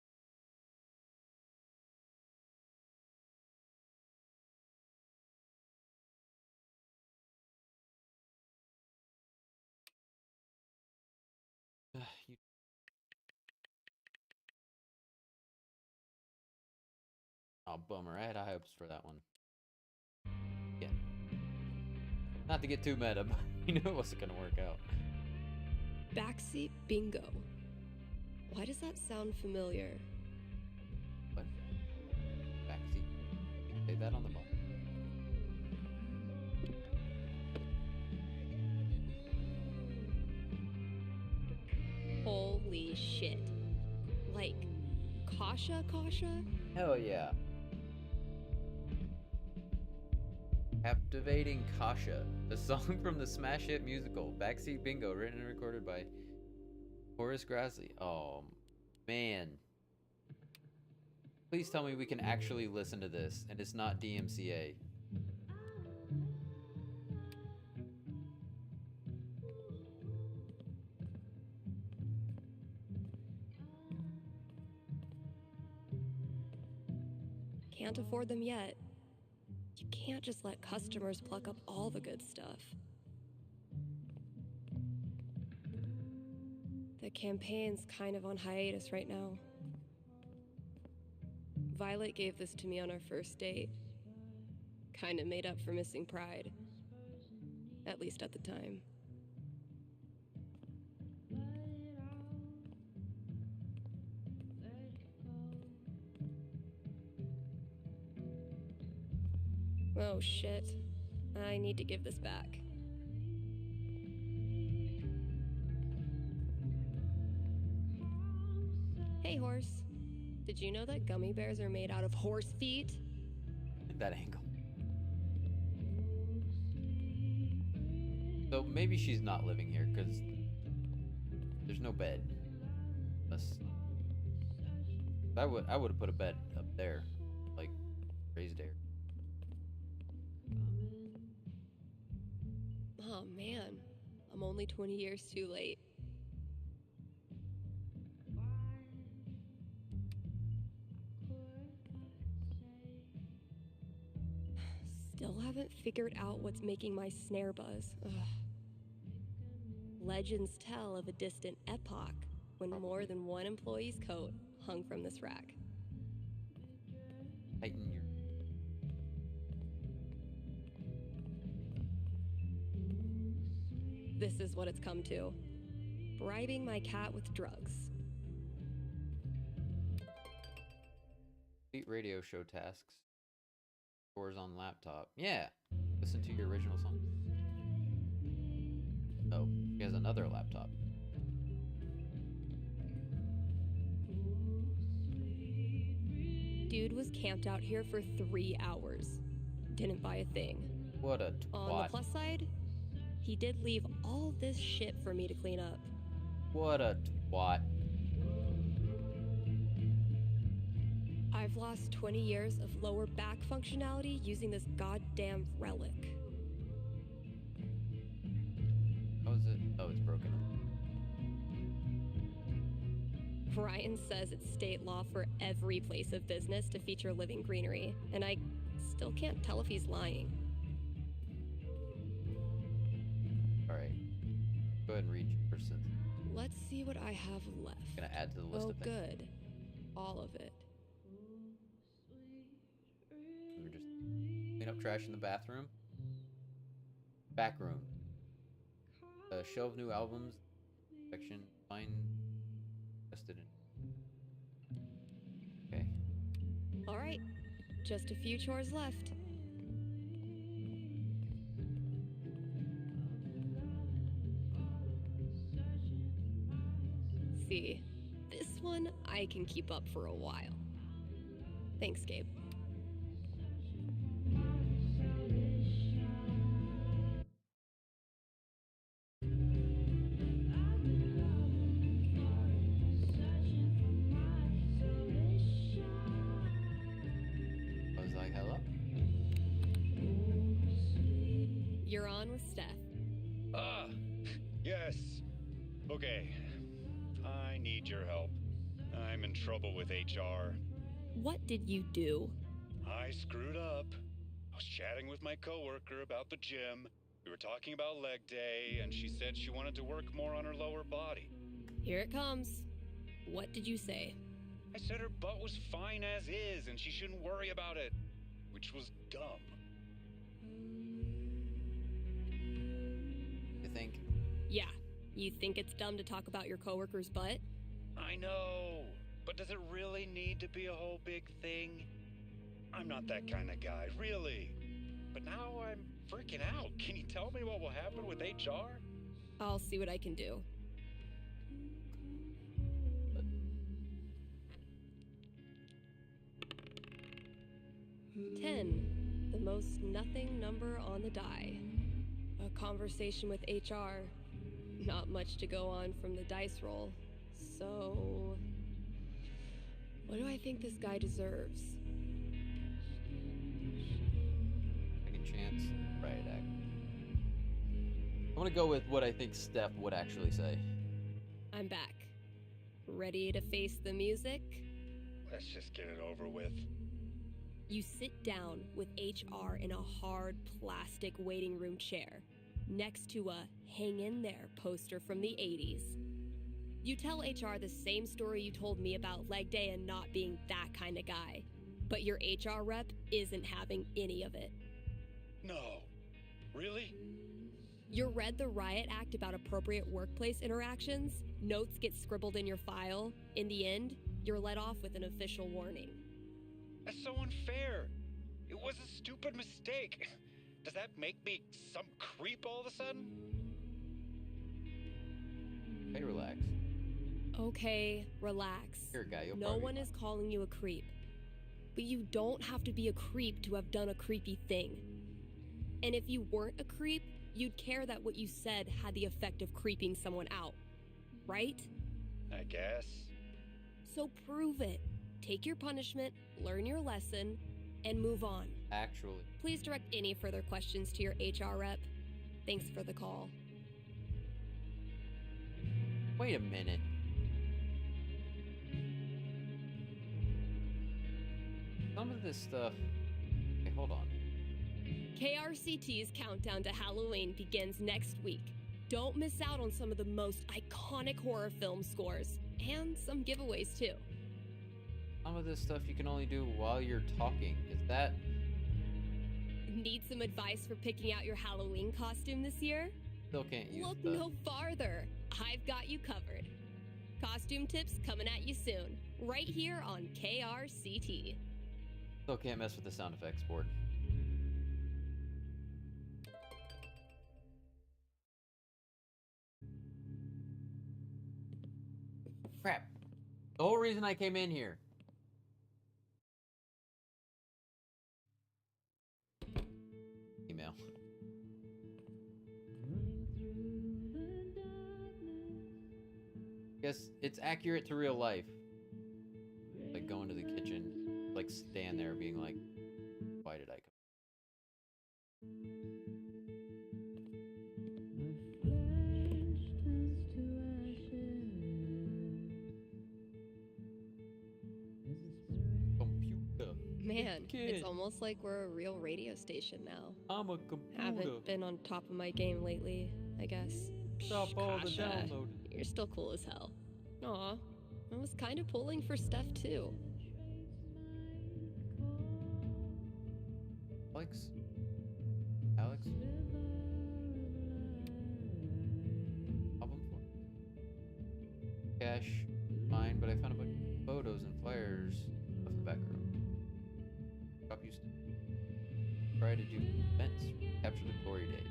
You Oh, bummer. I had high hopes for that one. Yeah. Not to get too meta, but you knew it wasn't going to work out. Backseat bingo. Why does that sound familiar? What? Backseat. You can say that on the ball. Holy shit. Like, Kasha? Hell yeah. Captivating Kasha, the song from the smash hit musical Backseat Bingo, written and recorded by Horace Grassley. Oh, man. Please tell me we can actually listen to this and it's not DMCA. can't afford them yet. You can't just let customers pluck up all the good stuff. The campaign's kind of on hiatus right now. Violet gave this to me on our first date. Kinda made up for missing Pride. At least at the time. Oh shit. I need to give this back. Hey, horse. Did you know that gummy bears are made out of horse feet? That angle. So maybe she's not living here because there's no bed. I would have put a bed up there, like raised air. Oh man, I'm only 20 years too late. Still haven't figured out what's making my snare buzz. Ugh. Legends tell of a distant epoch when more than one employee's coat hung from this rack. Tighten your... This is what it's come to. Bribing my cat with drugs. Complete radio show tasks. Scores on laptop. Yeah. Listen to your original song. Oh, she has another laptop. Dude was camped out here for 3 hours. Didn't buy a thing. What a twat. On the plus side, he did leave all this shit for me to clean up. What a twat. I've lost 20 years of lower back functionality using this goddamn relic. How is it? Oh, it's broken. Ryan says it's state law for every place of business to feature living greenery, and I still can't tell if he's lying. Alright. Go ahead and read your person. Let's see what I have left. Gonna add to the list Oh, of things. good. All of it. We're just clean up trash in the bathroom. Back room. Shelve new albums. Section. Find. Invested in. Okay. All right. Just a few chores left. See, this one I can keep up for a while. Thanks, Gabe. I was like, hello? You're on with Steph. Yes. Okay. I need your help. I'm in trouble with HR. What did you do? I screwed up. I was chatting with my coworker about the gym. We were talking about leg day, and she said she wanted to work more on her lower body. Here it comes. What did you say? I said her butt was fine as is, and she shouldn't worry about it, which was dumb. You think? Yeah. You think it's dumb to talk about your coworker's butt? I know, but does it really need to be a whole big thing? I'm not that kind of guy, really. But now I'm freaking out. Can you tell me what will happen with HR? I'll see what I can do. $10, the most nothing number on the die. A conversation with HR. Not much to go on from the dice roll. So, what do I think this guy deserves? Second chance. Riot act. I'm gonna go with what I think Steph would actually say. I'm back. Ready to face the music? Let's just get it over with. You sit down with HR in a hard plastic waiting room chair next to a hang in there poster from the 80s. You tell HR the same story you told me about leg day and not being that kind of guy, but your HR rep isn't having any of it. No. Really? You read the Riot Act about appropriate workplace interactions, notes get scribbled in your file. In the end, you're let off with an official warning. That's so unfair. It was a stupid mistake. Does that make me some creep all of a sudden? Hey, relax. Okay, relax. You're a guy, you'll No probably one is calling you a creep. But you don't have to be a creep to have done a creepy thing. And if you weren't a creep, you'd care that what you said had the effect of creeping someone out, right? I guess. So prove it. Take your punishment, learn your lesson, and move on. Actually. Please direct any further questions to your HR rep. Thanks for the call. Wait a minute. Some of this stuff... Okay, hold on. KRCT's countdown to Halloween begins next week. Don't miss out on some of the most iconic horror film scores, and some giveaways too. Some of this stuff you can only do while you're talking. Is that... Need some advice for picking out your Halloween costume this year? Still can't use Look the... no farther. I've got you covered. Costume tips coming at you soon, right here on KRCT. Still can't mess with the sound effects board. Crap. The whole reason I came in here. Email. Guess it's accurate to real life. Like going to the kitchen, like stand there being like, why did I come? Computer. Man, Kid. it's almost like we're a real radio station now. I'm a computer. Haven't been on top of my game lately, I guess. Stop all the Kasha, downloading. You're still cool as hell. Aw, I was kind of pulling for Steph too. Alex? Alex? Album for? Cash, mine, but I found a bunch of photos and flyers of the back room. Shop used to try to do events, capture the glory days.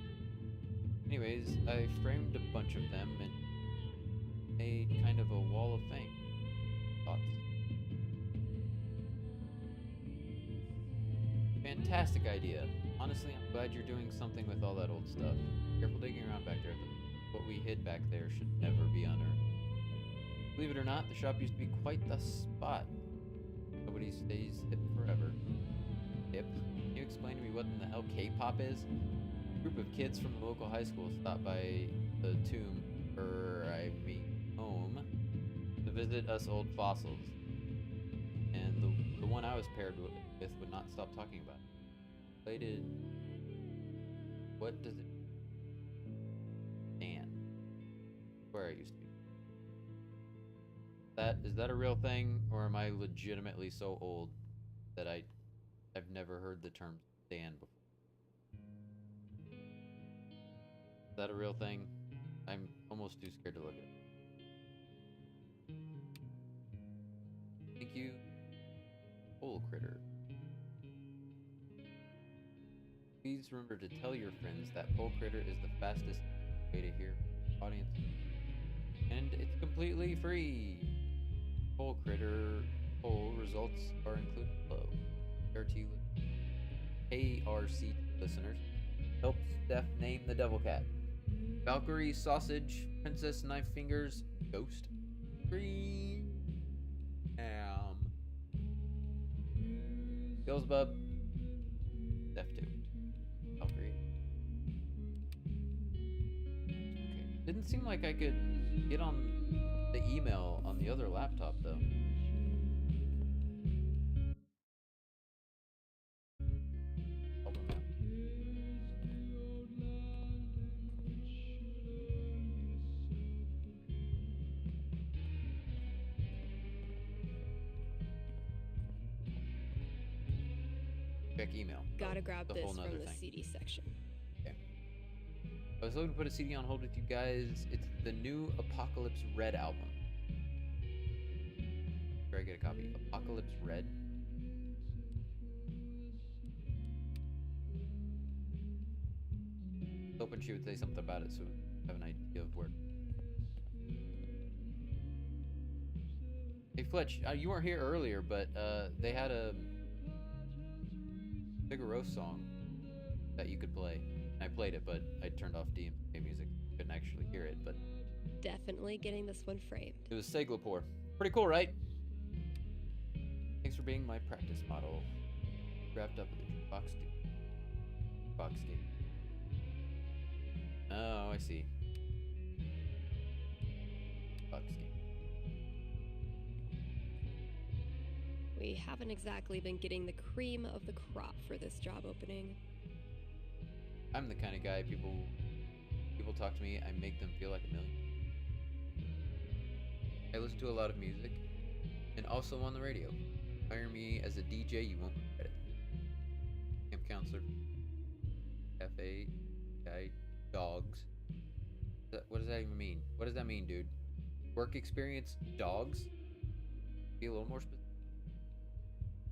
Anyways, I framed a bunch of them and made kind of a wall of fame. Thoughts? Fantastic idea. Honestly, I'm glad you're doing something with all that old stuff. Careful digging around back there. What we hid back there should never be unearthed. Believe it or not, the shop used to be quite the spot. Nobody stays hip forever. Hip? Can you explain to me what in the hell K-pop is? A group of kids from the local high school stopped by the tomb, home, to visit us old fossils. And the one I was paired with would not stop talking about it. Related. What does it stand? Where I used to be. Is that a real thing, or am I legitimately so old that I've never heard the term stand before? Is that a real thing? I'm almost too scared to look at it. Thank you, Pole Critter. Please remember to tell your friends that Pole Critter is the fastest way to hear audience. And it's completely free. Pole Critter poll results are included below. KRC listeners, help Steph name the Devil Cat. Valkyrie Sausage, Princess Knife Fingers, Ghost, Green, Beelzebub, Steph 2, Valkyrie. Okay, didn't seem like I could get on the email on the other laptop though. Check email. Gotta grab It's a this whole from nother the thing. CD section. Okay. I was looking to put a CD on hold with you guys. It's the new Apocalypse Red album. Where I get a copy. Apocalypse Red. Hoping she would say something about it so I have an idea of where. Hey Fletch, you weren't here earlier, but they had a Figaro song that you could play. I played it, but I turned off DMCA music. Couldn't actually hear it, but Definitely getting this one framed. it was Seglapore. Pretty cool, right? Thanks for being my practice model. Wrapped up with the jukebox game. Oh, I see. Box game. We haven't exactly been getting the cream of the crop for this job opening. I'm the kind of guy people talk to me, I make them feel like a million. I listen to a lot of music and also on the radio. Hire me as a DJ, you won't regret it. Camp counselor, cafe, guy, dogs. What does that even mean? What does that mean, dude? Work experience, dogs? Be a little more specific.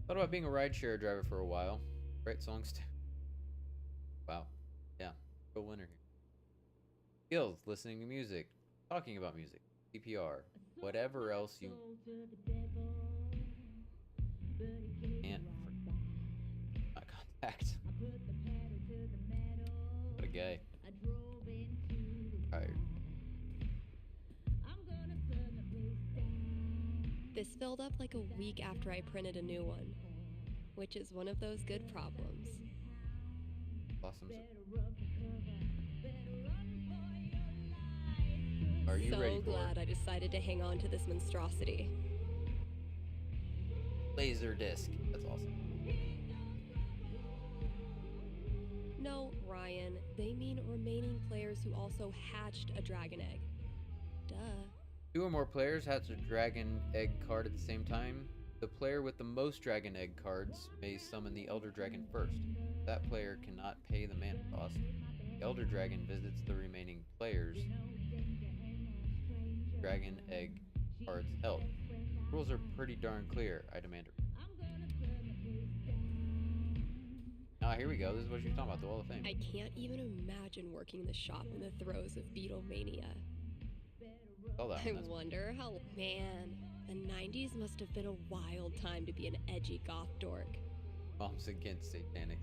Thought about being a rideshare driver for a while. Write songs too. Wow. Yeah. Real winner here. Skills, listening to music, talking about music, CPR, whatever else you can't not contact. What a guy. Tired. This filled up like a week after I printed a new one, which is one of those good problems. Blossoms. Are you so ready for glad I decided to hang on to this monstrosity. laser disc? That's awesome. No, Ryan, they mean remaining players who also hatched a dragon egg. Duh. 2 or more players hatch a dragon egg card at the same time. The player with the most dragon egg cards may summon the elder dragon first. That player cannot pay the mana cost. The elder dragon visits the remaining players. Dragon egg cards held. Rules are pretty darn clear. I demand it. Ah, here we go. This is what you're talking about, the Wall of Fame. I can't even imagine working the shop in the throes of Beatlemania. I wonder how... Man, the 90s must have been a wild time to be an edgy goth dork. Mom's against satanic.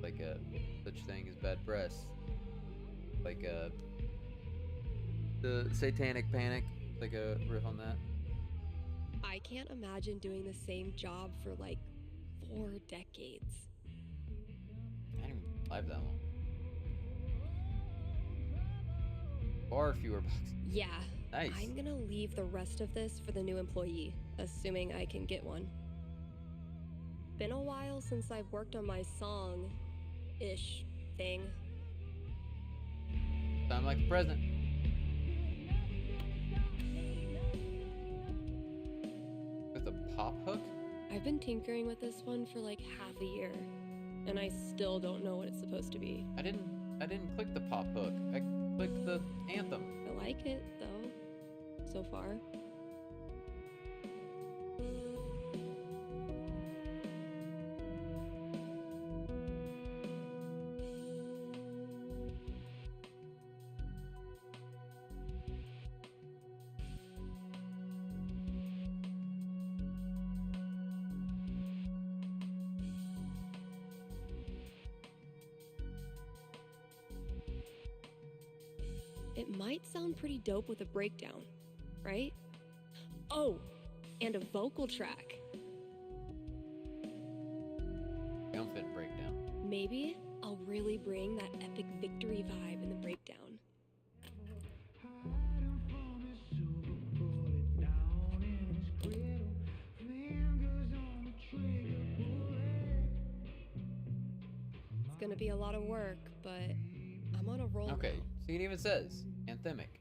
Like a such thing as bad press. Like the satanic panic. Like a riff on that. I can't imagine doing the same job for like 4 decades. I didn't even live that long. Far fewer bucks. Yeah. Nice. I'm gonna leave the rest of this for the new employee, assuming I can get one. Been a while since I've worked on my song-ish thing. Sound like the president. With a pop hook? I've been tinkering with this one for like half a year, and I still don't know what it's supposed to be. I didn't click the pop hook. I clicked the anthem. I like it, though, so far. It might sound pretty dope with a breakdown, right? Oh, and a vocal track. Triumphant breakdown. Maybe I'll really bring that epic victory vibe in the breakdown. It's gonna be a lot of work, but I'm on a roll Okay, now. see, it even says anthemic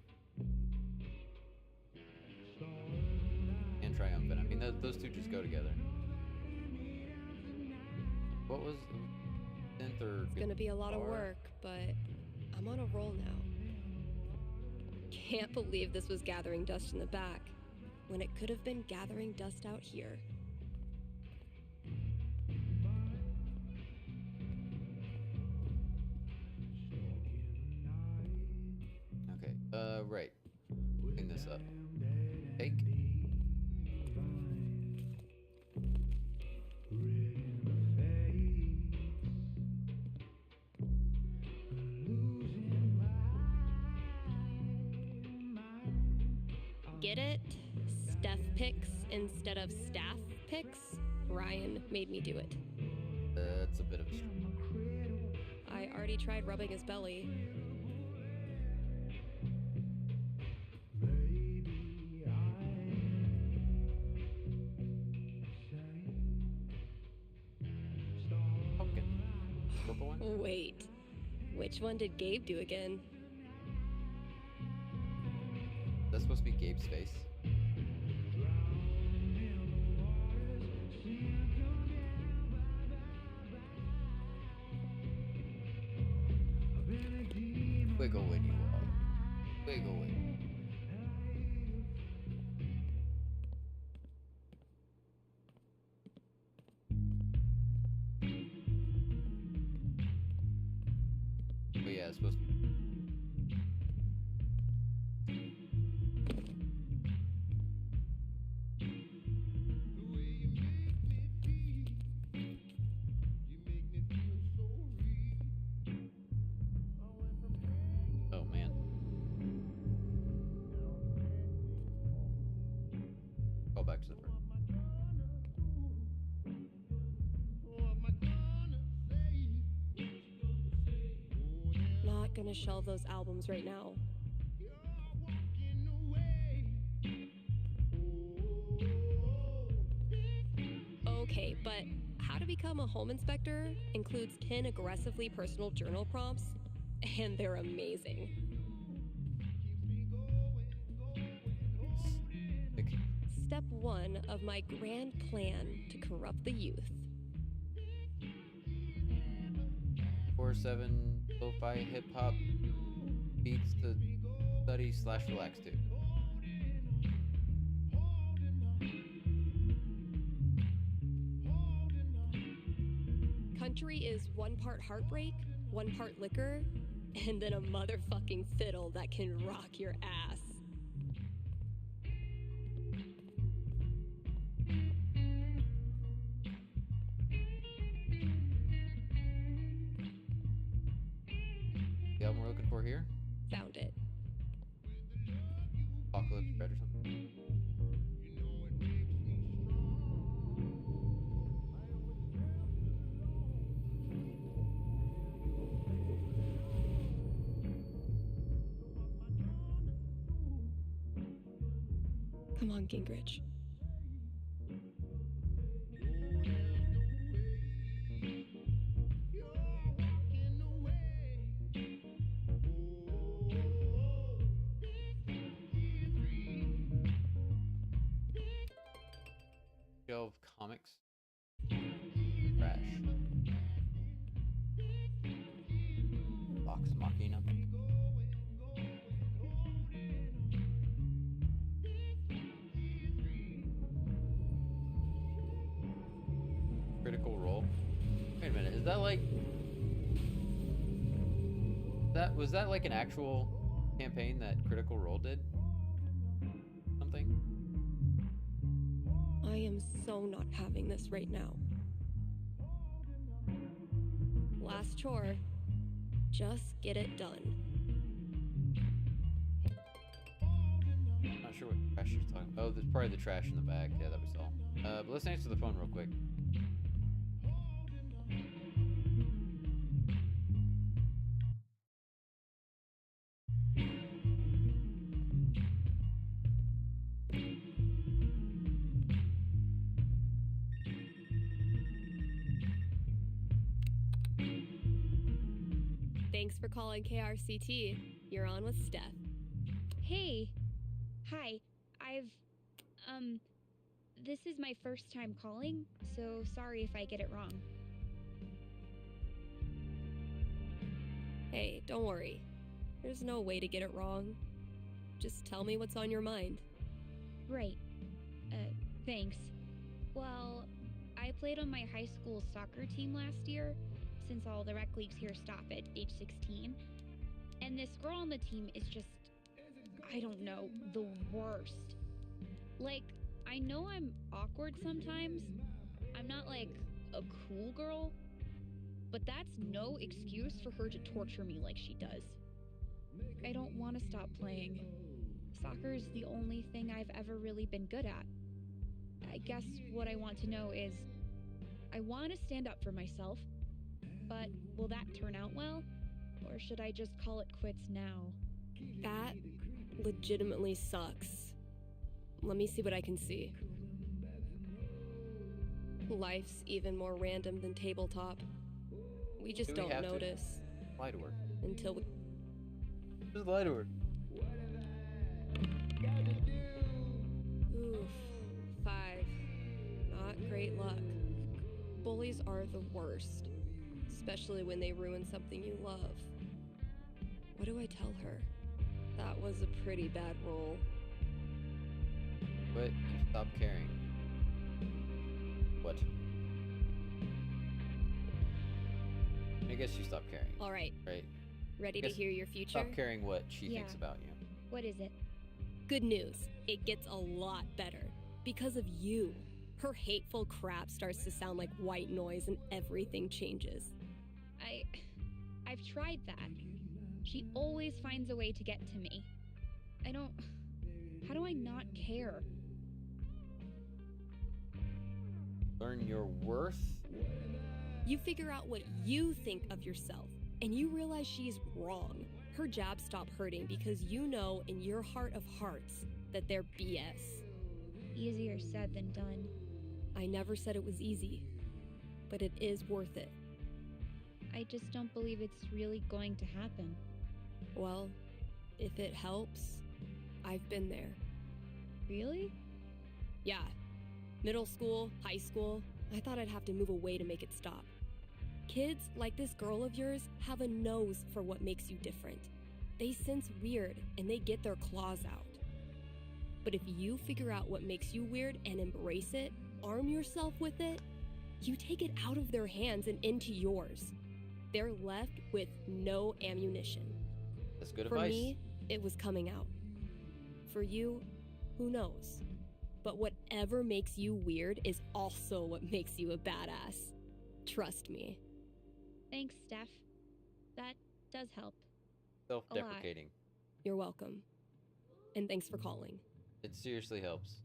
and triumphant. I mean, those two just go together. What was synth or It's gonna be a lot of guitar? work, but I'm on a roll now. Can't believe this was gathering dust in the back, when it could have been gathering dust out here. Okay, right. Clean this up. Take. Get it? Steph picks instead of staff picks? Ryan made me do it. That's a bit of a stretch. I already tried rubbing his belly. Pumpkin. Purple one? Wait, which one did Gabe do again? That's supposed to be Gabe's face. Wiggle when you are. Wiggle when. Oh yeah, it's supposed to be. Oh man. Go back to the first. Not gonna shelve those albums right now. Okay, but how to become a home inspector includes 10 aggressively personal journal prompts, and they're amazing. Step 1 of my grand plan to corrupt the youth. 4/7 lo-fi hip hop beats to study/relax to. Country is 1 part heartbreak, 1 part liquor, and then a motherfucking fiddle that can rock your ass. The album we're looking for here? Found it. Apocalypse Red or something. Come on, Gingrich. Shelf comics. Trash. Vox Machina. Critical Role. Wait a minute, is that like was that like an actual campaign that Critical Role did? Something? I am so not having this right now. Last chore. Just get it done. Not sure what trash you're talking about. Oh, there's probably the trash in the back. Yeah, that we saw. But let's answer the phone real quick. Thanks for calling KRCT. You're on with Steph. Hey. Hi. This is my first time calling, so sorry if I get it wrong. Hey, don't worry. There's no way to get it wrong. Just tell me what's on your mind. Right. Thanks. Well, I played on my high school soccer team last year, since all the rec leagues here stop at age 16. And this girl on the team is just, I don't know, the worst. Like, I know I'm awkward sometimes. I'm not like a cool girl, but that's no excuse for her to torture me like she does. I don't want to stop playing. Soccer's the only thing I've ever really been good at. I guess what I want to know is, I want to stand up for myself, but will that turn out well? Or should I just call it quits now? That legitimately sucks. Let me see what I can see. Life's even more random than tabletop. We just don't notice. Lie to her. Until we... Just lie to her. Oof. 5. Not great luck. Bullies are the worst. Especially when they ruin something you love. What do I tell her? That was a pretty bad roll. But you stop caring. What? I guess you stop caring. All right. Right? Ready to hear your future? Stop caring what she thinks about you. What is it? Good news. It gets a lot better. Because of you. Her hateful crap starts to sound like white noise and everything changes. I've tried that. She always finds a way to get to me. How do I not care? Learn your worth? You figure out what you think of yourself, and you realize she's wrong. Her jabs stop hurting because you know in your heart of hearts that they're BS. Easier said than done. I never said it was easy, but it is worth it. I just don't believe it's really going to happen. Well, if it helps, I've been there. Really? Yeah. Middle school, high school, I thought I'd have to move away to make it stop. Kids like this girl of yours have a nose for what makes you different. They sense weird and they get their claws out. But if you figure out what makes you weird and embrace it, arm yourself with it, you take it out of their hands and into yours. They're left with no ammunition. That's good advice. advice. For me, it was coming out. For you, who knows? But whatever makes you weird is also what makes you a badass. Trust me. Thanks, Steph. That does help. Self-deprecating. You're welcome. And thanks for calling. It seriously helps.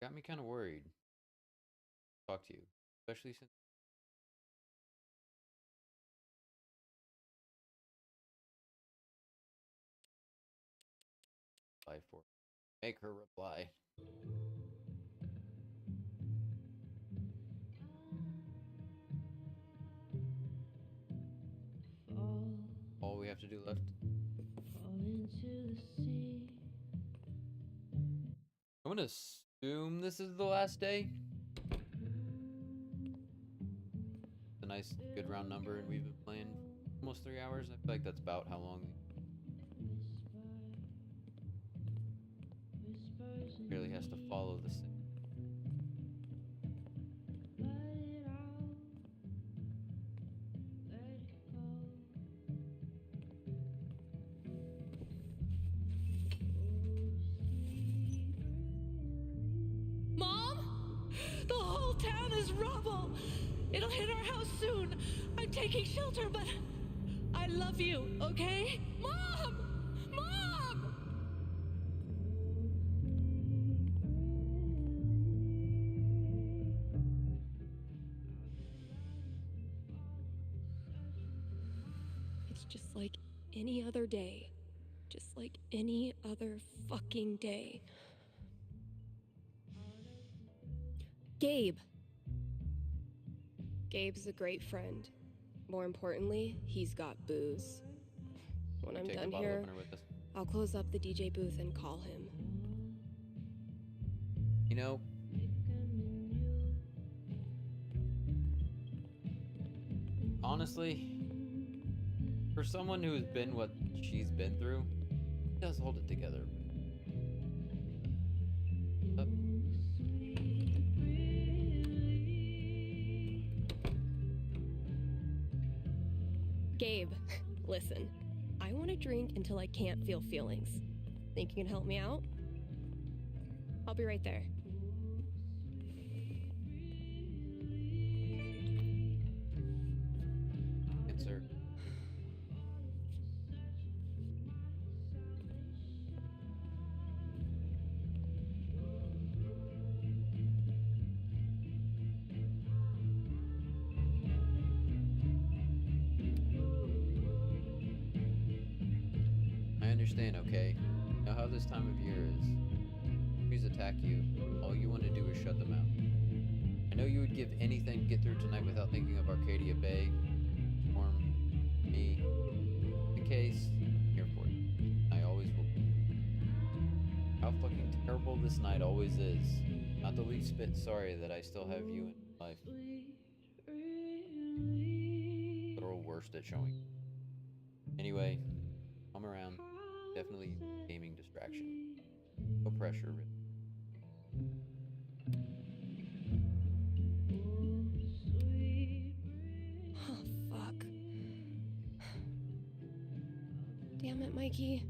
Got me kind of worried. Talk to you, especially since make her reply. All we have to do left. I'm gonna assume this is the last day. It's a nice, good round number, and we've been playing almost 3 hours. I feel like that's about how long. Really has to follow the same. Mom? The whole town is rubble. It'll hit our house soon. I'm taking shelter, but I love you, okay? Mom! Mom! It's just like any other day. Just like any other fucking day. Gabe. Gabe's a great friend. More importantly, he's got booze. When I'm Take the done bottle here, opener with us. I'll close up the DJ booth and call him. You know, honestly, for someone who's been what she's been through, she does hold it together. Gabe, listen. I want to drink until I can't feel feelings. Think you can help me out? I'll be right there. Yes, sir. I understand, okay? You know how this time of year is. Enemies attack you. All you want to do is shut them out. I know you would give anything to get through tonight without thinking of Arcadia Bay, Storm, me. In case, I'm here for you. I always will be. How fucking terrible this night always is. Not the least bit sorry that I still have you in my life. Literal worst at showing. Anyway, I'm around. Definitely gaming distraction. No pressure, really. Oh, fuck. Damn it, Mikey.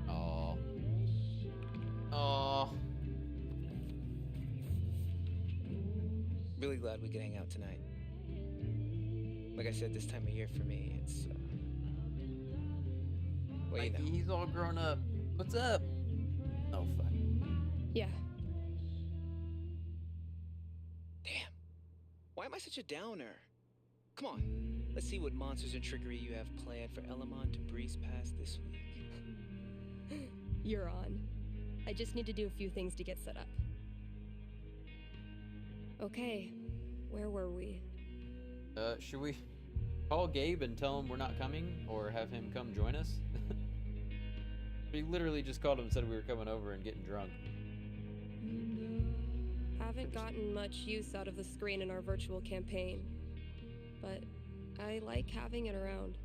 Aww. Aww. Really glad we could hang out tonight. Like I said, this time of year for me, it's well, you know. He's all grown up. What's up? Oh, fuck. Yeah. Damn. Why am I such a downer? Come on. Let's see what monsters and trickery you have planned for Elamon to breeze past this week. You're on. I just need to do a few things to get set up. Okay, where were we? Should we call Gabe and tell him we're not coming, or have him come join us? We literally just called him and said we were coming over and getting drunk. Haven't gotten much use out of the screen in our virtual campaign, but I like having it around.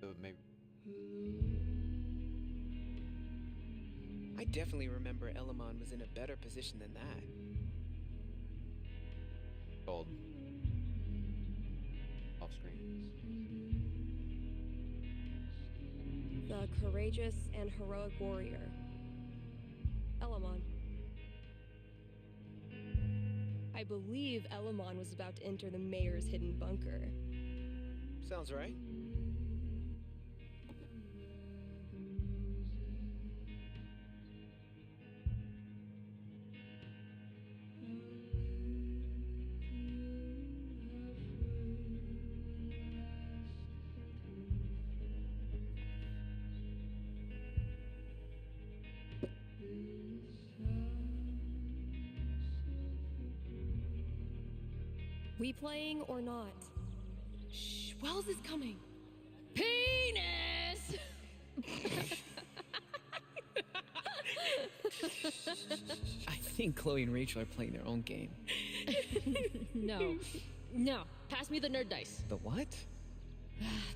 So maybe. I definitely remember Elamon was in a better position than that. Called. Off screen. The courageous and heroic warrior, Elamon. I believe Elamon was about to enter the mayor's hidden bunker. Sounds right. We playing or not? Shh, Wells is coming. Penis! I think Chloe and Rachel are playing their own game. No. No. Pass me the nerd dice. The what?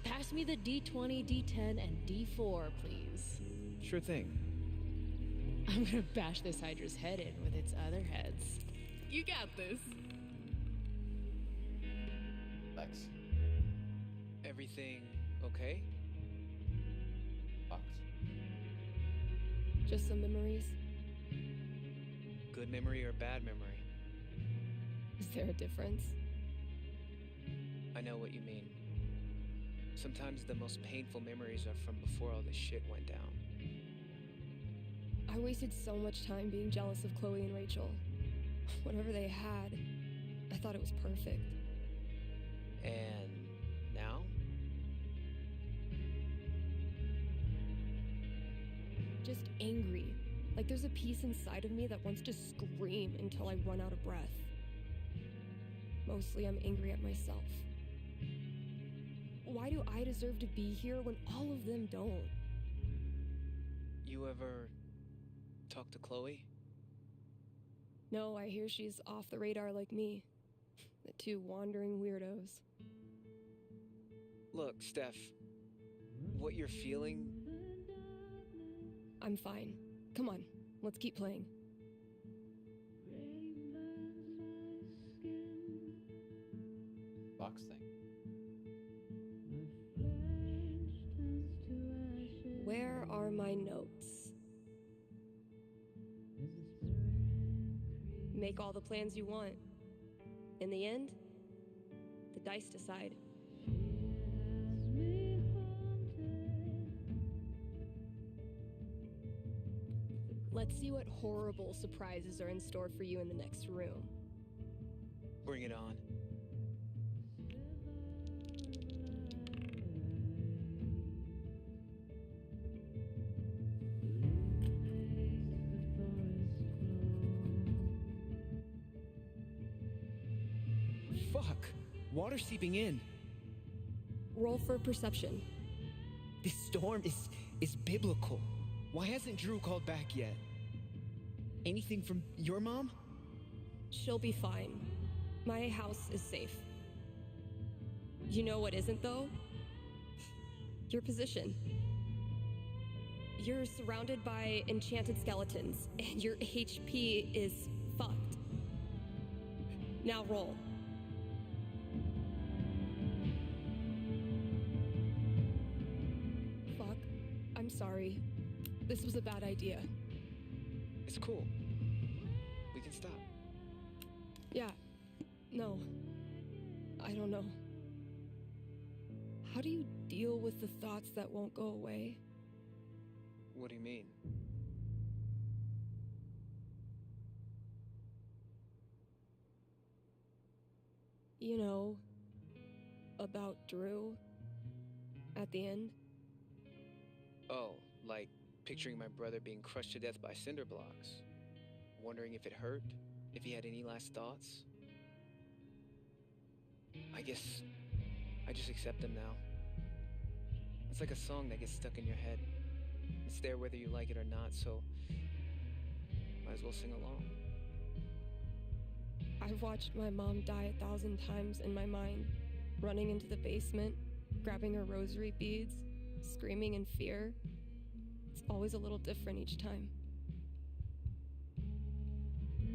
Pass me the D20, D10, and D4, please. Sure thing. I'm gonna bash this Hydra's head in with its other heads. You got this. Lex. Everything okay? Fox. Just some memories. Good memory or bad memory? Is there a difference? I know what you mean. Sometimes the most painful memories are from before all this shit went down. I wasted so much time being jealous of Chloe and Rachel. Whatever they had, I thought it was perfect. And now? Just angry. Like there's a piece inside of me that wants to scream until I run out of breath. Mostly I'm angry at myself. Why do I deserve to be here when all of them don't? You ever talk to Chloe? No, I hear she's off the radar like me. The two wandering weirdos. Look, Steph, what you're feeling... I'm fine. Come on, let's keep playing. Box thing. Where are my notes? Make all the plans you want. In the end, the dice decide. Let's see what horrible surprises are in store for you in the next room. Bring it on. Fuck! Water seeping in. Roll for perception. This storm is biblical. Why hasn't Drew called back yet? Anything from your mom? She'll be fine. My house is safe. You know what isn't, though? Your position. You're surrounded by enchanted skeletons, and your HP is fucked. Now roll. Fuck. I'm sorry. This was a bad idea. It's cool. We can stop. Yeah. No. I don't know. How do you deal with the thoughts that won't go away? What do you mean? You know, about Drew at the end. Oh, like picturing my brother being crushed to death by cinder blocks. Wondering if it hurt, if he had any last thoughts. I guess I just accept them now. It's like a song that gets stuck in your head. It's there whether you like it or not, so might as well sing along. I've watched my mom die 1,000 times in my mind, running into the basement, grabbing her rosary beads, screaming in fear. It's always a little different each time.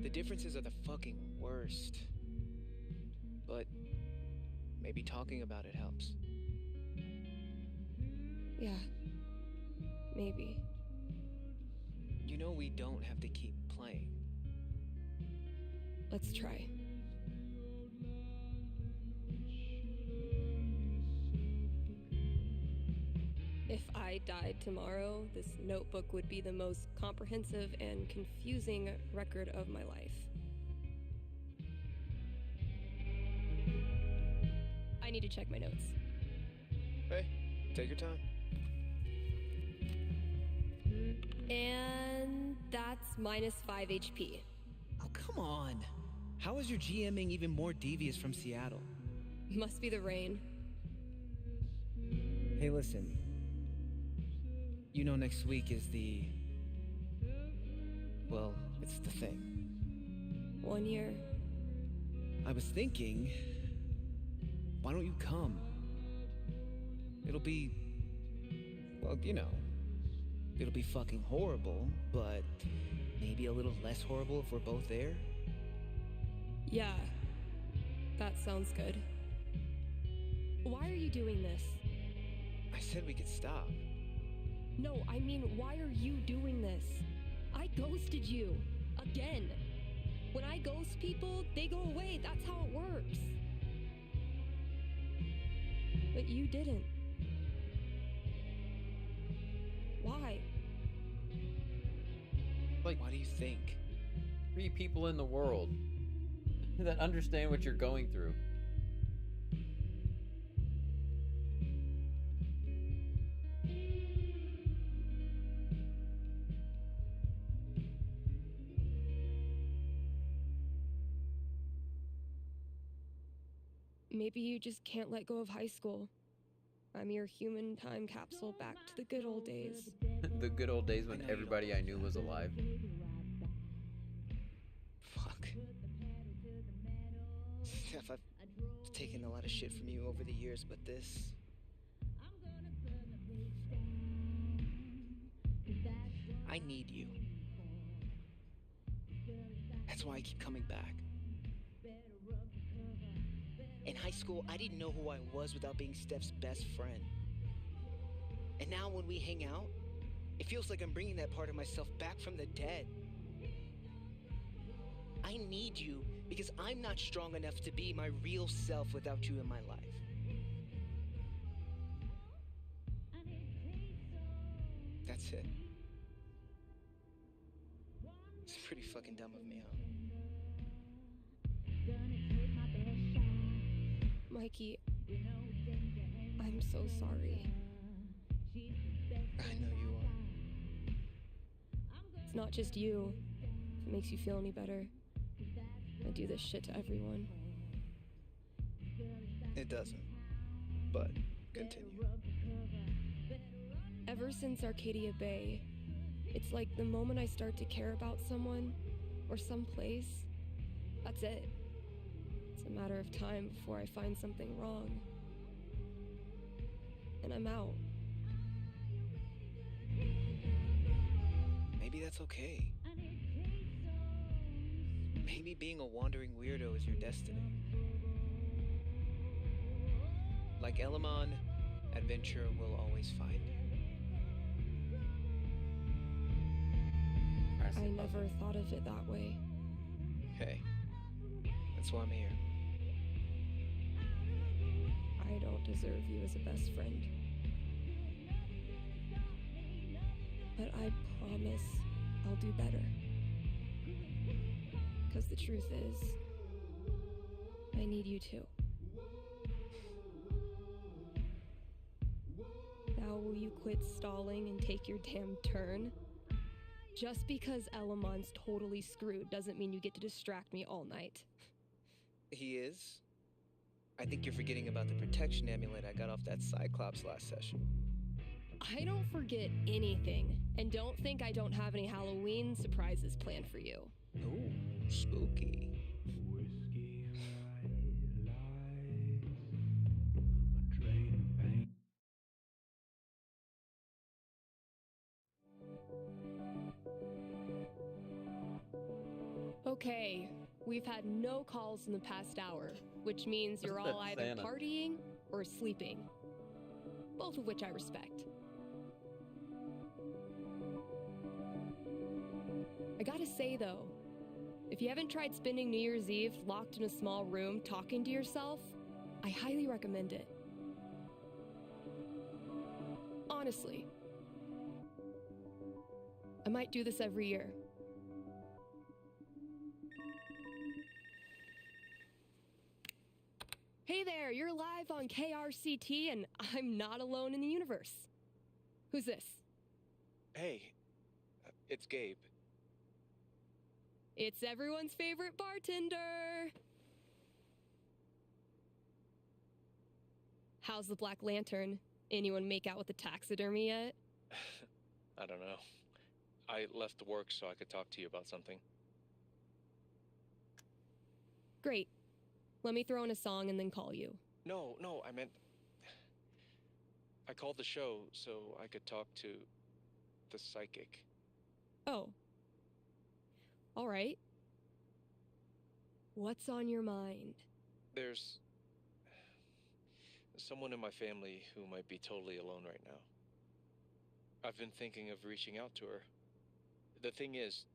The differences are the fucking worst. But maybe talking about it helps. Yeah, maybe. You know we don't have to keep playing. Let's try. If I died tomorrow, this notebook would be the most comprehensive and confusing record of my life. I need to check my notes. Hey, take your time. And that's minus 5 HP. Oh, come on. How is your GMing even more devious from Seattle? Must be the rain. Hey, listen. You know next week is well, it's the thing. 1 year. I was thinking, why don't you come? It'll be, well, you know, it'll be fucking horrible, but maybe a little less horrible if we're both there. Yeah, that sounds good. Why are you doing this? I said we could stop. No, I mean, why are you doing this? I ghosted you. Again. When I ghost people, they go away. That's how it works. But you didn't. Why? Like, why do you think? 3 people in the world that understand what you're going through. Maybe you just can't let go of high school. I'm your human time capsule back to the good old days. The good old days when everybody I knew was alive. Fuck. Steph, I've taken a lot of shit from you over the years, but this... I need you. That's why I keep coming back. In high school, I didn't know who I was without being Steph's best friend. And now when we hang out, it feels like I'm bringing that part of myself back from the dead. I need you because I'm not strong enough to be my real self without you in my life. That's it. It's pretty fucking dumb of me, huh? Mikey, I'm so sorry. I know you are. It's not just you. If it makes you feel any better, I do this shit to everyone. It doesn't. But continue. Ever since Arcadia Bay, it's like the moment I start to care about someone or some place, that's it. It's a matter of time before I find something wrong. And I'm out. Maybe that's okay. Maybe being a wandering weirdo is your destiny. Like Elamon, adventure will always find you. I never thought of it that way. Hey, that's why I'm here. I don't deserve you as a best friend. But I promise I'll do better. Because the truth is, I need you too. Now will you quit stalling and take your damn turn? Just because Elamon's totally screwed doesn't mean you get to distract me all night. He is? I think you're forgetting about the protection amulet I got off that Cyclops last session. I don't forget anything, and don't think I don't have any Halloween surprises planned for you. Ooh, spooky. Okay, we've had no calls in the past hour, which means you're all either Santa. partying or sleeping. Both of which I respect. I gotta say though, if you haven't tried spending New Year's Eve locked in a small room talking to yourself, I highly recommend it. Honestly. I might do this every year. Hey there, you're live on KRCT and I'm not alone in the universe. Who's this? Hey, it's Gabe. It's everyone's favorite bartender. How's the Black Lantern? Anyone make out with the taxidermy yet? I don't know. I left work so I could talk to you about something. Great. Let me throw in a song and then call you. No, I meant... I called the show so I could talk to the psychic. Oh. All right. What's on your mind? There's someone in my family who might be totally alone right now. I've been thinking of reaching out to her. The thing is,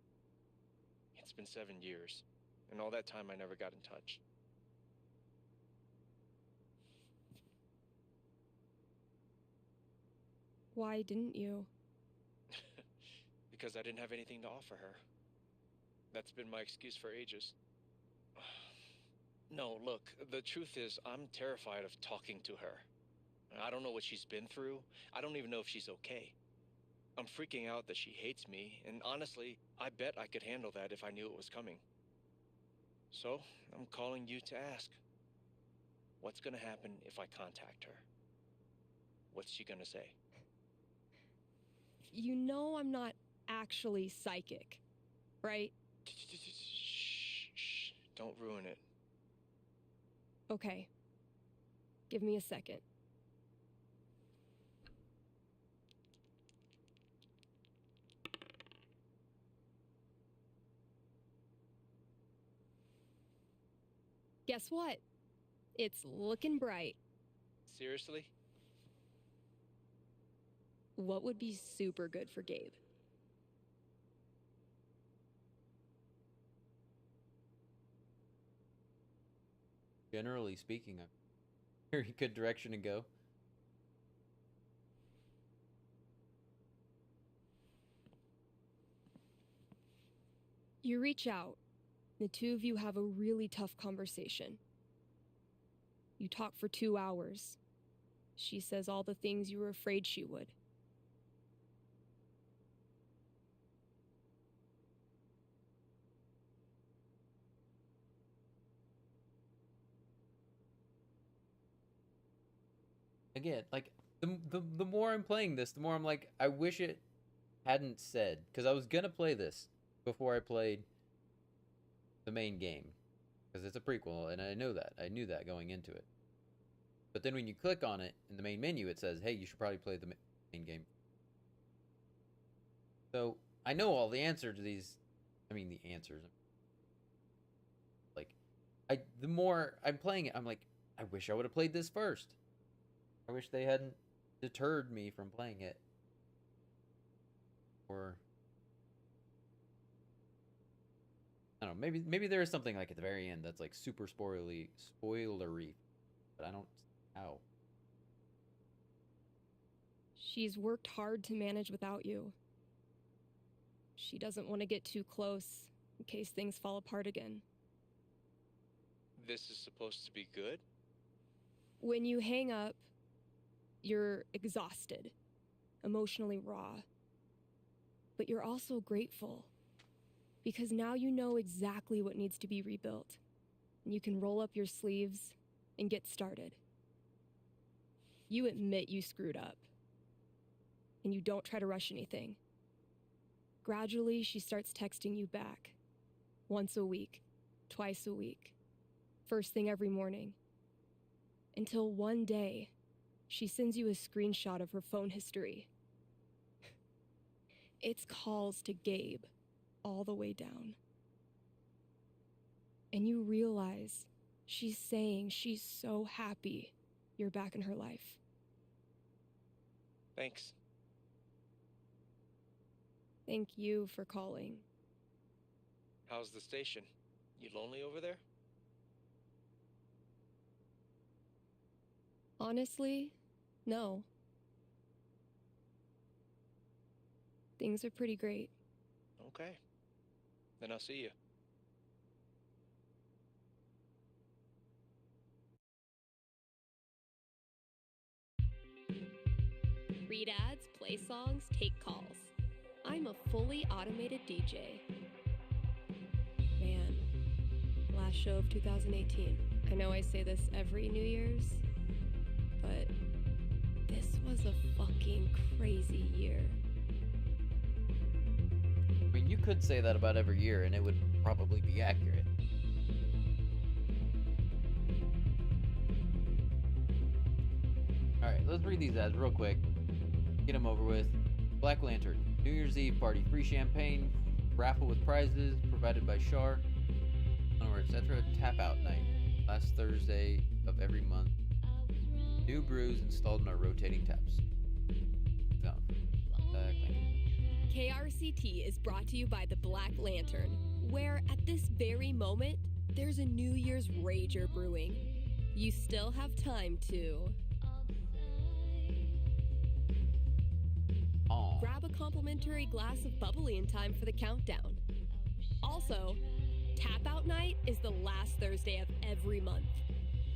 it's been 7 years, and all that time I never got in touch. Why didn't you? because I didn't have anything to offer her. That's been my excuse for ages. No, look, the truth is, I'm terrified of talking to her. I don't know what she's been through. I don't even know if she's okay. I'm freaking out that she hates me, and honestly, I bet I could handle that if I knew it was coming. So, I'm calling you to ask. What's gonna happen if I contact her? What's she gonna say? You know I'm not actually psychic, right? Shh, don't ruin it. Okay. Give me a second. Guess what? It's looking bright. Seriously? What would be super good for Gabe? Generally speaking, a very good direction to go. You reach out. The two of you have a really tough conversation. You talk for 2 hours. She says all the things you were afraid she would. Again, like the more I'm playing this, the more I'm like, I wish it hadn't said, because I was gonna play this before I played the main game, because it's a prequel, and I knew that going into it. But then when you click on it in the main menu, it says, hey, you should probably play the main game. So I know all the answer to these. I mean, the answers. Like, the more I'm playing it, I'm like, I wish I would have played this first. I wish they hadn't deterred me from playing it. Or I don't know, maybe there is something like at the very end that's like super spoilery, but I don't know how. She's worked hard to manage without you. She doesn't want to get too close in case things fall apart again. This is supposed to be good? When you hang up, you're exhausted, emotionally raw. But you're also grateful, because now you know exactly what needs to be rebuilt, and you can roll up your sleeves and get started. You admit you screwed up, and you don't try to rush anything. Gradually, she starts texting you back. Once a week, twice a week, first thing every morning. Until one day, she sends you a screenshot of her phone history. It's calls to Gabe, all the way down. And you realize she's saying she's so happy you're back in her life. Thanks. Thank you for calling. How's the station? You lonely over there? Honestly, no. Things are pretty great. Okay. Then I'll see you. Read ads, play songs, take calls. I'm a fully automated DJ. Man, last show of 2018. I know I say this every New Year's, but this was a fucking crazy year. I mean, you could say that about every year, and it would probably be accurate. Alright, let's read these ads real quick. Get them over with. Black Lantern, New Year's Eve party, free champagne, raffle with prizes provided by Shar, etc. Tap out night, last Thursday of every month. New brews installed in our rotating taps. No. Black Lantern. KRCT is brought to you by the Black Lantern, where at this very moment, there's a New Year's rager brewing. You still have time to... Oh. grab a complimentary glass of bubbly in time for the countdown. Also, Tap Out Night is the last Thursday of every month.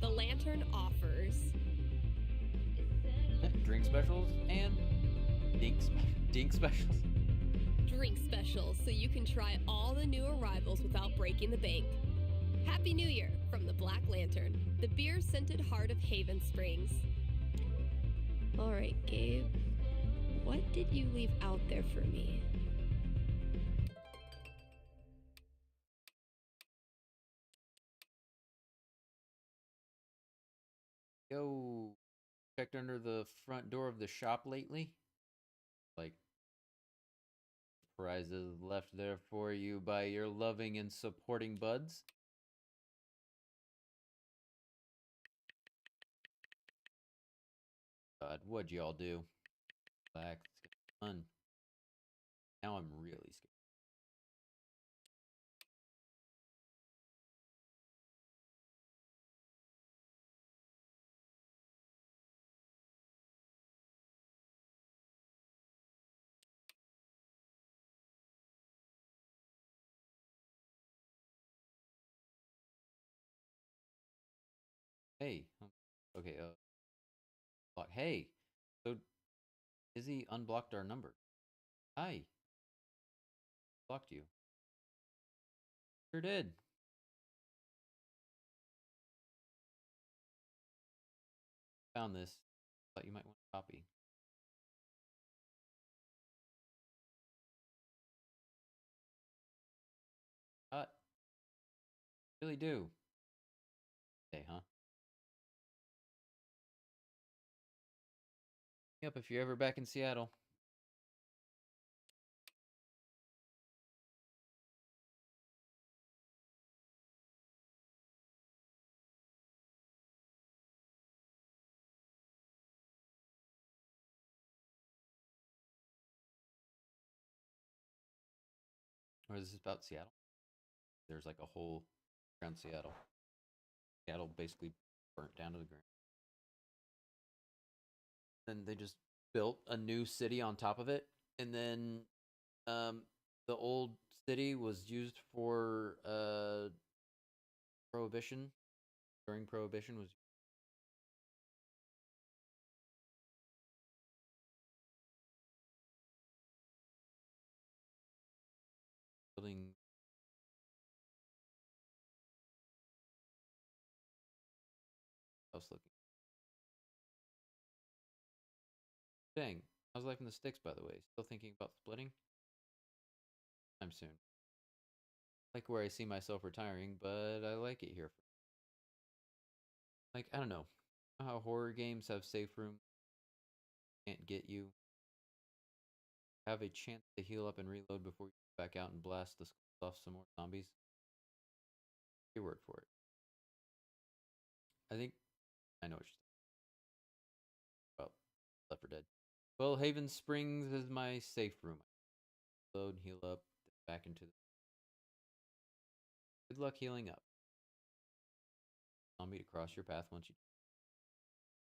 The Lantern offers drink specials and dink specials. Drink specials so you can try all the new arrivals without breaking the bank. Happy New Year from the Black Lantern, the beer-scented heart of Haven Springs. All right, Gabe, what did you leave out there for me? Yo, checked under the front door of the shop lately? Like, prizes left there for you by your loving and supporting buds? God, what'd y'all do? Back, let's get fun. Now I'm really scared. Hey, okay, block. Hey, so Izzy unblocked our number. Hi. Blocked you. Sure did. Found this. Thought you might want a copy. Really do. Okay, huh? Yep, if you're ever back in Seattle. Or is this about Seattle? There's like a whole around Seattle. Seattle basically burnt down to the ground. Then they just built a new city on top of it, and then the old city was used for Prohibition. During Prohibition was building house looking. Dang, how's life in the sticks, by the way? Still thinking about splitting? I'm soon. Like where I see myself retiring, but I like it here. Like, I don't know. How horror games have safe rooms can't get you. Have a chance to heal up and reload before you go back out and blast the skulls off some more zombies. Your word for it. I think I know what you're saying. Well, Left 4 Dead. Well, Haven Springs is my safe room. Load, heal up, back into the. Good luck healing up. Zombie to cross your path once you.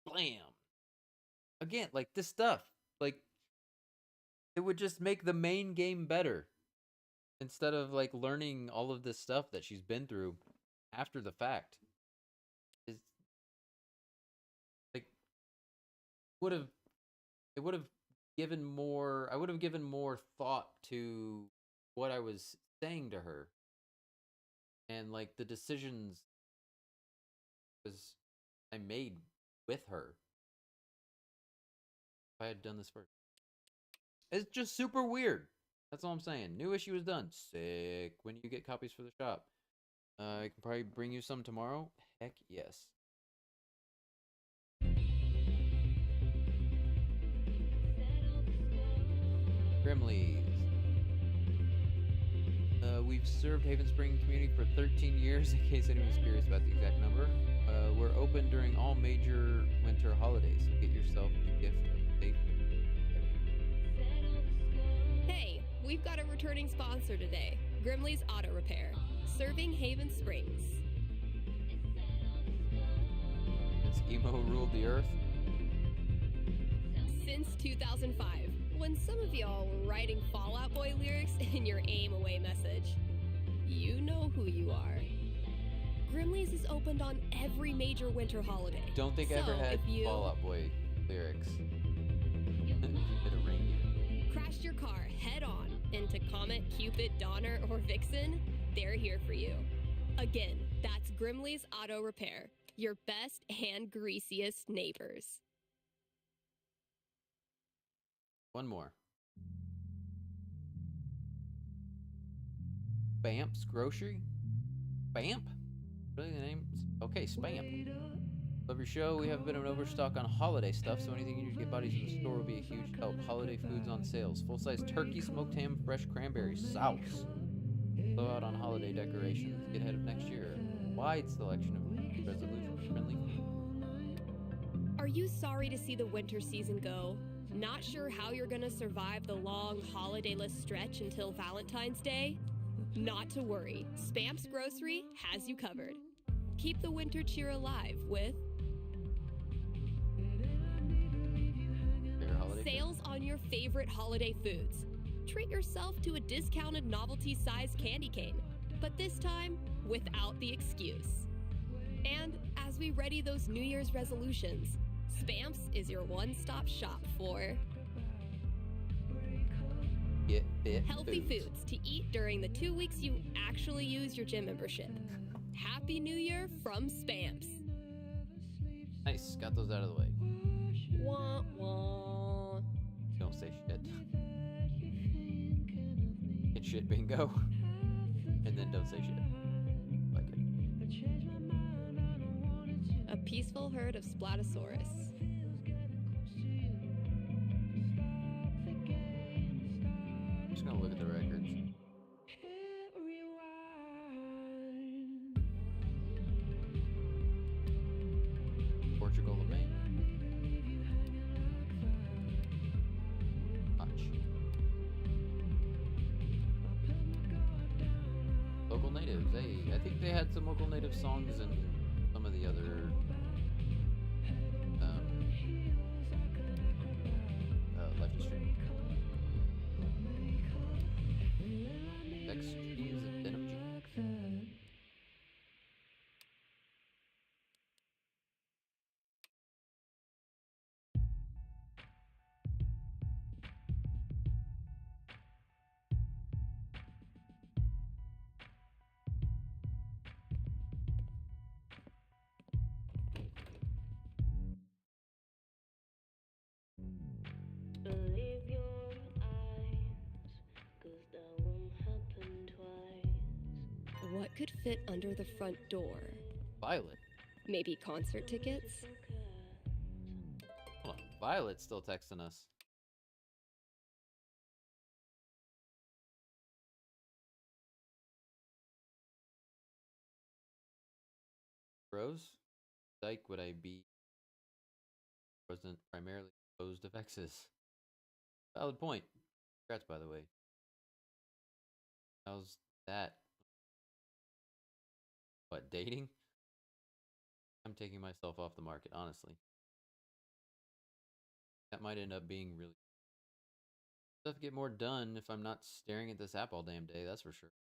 Blam! Again, like this stuff. Like, it would just make the main game better. Instead of like learning all of this stuff that she's been through after the fact. Is like it would have given more. I would have given more thought to what I was saying to her, and like the decisions I made with her. If I had done this first, it's just super weird. That's all I'm saying. New issue is done. Sick. When do you get copies for the shop? I can probably bring you some tomorrow. Heck yes. Grimleys. We've served Haven Spring community for 13 years, in case anyone's curious about the exact number. We're open during all major winter holidays, so get yourself the gift of safe. Hey, we've got a returning sponsor today, Grimley's Auto Repair, serving Haven Springs. Since emo ruled the earth? Since 2005. when some of y'all were writing Fall Out Boy lyrics in your aim away message. You know who you are. Grimley's is opened on every major winter holiday. Don't think I ever had Fall Out Boy lyrics. Bit of reindeer. Crashed your car head on into Comet, Cupid, Donner, or Vixen, they're here for you. Again, that's Grimley's Auto Repair, your best and greasiest neighbors. One more. Bamp's Grocery? Bamp? Really the name? Okay, Spamp. Love your show. We have a bit of an overstock on holiday stuff, so anything you need to get buddies in the store will be a huge help. Holiday foods on sales. Full-size turkey, smoked ham, fresh cranberry sauce. Blow out on holiday decorations. Get ahead of next year. Wide selection of resolution-friendly food. Are you sorry to see the winter season go? Not sure how you're gonna survive the long holidayless stretch until Valentine's Day? Not to worry, Spamp's Grocery has you covered. Keep the winter cheer alive with sales on your favorite holiday foods. Treat yourself to a discounted novelty-sized candy cane, but this time without the excuse. And as we ready those New Year's resolutions, Spamp's is your one-stop shop for Get fit healthy foods to eat during the 2 weeks you actually use your gym membership. Happy New Year from Spamp's. Nice, got those out of the way. Wah, wah. Don't say shit. Get shit bingo. And then don't say shit. Like it. A peaceful herd of Splatosaurus. I'm just gonna look at the records. Portugal, Spain. Watch. Local natives. Hey, I think they had some local native songs in some of the other Life is Strange. Sex, jeans, and denim jeans. Believe your eyes, 'cause that won't happen twice. What could fit under the front door? Violet. Maybe concert tickets? Hold on. Violet's still texting us. Rose? Dyke would I be? Wasn't primarily composed of X's. Valid point. Congrats, by the way. How's that? What, dating? I'm taking myself off the market, honestly. That might end up being really... Stuff get more done if I'm not staring at this app all damn day, that's for sure.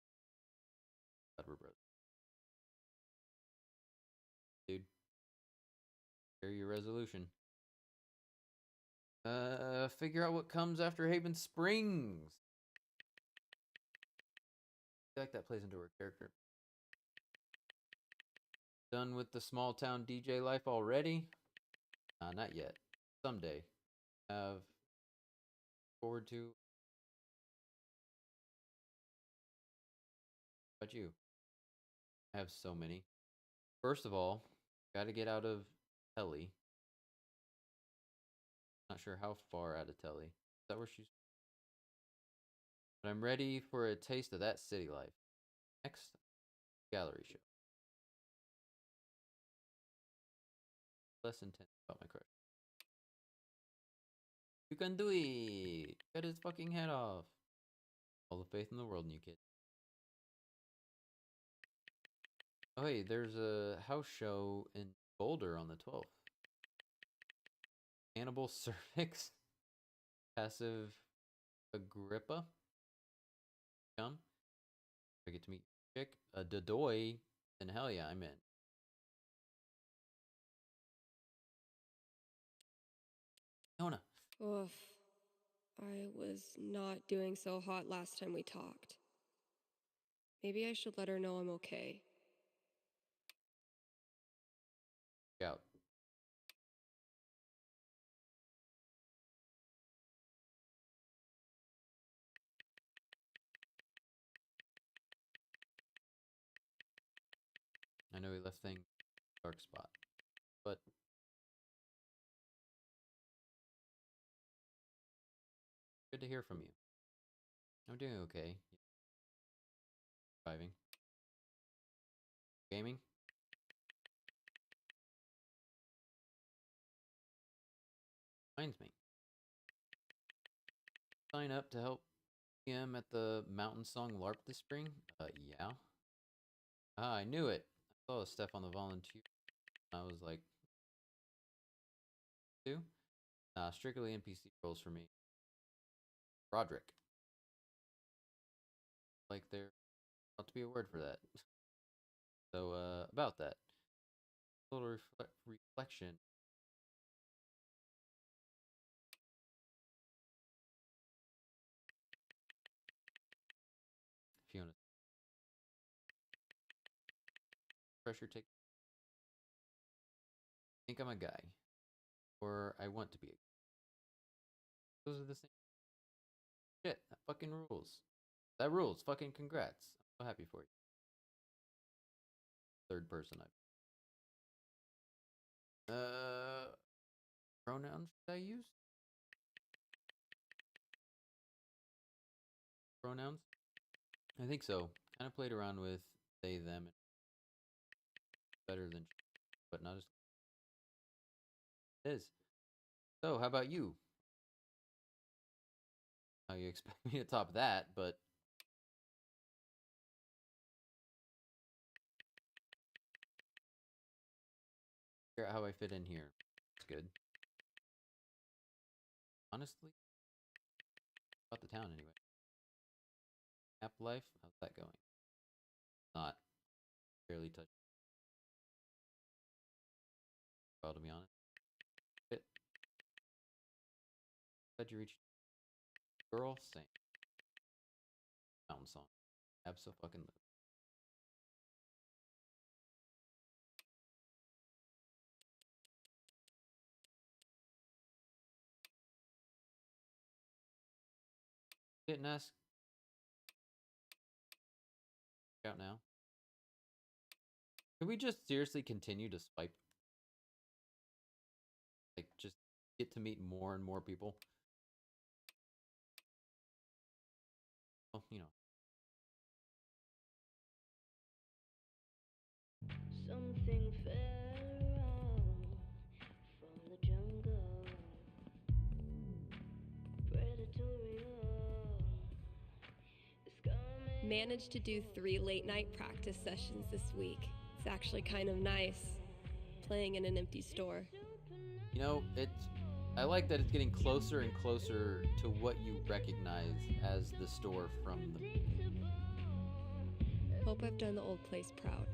God, we're brothers. Dude. Share your resolution. Figure out what comes after Haven Springs. I feel like that plays into her character. Done with the small town DJ life already? Not yet. Someday. Have forward to. How about you? I have so many. First of all, gotta get out of Telly. Not sure how far out of Telly. Is that where she's? But I'm ready for a taste of that city life. Next, gallery show. Less intense about my crush. You can do it! Cut his fucking head off. All the faith in the world in you, kid. Oh, hey, there's a house show in Boulder on the 12th. Cannibal cervix. Passive Agrippa. Come. I get to meet chick. Dodoy. Then hell yeah, I'm in. Nona. Oof. I was not doing so hot last time we talked. Maybe I should let her know I'm okay. Out. I know he left things dark spot, but good to hear from you. I'm doing okay. Surviving. Gaming. Reminds me. Sign up to help him at the Mountain Song LARP this spring? Yeah. Ah, I knew it. I saw Steph on the volunteer. I was like, two? Nah, strictly NPC roles for me. Roderick. Like there ought to be a word for that. So, about that. A little reflection. Fiona. Pressure take. I think I'm a guy. Or I want to be a guy. Those are the same. Shit, that fucking rules. That rules. Fucking congrats. I'm so happy for you. Third person. Pronouns should I use? Pronouns? I think so. Kind of played around with they, them. Better than, but not as it is. So, how about you? How you expect me to top that, but figure out how I fit in here. It's good. Honestly, about the town anyway. App life, how's that going? Not barely touched. Well, to be honest. Bit. Glad you reached. Girl, same. Mountain song. Abso-fucking-lutely. Didn't ask. Out now. Can we just seriously continue to swipe? Like, just get to meet more and more people? Well, you know. Something fell from the jungle. Predatorial. Managed to do 3 late-night practice sessions this week. It's actually kind of nice, playing in an empty store. You know, I like that it's getting closer and closer to what you recognize as the store from the... Hope I've done the old place proud.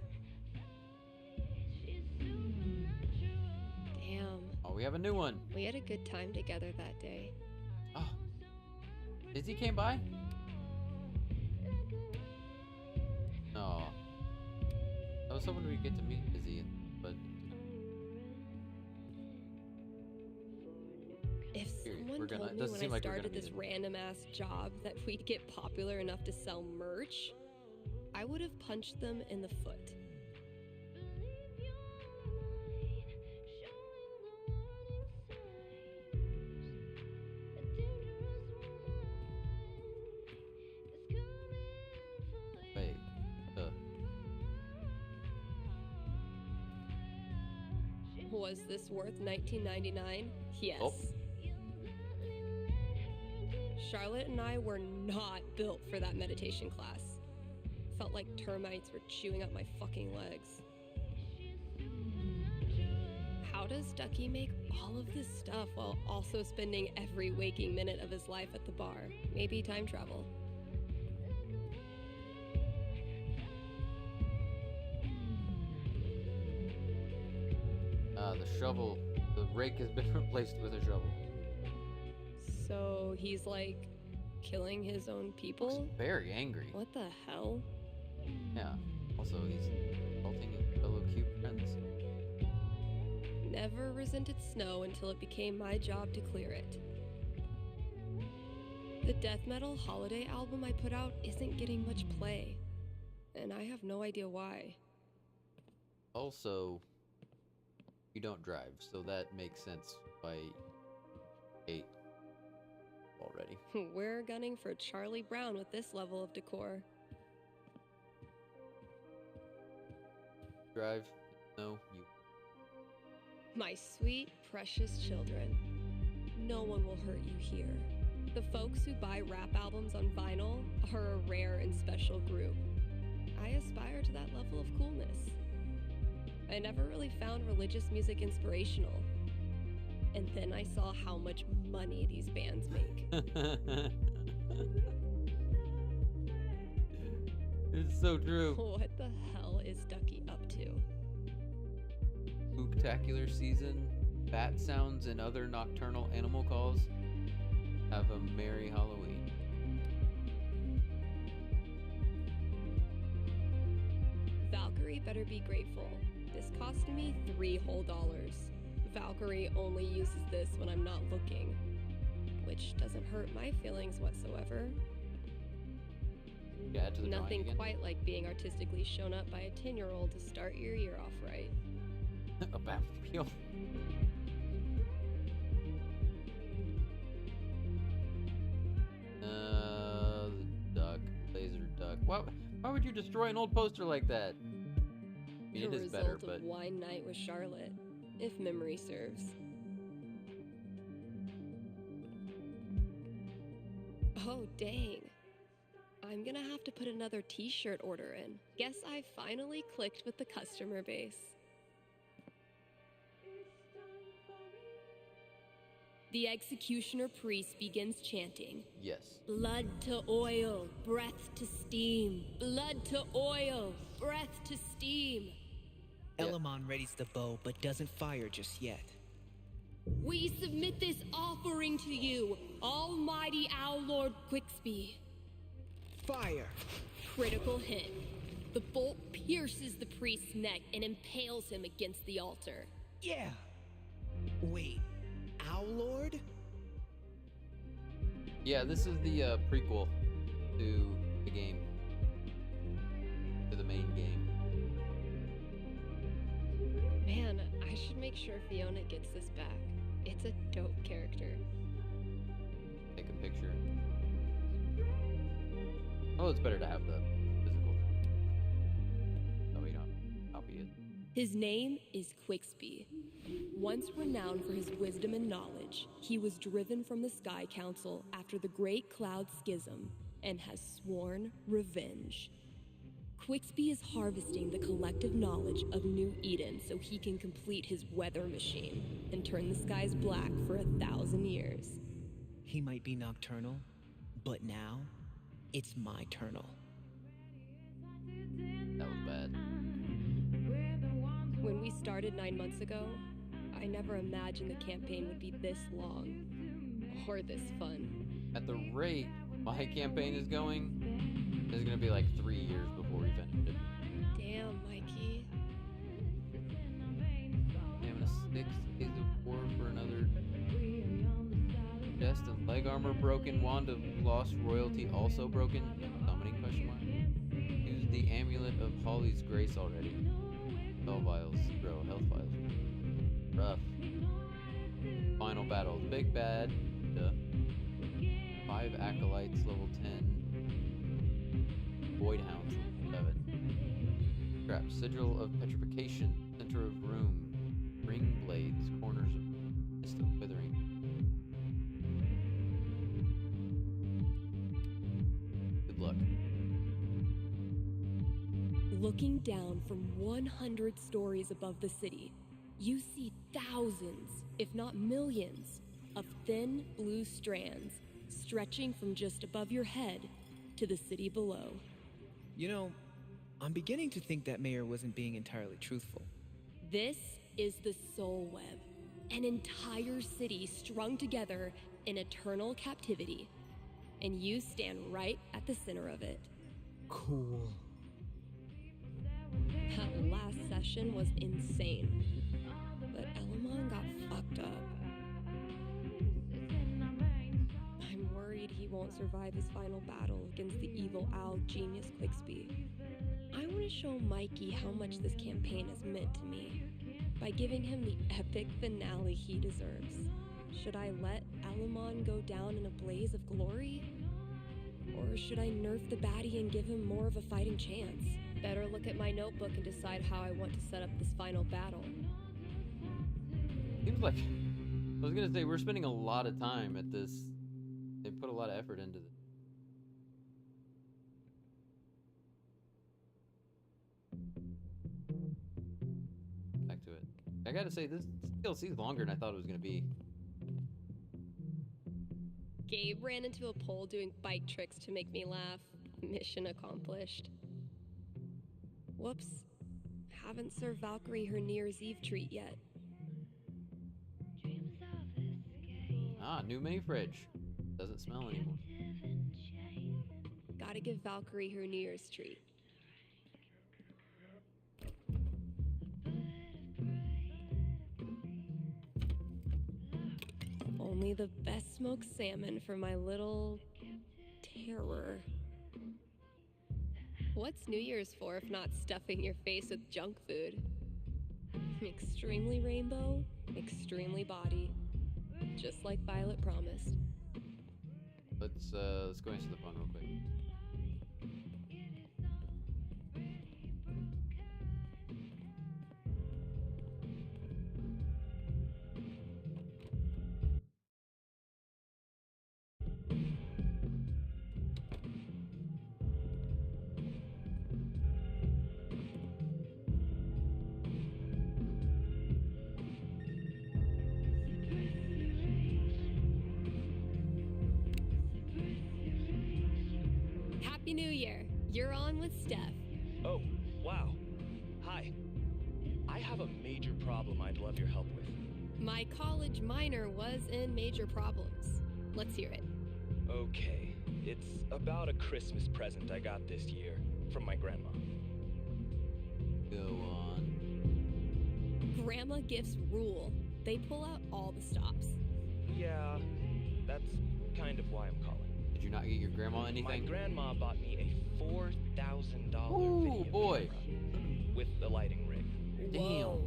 Damn. Oh, we have a new one. We had a good time together that day. Oh. Izzy came by? No. I was hoping we'd get to meet Izzy, but... If someone told me when I started this random-ass job that we'd get popular enough to sell merch, I would have punched them in the foot. Wait. Was this worth $19.99? Yes. Oh. Charlotte and I were not built for that meditation class. Felt like termites were chewing up my fucking legs. How does Ducky make All of this stuff while also spending every waking minute of his life at the bar. Maybe time travel. The shovel, the rake has been replaced with a shovel. So he's like killing his own people? Looks very angry. What the hell? Yeah. Also, he's assaulting his fellow cube friends. Never resented snow until it became my job to clear it. The death metal holiday album I put out isn't getting much play, and I have no idea why. Also, you don't drive, so that makes sense by 8 already. We're gunning for Charlie Brown with this level of decor. Drive? No, you. My sweet, precious children. No one will hurt you here. The folks who buy rap albums on vinyl are a rare and special group. I aspire to that level of coolness. I never really found religious music inspirational. And then I saw how much money these bands make. It's so true. What the hell is Ducky up to? Spooktacular season, bat sounds, and other nocturnal animal calls. Have a merry Halloween. Valkyrie better be grateful. This cost me $3 whole. Valkyrie only uses this when I'm not looking, which doesn't hurt my feelings whatsoever. Yeah, to the Nothing again. quite like being artistically shown up by a 10-year-old to start your year off right. A Batmobile. The duck, laser duck. Why would you destroy an old poster like that? I mean, it is better, Result but of Wine Night with Charlotte, if memory serves. Oh, dang. I'm gonna have to put another t-shirt order in. Guess I finally clicked with the customer base. The executioner priest begins chanting. yes. Blood to oil, breath to steam. Blood to oil, breath to steam. Elamon readies the bow, but doesn't fire just yet. We submit this offering to you, Almighty Owl Lord Quicksby. Fire! Critical hit. The bolt pierces the priest's neck and impales him against the altar. Yeah! Wait, Owl Lord? Yeah, this is the prequel to the game. To the main game. Man, I should make sure Fiona gets this back. It's a dope character. Take a picture. Oh, it's better to have the physical. Oh, you don't copy it. His name is Quicksby. Once renowned for his wisdom and knowledge, he was driven from the Sky Council after the Great Cloud Schism and has sworn revenge. Quicksby is harvesting the collective knowledge of New Eden so he can complete his weather machine and turn the skies black for 1,000 years. He might be nocturnal, but now, it's my turnal. That was bad. When we started 9 months ago, I never imagined the campaign would be this long or this fun. At the rate my campaign is going, there's gonna be like 3 years before we finish it. Damn, Mikey. Having a 6 days of war for another chest and leg armor broken. Wand of lost royalty also broken. Summoning question mark. Use the amulet of Holly's grace already. Spell vials, 0 health vials. Rough. Final battle. The big bad. Duh. 5 acolytes, level 10. Void hounds, 7. Trap. Sigil of petrification. Center of room. Ring blades. Corners of mist of withering. Good luck. Looking down from 100 stories above the city, You see thousands, if not millions, of thin blue strands stretching from just above your head to the city below. You know, I'm beginning to think that mayor wasn't being entirely truthful. This is the Soul Web, an entire city strung together in eternal captivity. And you stand right at the center of it. Cool. That last session was insane. But Elamon got fucked up. I'm worried he won't survive his final battle against the evil owl genius Quigsby. I want to show Mikey how much this campaign has meant to me by giving him the epic finale he deserves. Should I let Elamon go down in a blaze of glory? Or should I nerf the baddie and give him more of a fighting chance? Better look at my notebook and decide how I want to set up this final battle. Seems like, I was gonna say, we're spending a lot of time at this. They put a lot of effort into this. Back to it. I gotta say, this DLC is longer than I thought it was gonna be. Gabe ran into a pole doing bike tricks to make me laugh. Mission accomplished. Whoops. Haven't served Valkyrie her New Year's Eve treat yet. Ah, new mini fridge. Doesn't smell anymore. Gotta give Valkyrie her New Year's treat. Only the best smoked salmon for my little terror. What's New Year's for if not stuffing your face with junk food? Extremely rainbow, extremely body. Just like Violet promised. Let's go answer the phone real quick. Happy New Year. You're on with Steph. Oh, wow. Hi. I have a major problem I'd love your help with. My college minor was in major problems. Let's hear it. Okay, it's about a Christmas present I got this year from my grandma. Go on. Grandma gifts rule. They pull out all the stops. Yeah, that's kind of why I'm calling. Did you not get your grandma anything? My grandma bought me a $4,000 Ooh, video boy. camera with the lighting rig. Damn.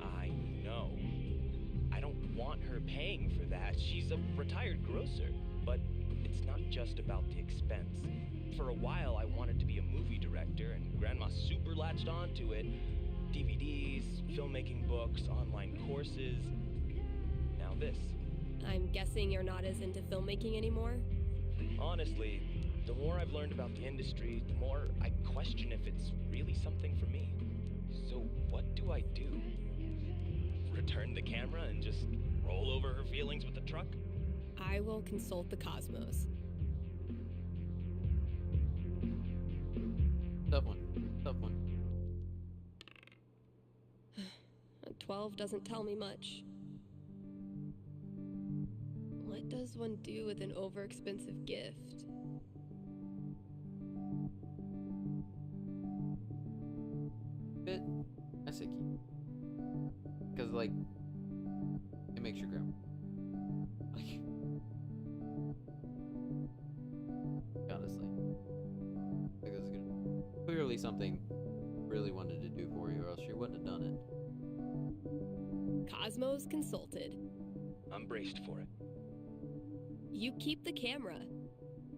I know. I don't want her paying for that. She's a retired grocer. But it's not just about the expense. For a while, I wanted to be a movie director, and Grandma super latched onto it. DVDs, filmmaking books, online courses. Now this. I'm guessing you're not as into filmmaking anymore? Honestly, the more I've learned about the industry, the more I question if it's really something for me. So what do I do? Return the camera and just roll over her feelings with the truck? I will consult the cosmos. Tough one. Tough one. A 12 doesn't tell me much. What does one do with an overexpensive gift? Bit. I say keep. Because, like, it makes your grandma. Like, honestly. Like, this is gonna clearly something really wanted to do for you, or else she wouldn't have done it. Cosmos consulted. I'm braced for it. You keep the camera,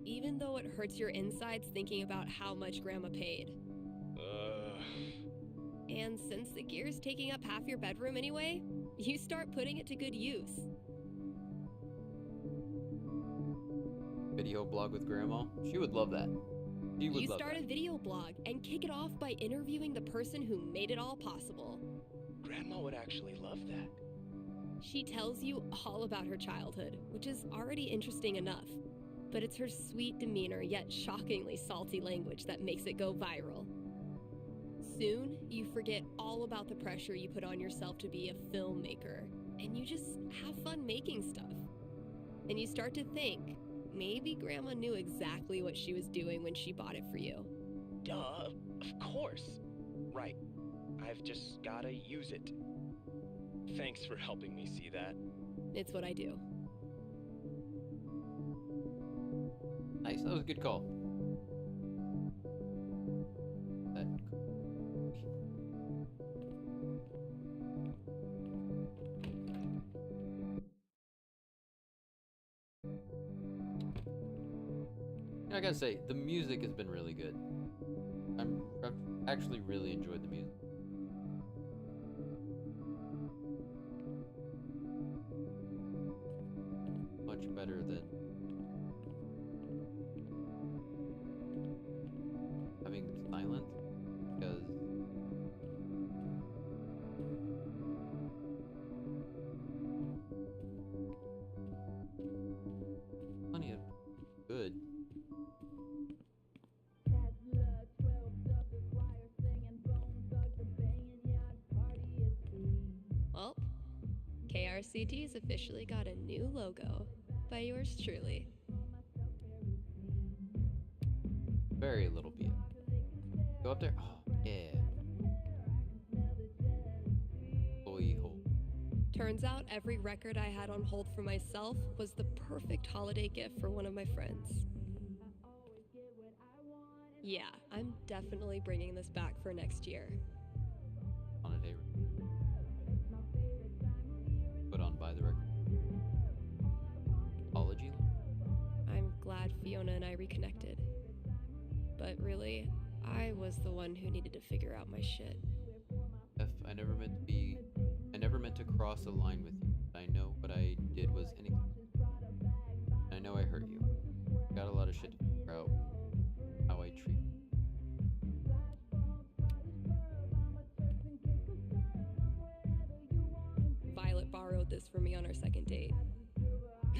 even though it hurts your insides thinking about how much Grandma paid. And since the gear's taking up half your bedroom anyway, you start putting it to good use. Video blog with grandma? She would love that. She would You love start that. a video blog and kick it off by interviewing the person who made it all possible. Grandma would actually love that. She tells you all about her childhood, which is already interesting enough. But it's her sweet demeanor yet shockingly salty language that makes it go viral. Soon, you forget all about the pressure you put on yourself to be a filmmaker, and you just have fun making stuff. And you start to think, maybe Grandma knew exactly what she was doing when she bought it for you. Duh, of course. Right. I've just gotta use it. Thanks for helping me see that. It's what I do. Nice, that was a good call. I gotta say, the music has been really good. I've actually really enjoyed the music. Much better than having silence, because plenty of good. Well, KRCT's officially got a new logo by yours truly. Very little bit. Go up there. Oh, yeah. Boy, hole. Turns out every record I had on hold for myself was the perfect holiday gift for one of my friends. Yeah, I'm definitely bringing this back for next year. On a day. Put on by the record. Apology. I'm glad Fiona and I reconnected. But really, I was the one who needed to figure out my shit. Steph, I never meant to cross a line with you. I know what I did was inexcusable. I know I hurt you. Got a lot of shit to figure out how I treat you. Violet borrowed this for me on our second date.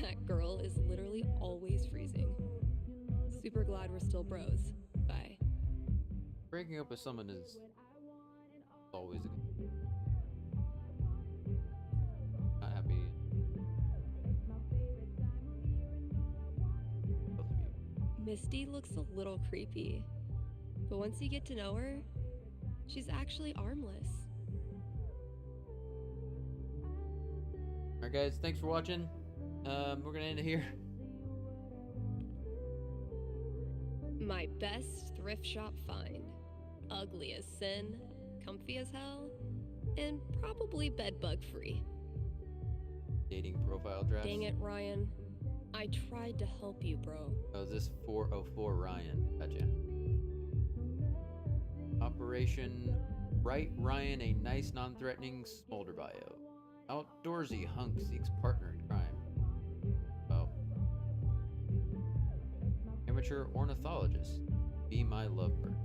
That girl is literally always freezing. Super glad we're still bros. Bye. Breaking up with someone is always a good thing. Not happy. Both of you. Misty looks a little creepy, but once you get to know her, she's actually armless. Alright guys, thanks for watching. We're gonna end it here. My best thrift shop find. Ugly as sin, comfy as hell, and probably bedbug free. Dating profile draft. Dang it, Ryan. I tried to help you, bro. Oh, is this 404 Ryan? Gotcha. Operation Write Ryan a nice non-threatening smolder bio. Outdoorsy hunk seeks partner in crime. Oh. Amateur ornithologist. Be my lovebird.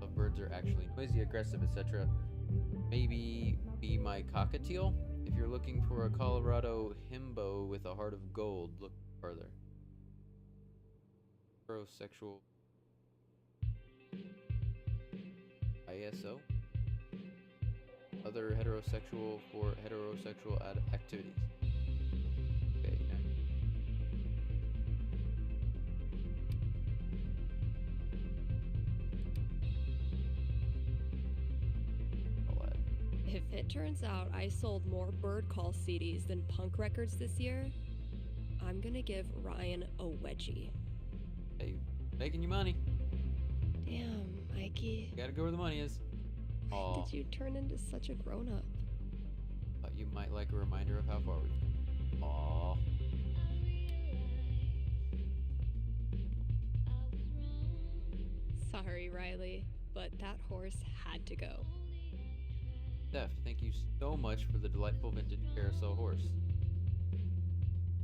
Lovebirds are actually noisy, aggressive, etc. Maybe be my cockatiel? If you're looking for a Colorado himbo with a heart of gold, look further. Heterosexual. ISO? Other heterosexual for heterosexual activities. Okay, now. If it turns out I sold more bird call CDs than punk records this year, I'm gonna give Ryan a wedgie. Hey, making you money. Damn, Mikey. You gotta go where the money is. When did you turn into such a grown-up? Thought you might like a reminder of how far we've come. Aww. Sorry, Riley, but that horse had to go. Steph, thank you so much for the delightful vintage carousel horse.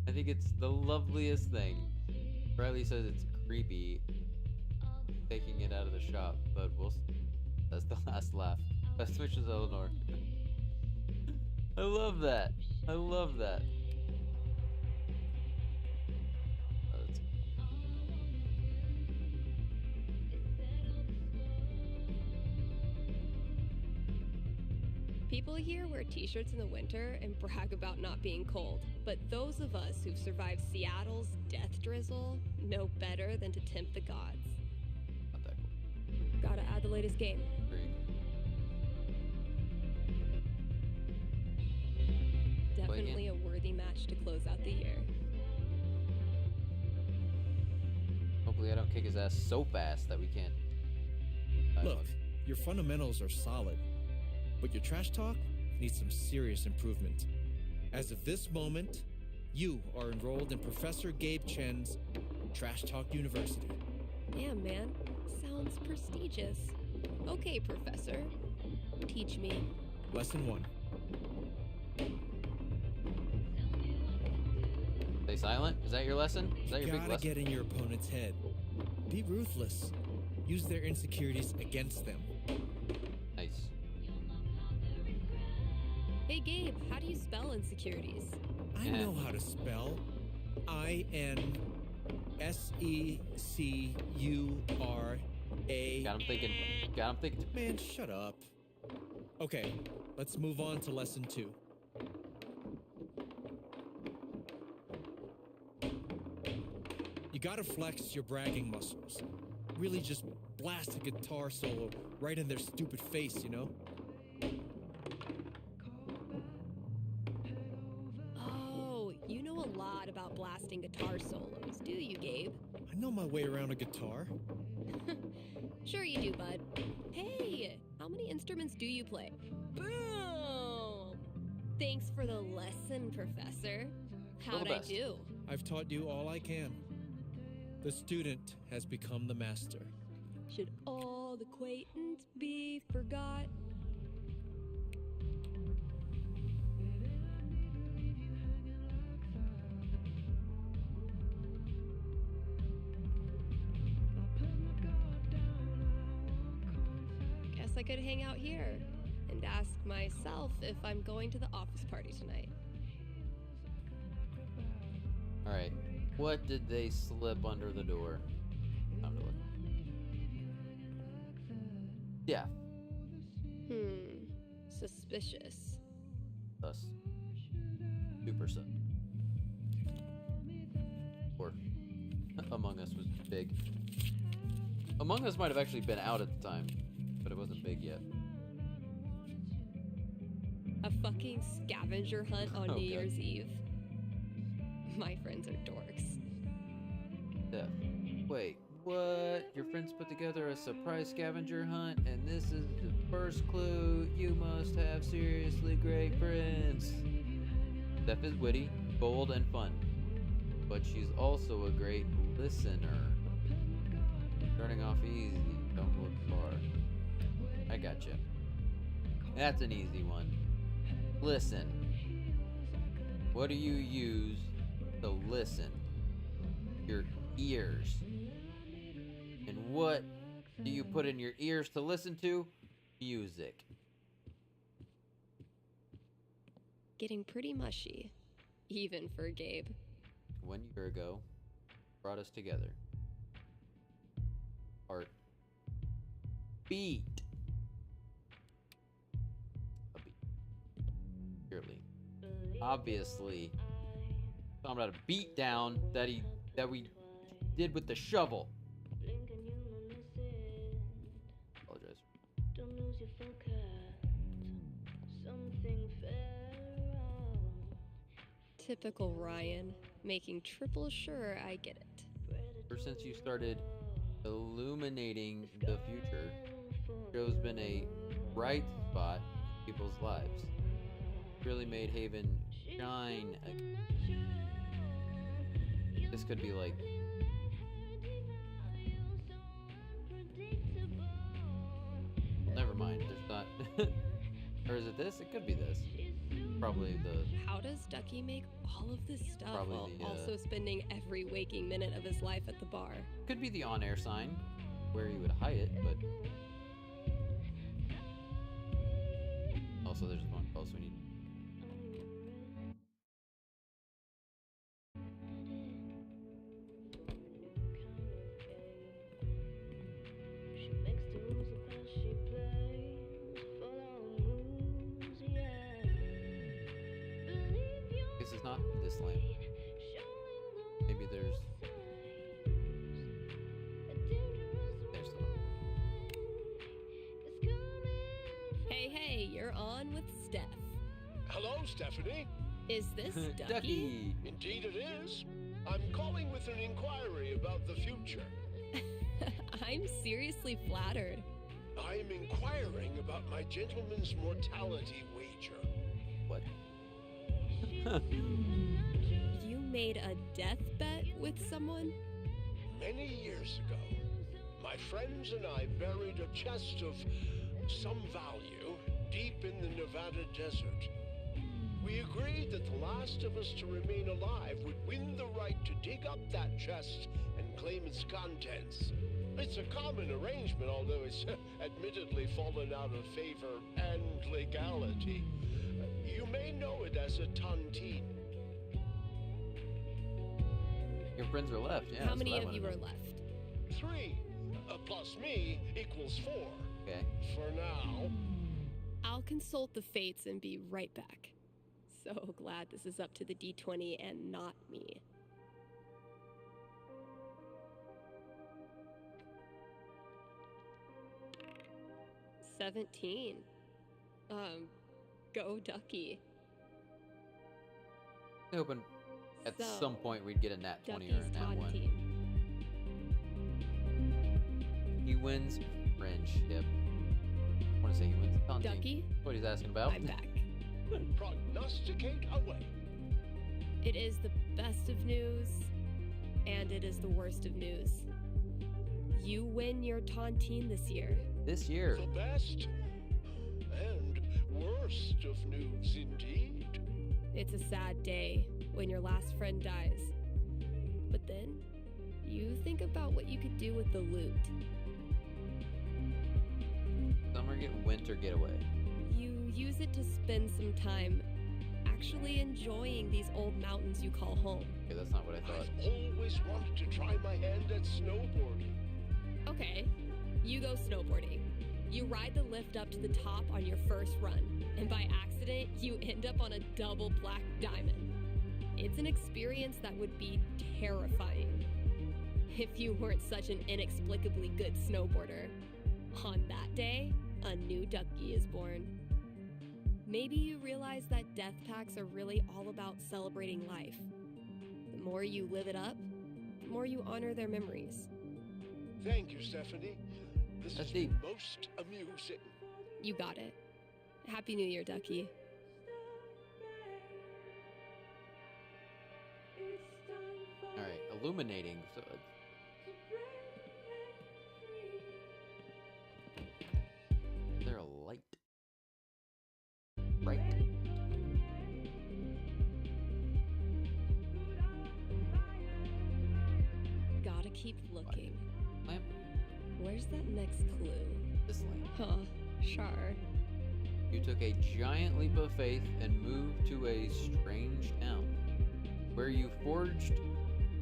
I think it's the loveliest thing. Riley says it's creepy taking it out of the shop, but we'll see. That's the last laugh. Best wishes, Eleanor. I love that. I love that. People here wear t-shirts in the winter and brag about not being cold. But those of us who've survived Seattle's death drizzle know better than to tempt the gods. Not that cool. Gotta add the latest game. Definitely a worthy match to close out the year. Hopefully I don't kick his ass so fast that we can't. Look, your fundamentals are solid, but your trash talk needs some serious improvement. As of this moment, you are enrolled in Professor Gabe Chen's Trash Talk University. Damn, man. Sounds prestigious. Okay, Professor. Teach me. Lesson 1. Stay silent? Is that your lesson? Is that your big Gotta lesson? get in your opponent's head. Be ruthless. Use their insecurities against them. Nice. Hey, Gabe, how do you spell insecurities? I know how to spell. I-N-S-E-C-U-R-A. Got him thinking. Man, shut up. Okay, let's move on to lesson 2. You gotta flex your bragging muscles. Really just blast a guitar solo right in their stupid face, you know? Oh, you know a lot about blasting guitar solos, do you, Gabe? I know my way around a guitar. Sure you do, bud. Hey, how many instruments do you play? Boom! Thanks for the lesson, Professor. How'd I do? I've taught you all I can. The student has become the master. Should all acquaintance be forgot? Guess I could hang out here and ask myself if I'm going to the office party tonight. Alright. What did they slip under the door? Time to look. Yeah. Suspicious. Sus. Super sus. Or Among Us was big. Among Us might have actually been out at the time, but it wasn't big yet. A fucking scavenger hunt on Oh, New God. Year's Eve. My friends are dorks. Steph. Wait, what? Your friends put together a surprise scavenger hunt, and this is the first clue. You must have seriously great friends. Steph is witty, bold, and fun, but she's also a great listener. Starting off easy, don't look far. I gotcha. That's an easy one. Listen. What do you use to listen? Your ears. And what do you put in your ears to listen to? Music. Getting pretty mushy, even for Gabe. 1 year ago, brought us together. Heart. Beat. A beat. Clearly. Obviously. Talking about a beat down that we did with the shovel. Apologize. Don't lose your focus. Something fell wrong. Typical Ryan, making triple sure I get it. Ever since you started illuminating the future, show's been a bright spot in people's lives. Really made Haven shine again. This could be like never mind, there's not or is it this? It could be this. Probably the How does Ducky make all of this stuff Probably while the, also spending every waking minute of his life at the bar? could be the on-air sign where you would hide it, but also there's one call, so we need this lamp. Maybe there's the Hey, you're on with Steph. Hello, Stephanie. Is this Ducky? Ducky. Indeed it is. I'm calling with an inquiry about the future. I'm seriously flattered. I'm inquiring about my gentleman's mortality wager. What? You made a death bet with someone? Many years ago, my friends and I buried a chest of some value deep in the Nevada desert. We agreed that the last of us to remain alive would win the right to dig up that chest and claim its contents. It's a common arrangement, although it's admittedly fallen out of favor and legality. You may know it as a tontine. Your friends are left, yeah. How many of you are left? 3 plus me equals 4. Okay. For now. I'll consult the fates and be right back. So glad this is up to the D20 and not me. $17. Go Ducky. I hoping at So, some point we'd get a nat 20 or a Ducky's nat 1. taunting. He wins friendship. I want to say he wins taunting. Ducky? That's what he's asking about. I'm back. Prognosticate away. It is the best of news, and it is the worst of news. You win your tontine this year. This year. The best and worst of news indeed. It's a sad day when your last friend dies. But then, you think about what you could do with the loot. Summer winter getaway. You use it to spend some time actually enjoying these old mountains you call home. Okay, that's not what I thought. I've always wanted to try my hand at snowboarding. Okay, you go snowboarding. You ride the lift up to the top on your first run, and by accident, you end up on a double black diamond. It's an experience that would be terrifying if you weren't such an inexplicably good snowboarder. On that day, a new Ducky is born. Maybe you realize that death packs are really all about celebrating life. The more you live it up, the more you honor their memories. Thank you, Stephanie. This That's is deep. most amusing. You got it. Happy New Year, Ducky. All right, illuminating. So is there a light? Right. Gotta keep looking. Lamp. Where's that next clue? This lamp. Huh, sure. You took a giant leap of faith and moved to a strange town, where you forged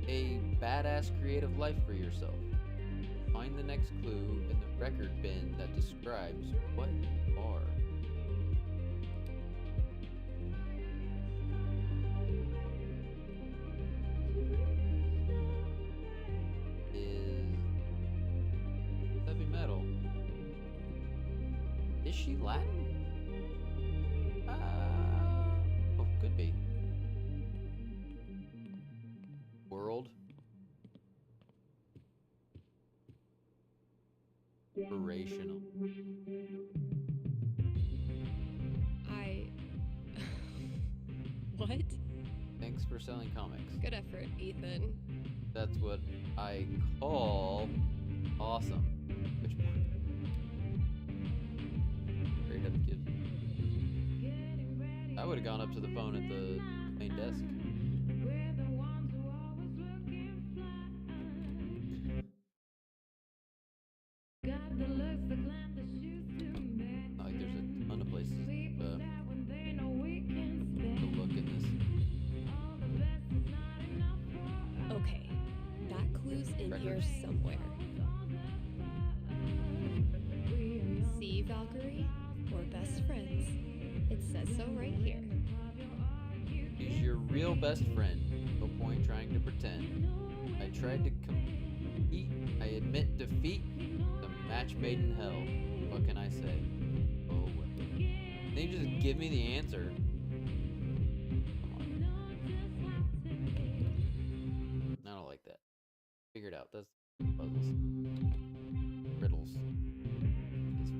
a badass creative life for yourself. Find the next clue in the record bin that describes what you are. Is heavy metal. Is she Latin? Oh, could be. World. Inspirational. What? Thanks for selling comics. Good effort, Ethan. That's what I call awesome. Which one? Straight up gives. I would have gone up to the phone at the main desk. Not like there's a ton of places to look in this. Okay, that clue's in here somewhere. See, Valkyrie? We're best friends. It says so right here. She's your real best friend. No point trying to pretend. I tried to compete. I admit defeat. The match made in hell. What can I say? Oh well. They just give me the answer. Come on. I don't like that. Figure it out. That's puzzles. Riddles. Just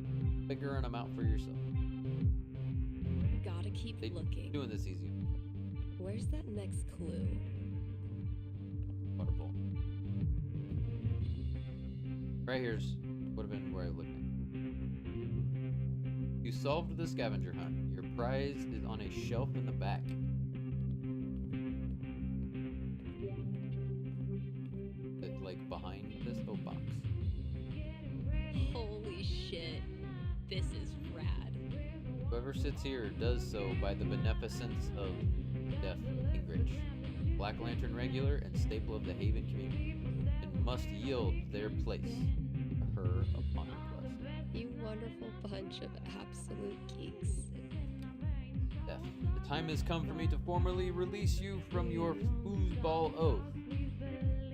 figuring them out for yourself. Gotta keep They looking. doing this easy. Where's that next clue? Water bowl. Right here's would have been where I looked at. You solved the scavenger hunt. Your prize is on a shelf in the back. Like behind this box. Holy shit. This is rad. Whoever sits here does so by the beneficence of Steph Gingrich, Black Lantern regular and staple of the Haven community, and must yield their place to her upon request. You wonderful bunch of absolute geeks. Steph, the time has come for me to formally release you from your foosball oath.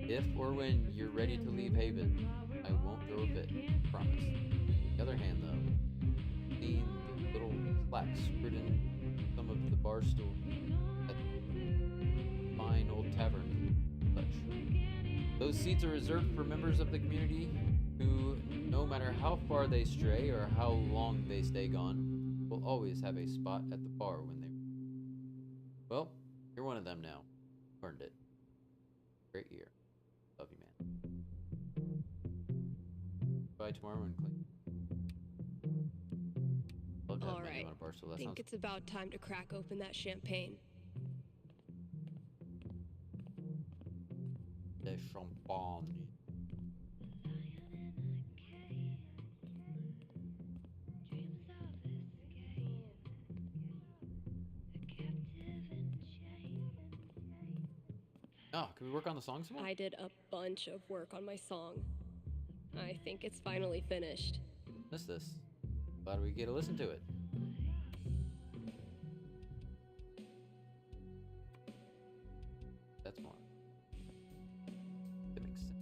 If or when you're ready to leave Haven, I won't throw a fit. Promise. On the other hand, though, seeing the little plaques written some of the bar stool at fine old tavern such. Those seats are reserved for members of the community who, no matter how far they stray or how long they stay gone, will always have a spot at the bar when they. Well, you're one of them now. Earned it. Great year. Love you, man. Bye tomorrow and Clay. Love to have All met you right. on a bar stool. I That think sounds it's about time to crack open that champagne. de champagne. Oh, can we work on the song some more? I did a bunch of work on my song. I think it's finally finished. Missed this. Glad we get to listen to it. That's more. That makes sense.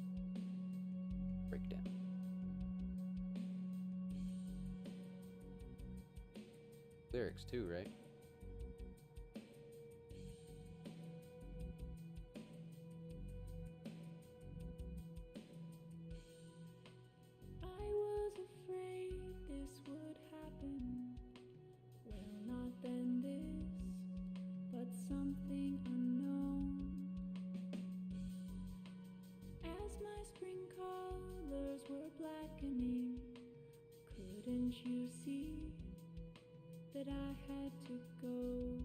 Breakdown. Lyrics too, right? I was afraid this would happen. Well, not then this, but something unknown. As my spring colors were blackening, couldn't you see that I had to go?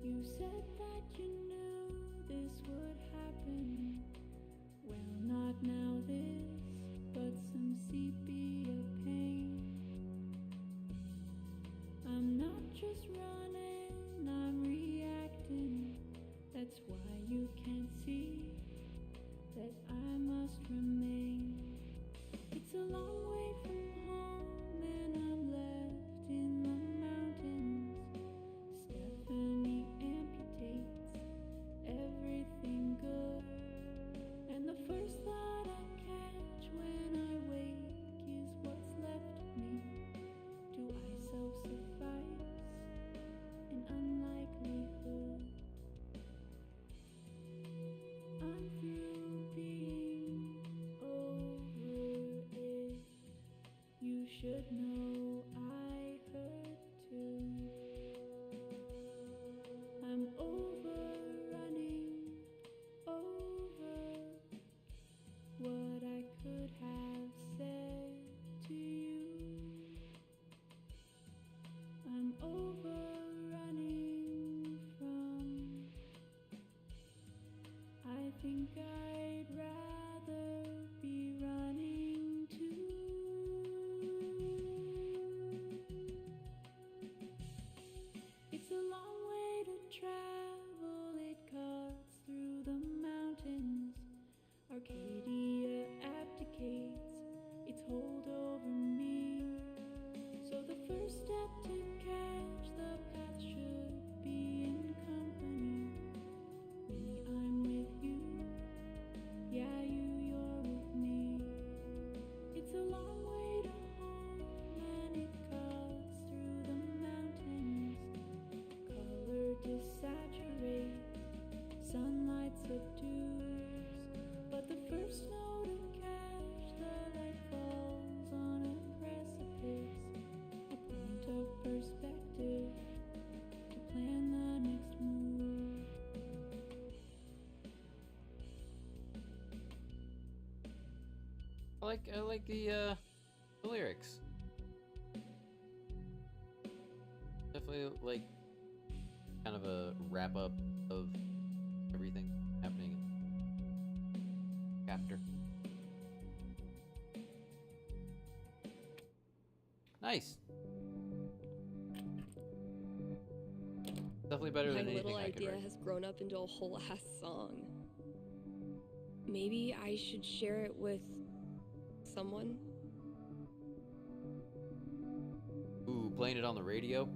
You said that you knew this would happen. Well, not now this, but some sepia pain. I'm not just running, I'm reacting. That's why you can't see that I must remain. It's a long way from home and I'm left in the mountains. Stephanie amputates everything good, and the first thought I catch when I wake is what's left of me. Do I self-suffice in unlikelihood? I'm through being over it. You should know I hurt too. I'm overrunning over what I could have said to you. I'm overrunning from. I think I'd rather rather be running to? It's a long way to travel, it cuts through the mountains. Arcadia abdicates its hold over me. So the first step to catch the path should be in company. Me, I'm with you. Yeah, you're with me. It's a long way to home, and it cuts through the mountains. Color desaturates, sunlight subdues. But the first note to catch, the light falls on a precipice. A point of perspective to plan the next move. I like the lyrics. Definitely like kind of a wrap up of everything happening in the chapter. Nice. Definitely better My than anything little I could idea write. has grown up into a whole ass song. Maybe I should share it with someone? Ooh, playing it on the radio?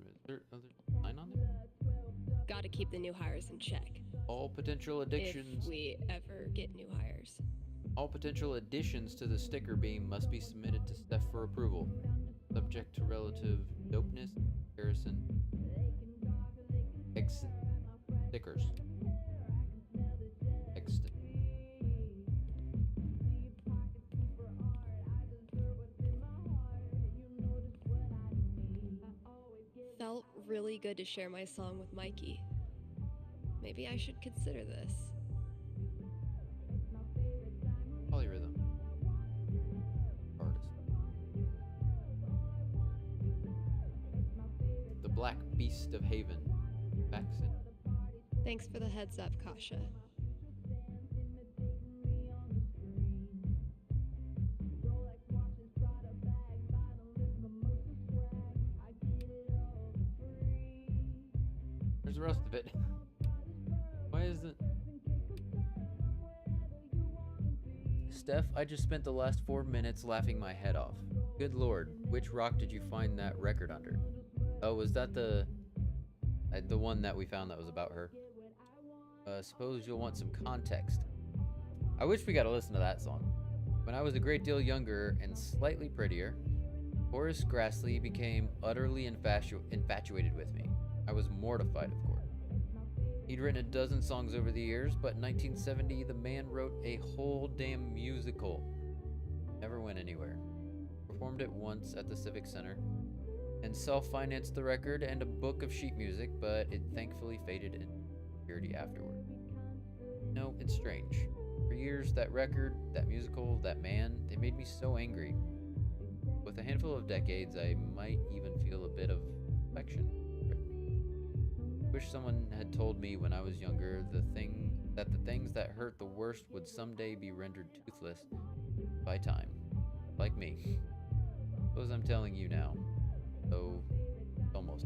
Is there other line on there? Gotta keep the new hires in check. All potential addictions. If we ever get new hires. All potential additions to the sticker beam must be submitted to Steph for approval, subject to relative dopeness, comparison, stickers. Felt really good to share my song with Mikey. Maybe I should consider this. Polyrhythm. Artist. The Black Beast of Haven. Baxen. Thanks for the heads up, Kasha. Where's the rest of it? Why is it? Steph, I just spent the last 4 minutes laughing my head off. Good lord, which rock did you find that record under? Oh, was that the one that we found that was about her? Suppose you'll want some context. I wish we got to listen to that song. When I was a great deal younger and slightly prettier, Horace Grassley became utterly infatuated with me. I was mortified, of course. He'd written a dozen songs over the years, but in 1970, the man wrote a whole damn musical. Never went anywhere. Performed it once at the Civic Center, and self-financed the record and a book of sheet music, but it thankfully faded into obscurity afterward. No, it's strange. For years, that record, that musical, that man, they made me so angry. With a handful of decades, I might even feel a bit of affection. Wish someone had told me when I was younger the things that hurt the worst would someday be rendered toothless by time. Like me. Suppose I'm telling you now. So, almost.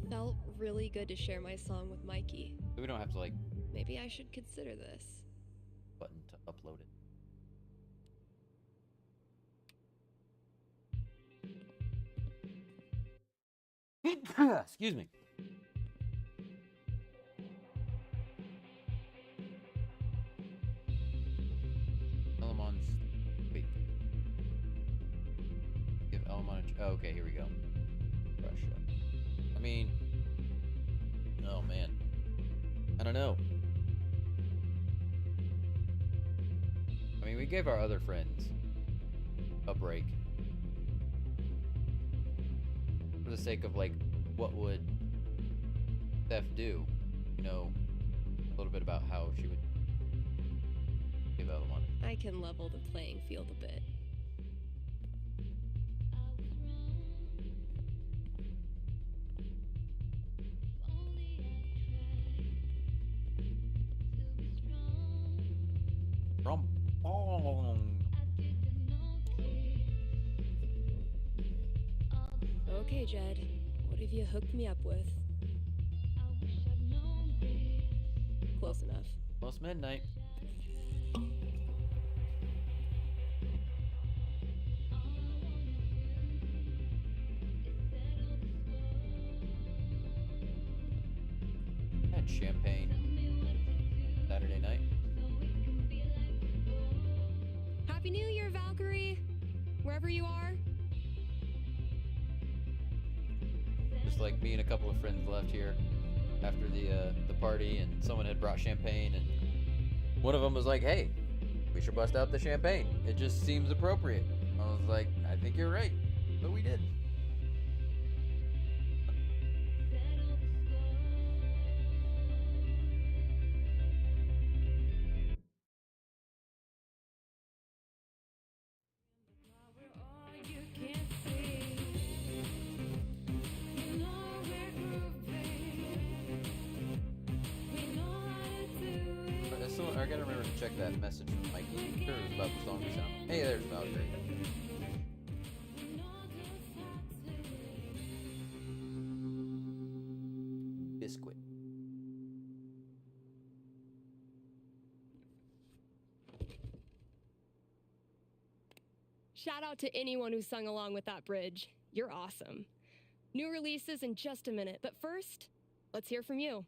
Felt really good to share my song with Mikey. So we don't have to like Maybe I should consider this. button to upload it. Excuse me. Elemon's. Wait. Give Elemon a. Oh, okay, here we go. Russia. I mean. Oh, man. I don't know. I mean, we gave our other friends a break. the sake of like, what would Steph do? You know, a little bit about how she would give out a money. I can level the playing field a bit. Okay, Jed. What have you hooked me up with? Close enough. Almost midnight. I had champagne Saturday night. Happy New Year, Valkyrie! Wherever you are. Just like me and a couple of friends left here after the party, and someone had brought champagne, and one of them was like, "Hey, we should bust out the champagne. It just seems appropriate." I was like, "I think you're right," but we did. I gotta remember to check that message from Mikey. Sure, it was about the song we sound. Hey, there's Valkyrie. Biscuit. Shout out to anyone who sung along with that bridge. You're awesome. New releases in just a minute, but first, let's hear from you.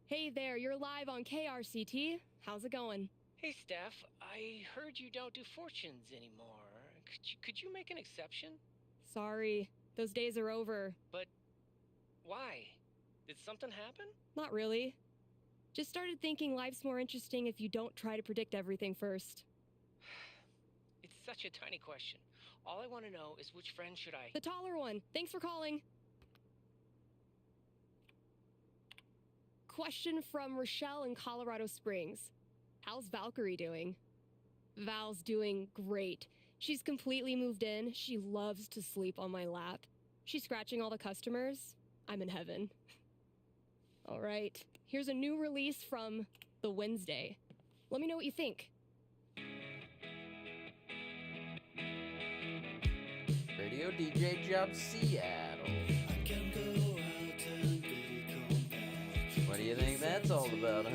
Hey there, you're live on KRCT. How's it going? Hey, Steph. I heard you don't do fortunes anymore. Could you make an exception? Sorry, those days are over. But why? Did something happen? Not really. Just started thinking life's more interesting if you don't try to predict everything first. It's such a tiny question. All I want to know is which friend should I... The taller one. Thanks for calling. Question from Rochelle in Colorado Springs. How's Valkyrie doing? Val's doing great. She's completely moved in. She loves to sleep on my lap. She's scratching all the customers. I'm in heaven. All right, here's a new release from The Wednesday. Let me know what you think. Radio DJ Job Seattle. What do you think that's all about, huh?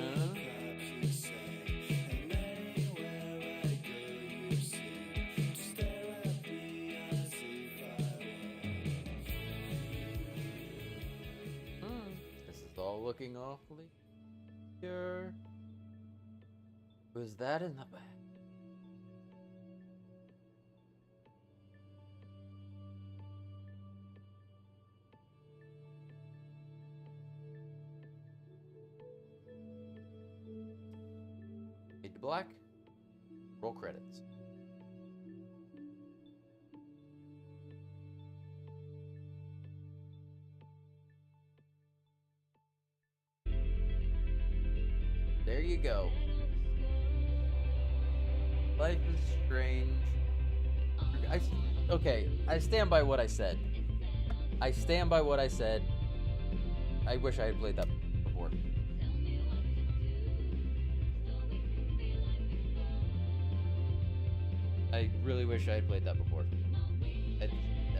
This is all looking awfully pure. Who's that in the back? Fade to black. Roll credits. There you go. Life is strange. Okay, I stand by what I said. I stand by what I said. I wish I had played that before. I really wish I had played that before.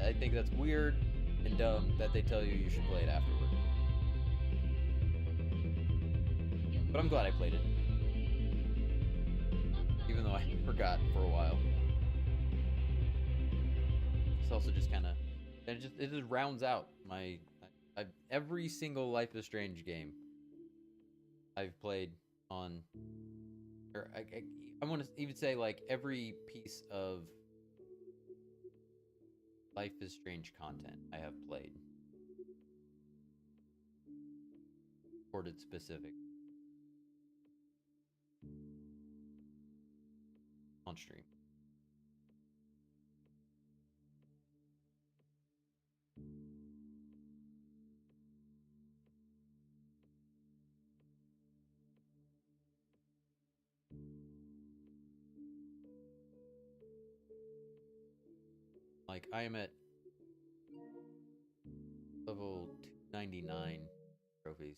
I think that's weird and dumb that they tell you you should play it afterward. But I'm glad I played it. Even though I forgot for a while. It's also just kind of... It just rounds out my... every single Life is Strange game I've played on... Or I want to even say, like, every piece of Life is Strange content I have played. Recorded specific. On stream. Like I am at level 299 trophies.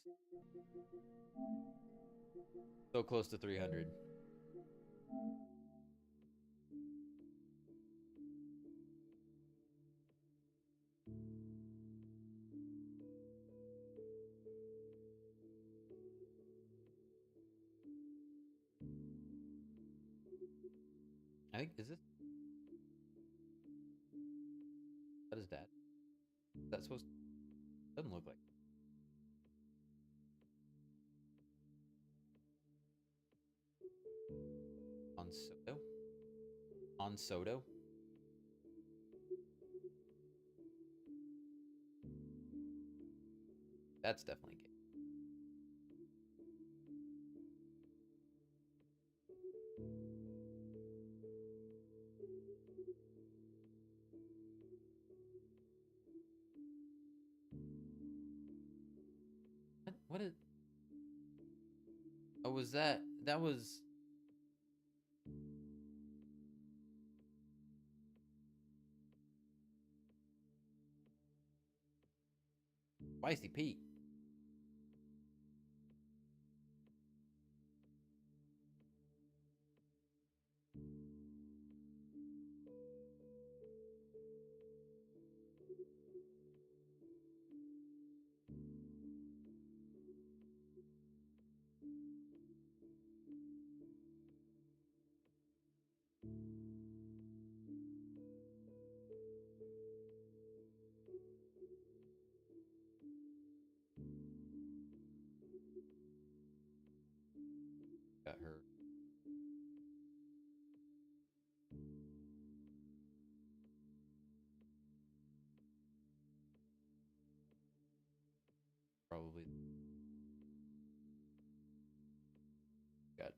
So close to 300. I think is this that is that? Is that supposed to, doesn't look like on Soto? On Soto? That's definitely gay. What is Oh, was that that was Spicy Pete. Got her. Probably got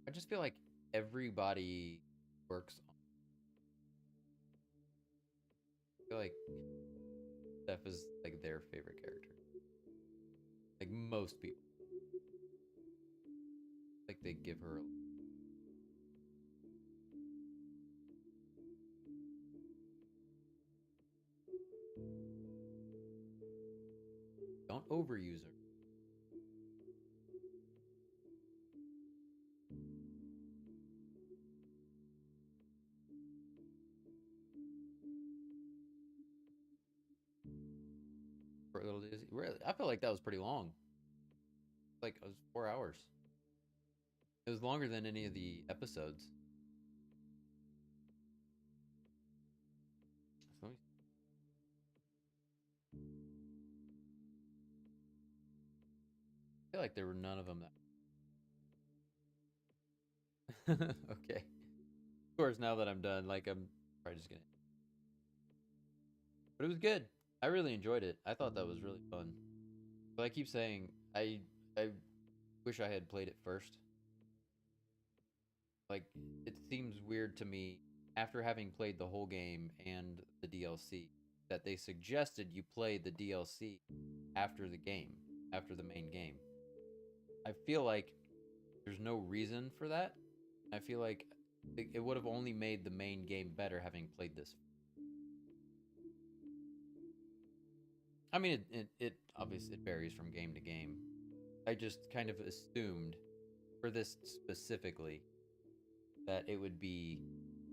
I just feel like everybody works on I feel like Steph is like their favorite character. Like most people. Like they give her don't overuse her. For a little Disney. Really, I feel like that was pretty long. Like it was 4 hours. It was longer than any of the episodes. So I feel like there were none of them that. Okay. Of course, now that I'm done, like I'm probably just gonna. But it was good. I really enjoyed it. I thought that was really fun. But I keep saying I wish I had played it first. Like it seems weird to me after having played the whole game and the DLC that they suggested you play the DLC after the game, after the main game. I feel like there's no reason for that. I feel like it would have only made the main game better having played this. I mean, it obviously it varies from game to game. I just kind of assumed for this specifically that it would be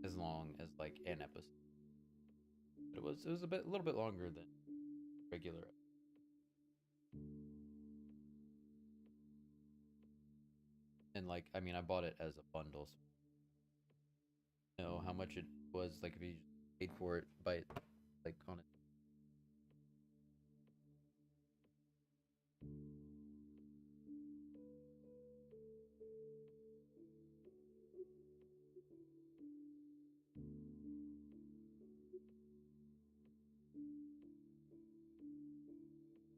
as long as like an episode. But it was a little bit longer than regular. And like I mean I bought it as a bundle. So you know how much it was like if you paid for it by it like on it.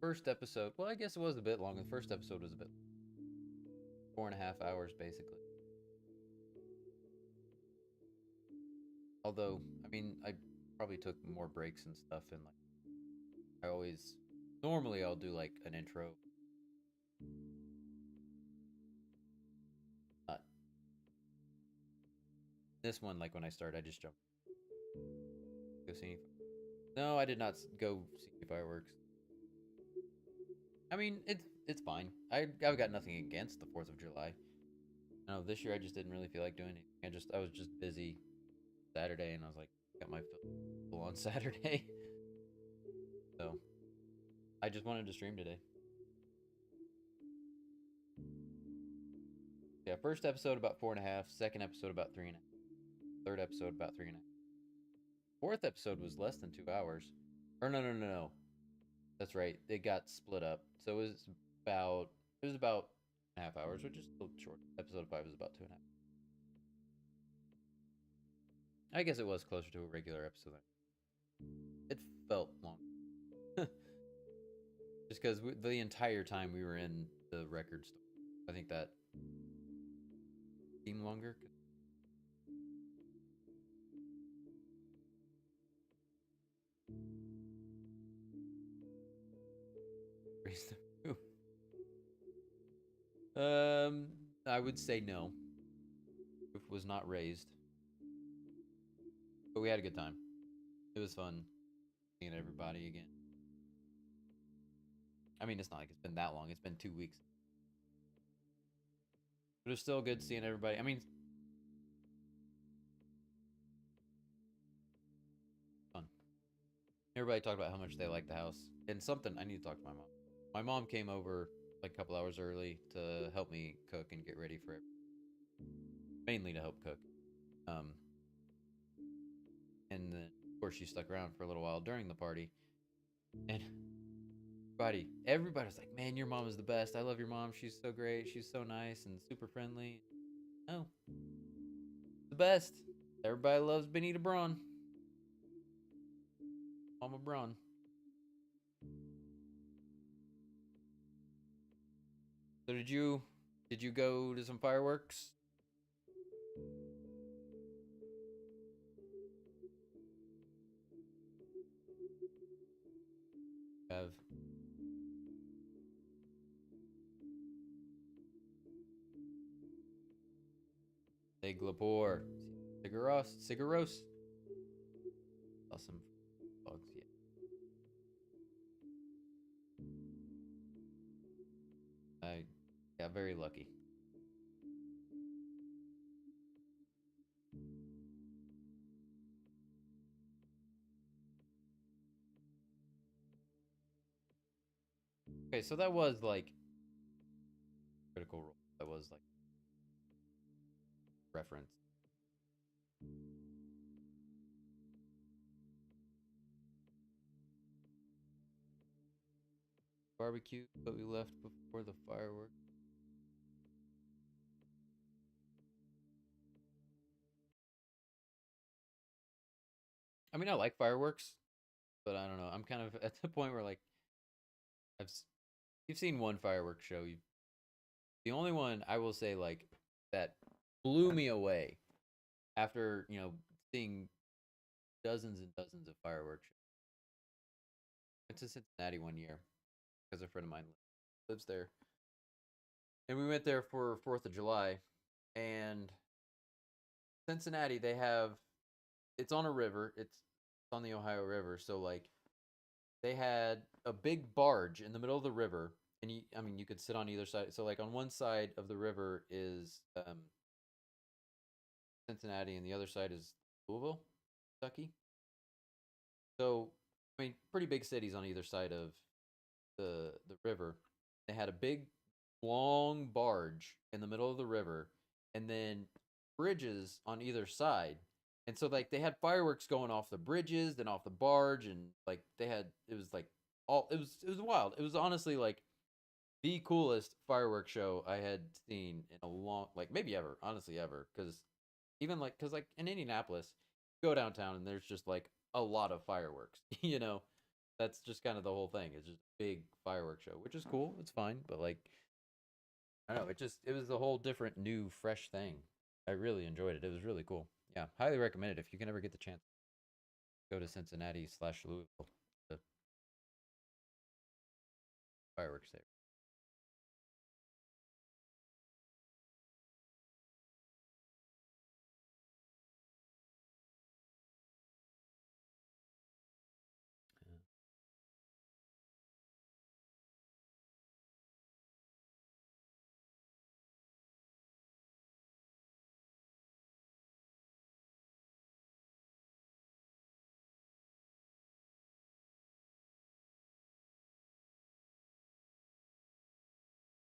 first episode, well, I guess it was a bit long. The first episode was a bit 4.5 hours basically. Although, I mean, I probably took more breaks and stuff, and like I always normally I'll do like an intro. Not this one, like when I started, I just jumped. Go see any. No, I did not go see any fireworks. I mean, it's fine. I've got nothing against the 4th of July. No, this year I just didn't really feel like doing anything. I was just busy Saturday, and I was like, got my full on Saturday. So I just wanted to stream today. Yeah, first episode about 4.5, second episode about 3.5, third episode about 3.5. Fourth episode was less than 2 hours. Or no. That's right. It got split up. So it was about 2.5 hours, which is still short. Episode 5 was about 2.5. I guess it was closer to a regular episode. It felt long. Just because the entire time we were in the record store. I think that seemed longer. Raise the roof. I would say no. Roof was not raised. But we had a good time. It was fun seeing everybody again. I mean, it's not like it's been that long. It's been 2 weeks. But it's still good seeing everybody. I mean, fun. Everybody talked about how much they liked the house. And something, I need to talk to my mom. My mom came over like a couple hours early to help me cook and get ready for it. Mainly to help cook. And then, of course, she stuck around for a little while during the party. And everybody was like, man, your mom is the best. I love your mom. She's so great. She's so nice and super friendly. Oh, the best. Everybody loves Benita Braun. Mama Braun. So did you go to some fireworks? Have Siglapore. Sigaros. Awesome dogs, yeah. I got very lucky. Okay, so that was like Critical Role. That was like reference. Barbecue, but we left before the fireworks. I mean, I like fireworks, but I don't know. I'm kind of at the point where like you've seen one fireworks show. The only one I will say like that blew me away after, seeing dozens and dozens of fireworks shows. Went to Cincinnati one year because a friend of mine lives there. And we went there for 4th of July. And Cincinnati, it's on a river. It's on the Ohio River. So like they had a big barge in the middle of the river, and you could sit on either side. So like on one side of the river is Cincinnati, and the other side is Louisville, Kentucky. So I mean, pretty big cities on either side of the river. They had a big long barge in the middle of the river, and then bridges on either side. And so like they had fireworks going off the bridges, then off the barge, and like it was wild. It was honestly like the coolest fireworks show I had seen in a long, like maybe ever, honestly ever, because like in Indianapolis, you go downtown and there's just like a lot of fireworks, that's just kind of the whole thing. It's just a big fireworks show, which is cool. It's fine, but like I don't know, it was a whole different, new, fresh thing. I really enjoyed it. It was really cool. Yeah, highly recommend it if you can ever get the chance. Go to Cincinnati/Louisville. The fireworks there.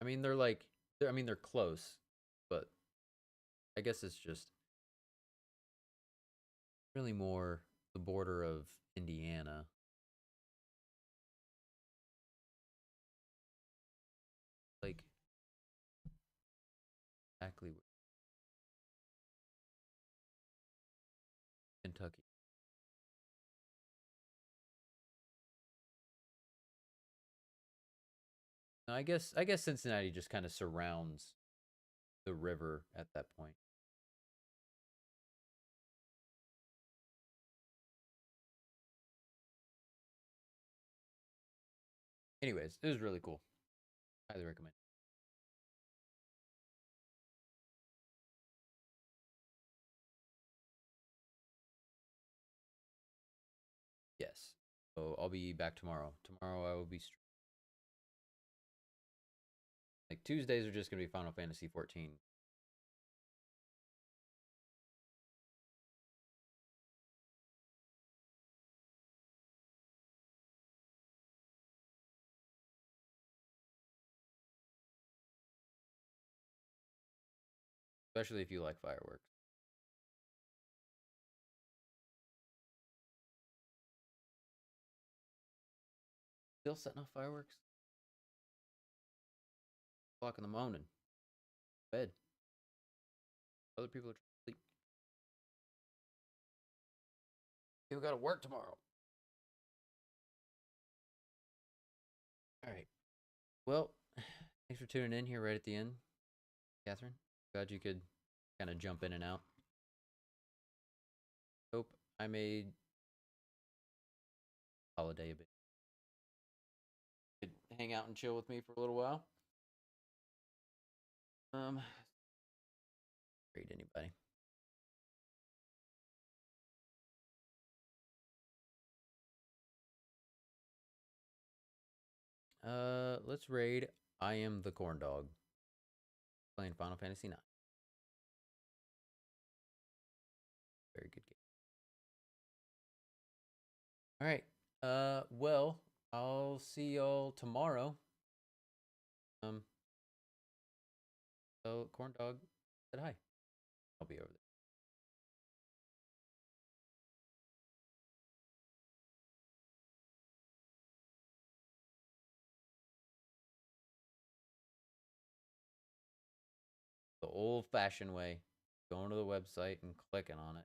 I mean, they're close, but I guess it's just really more the border of Indiana. Like exactly Kentucky. No, I guess Cincinnati just kind of surrounds the river at that point. Anyways, it was really cool. Highly recommend. Yes. So I'll be back tomorrow. Tomorrow I will be like Tuesdays are just gonna be Final Fantasy 14. Especially if you like fireworks. Still setting off fireworks? O'clock in the morning. Bed. Other people are trying to sleep. People gotta work tomorrow. Alright. Well, thanks for tuning in here right at the end, Catherine. Glad you could kind of jump in and out. Hope I made holiday a bit. Could hang out and chill with me for a little while. Read anybody. Let's raid I Am the Corn Dog. Playing Final Fantasy 9. Very good game. All right. Well, I'll see y'all tomorrow. So Corn Dog said hi. I'll be over there. The old-fashioned way, going to the website and clicking on it.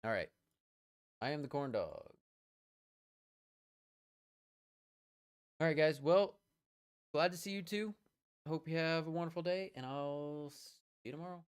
All right. I am the Corn Dog. All right, guys. Well, glad to see you too. Hope you have a wonderful day, and I'll see you tomorrow.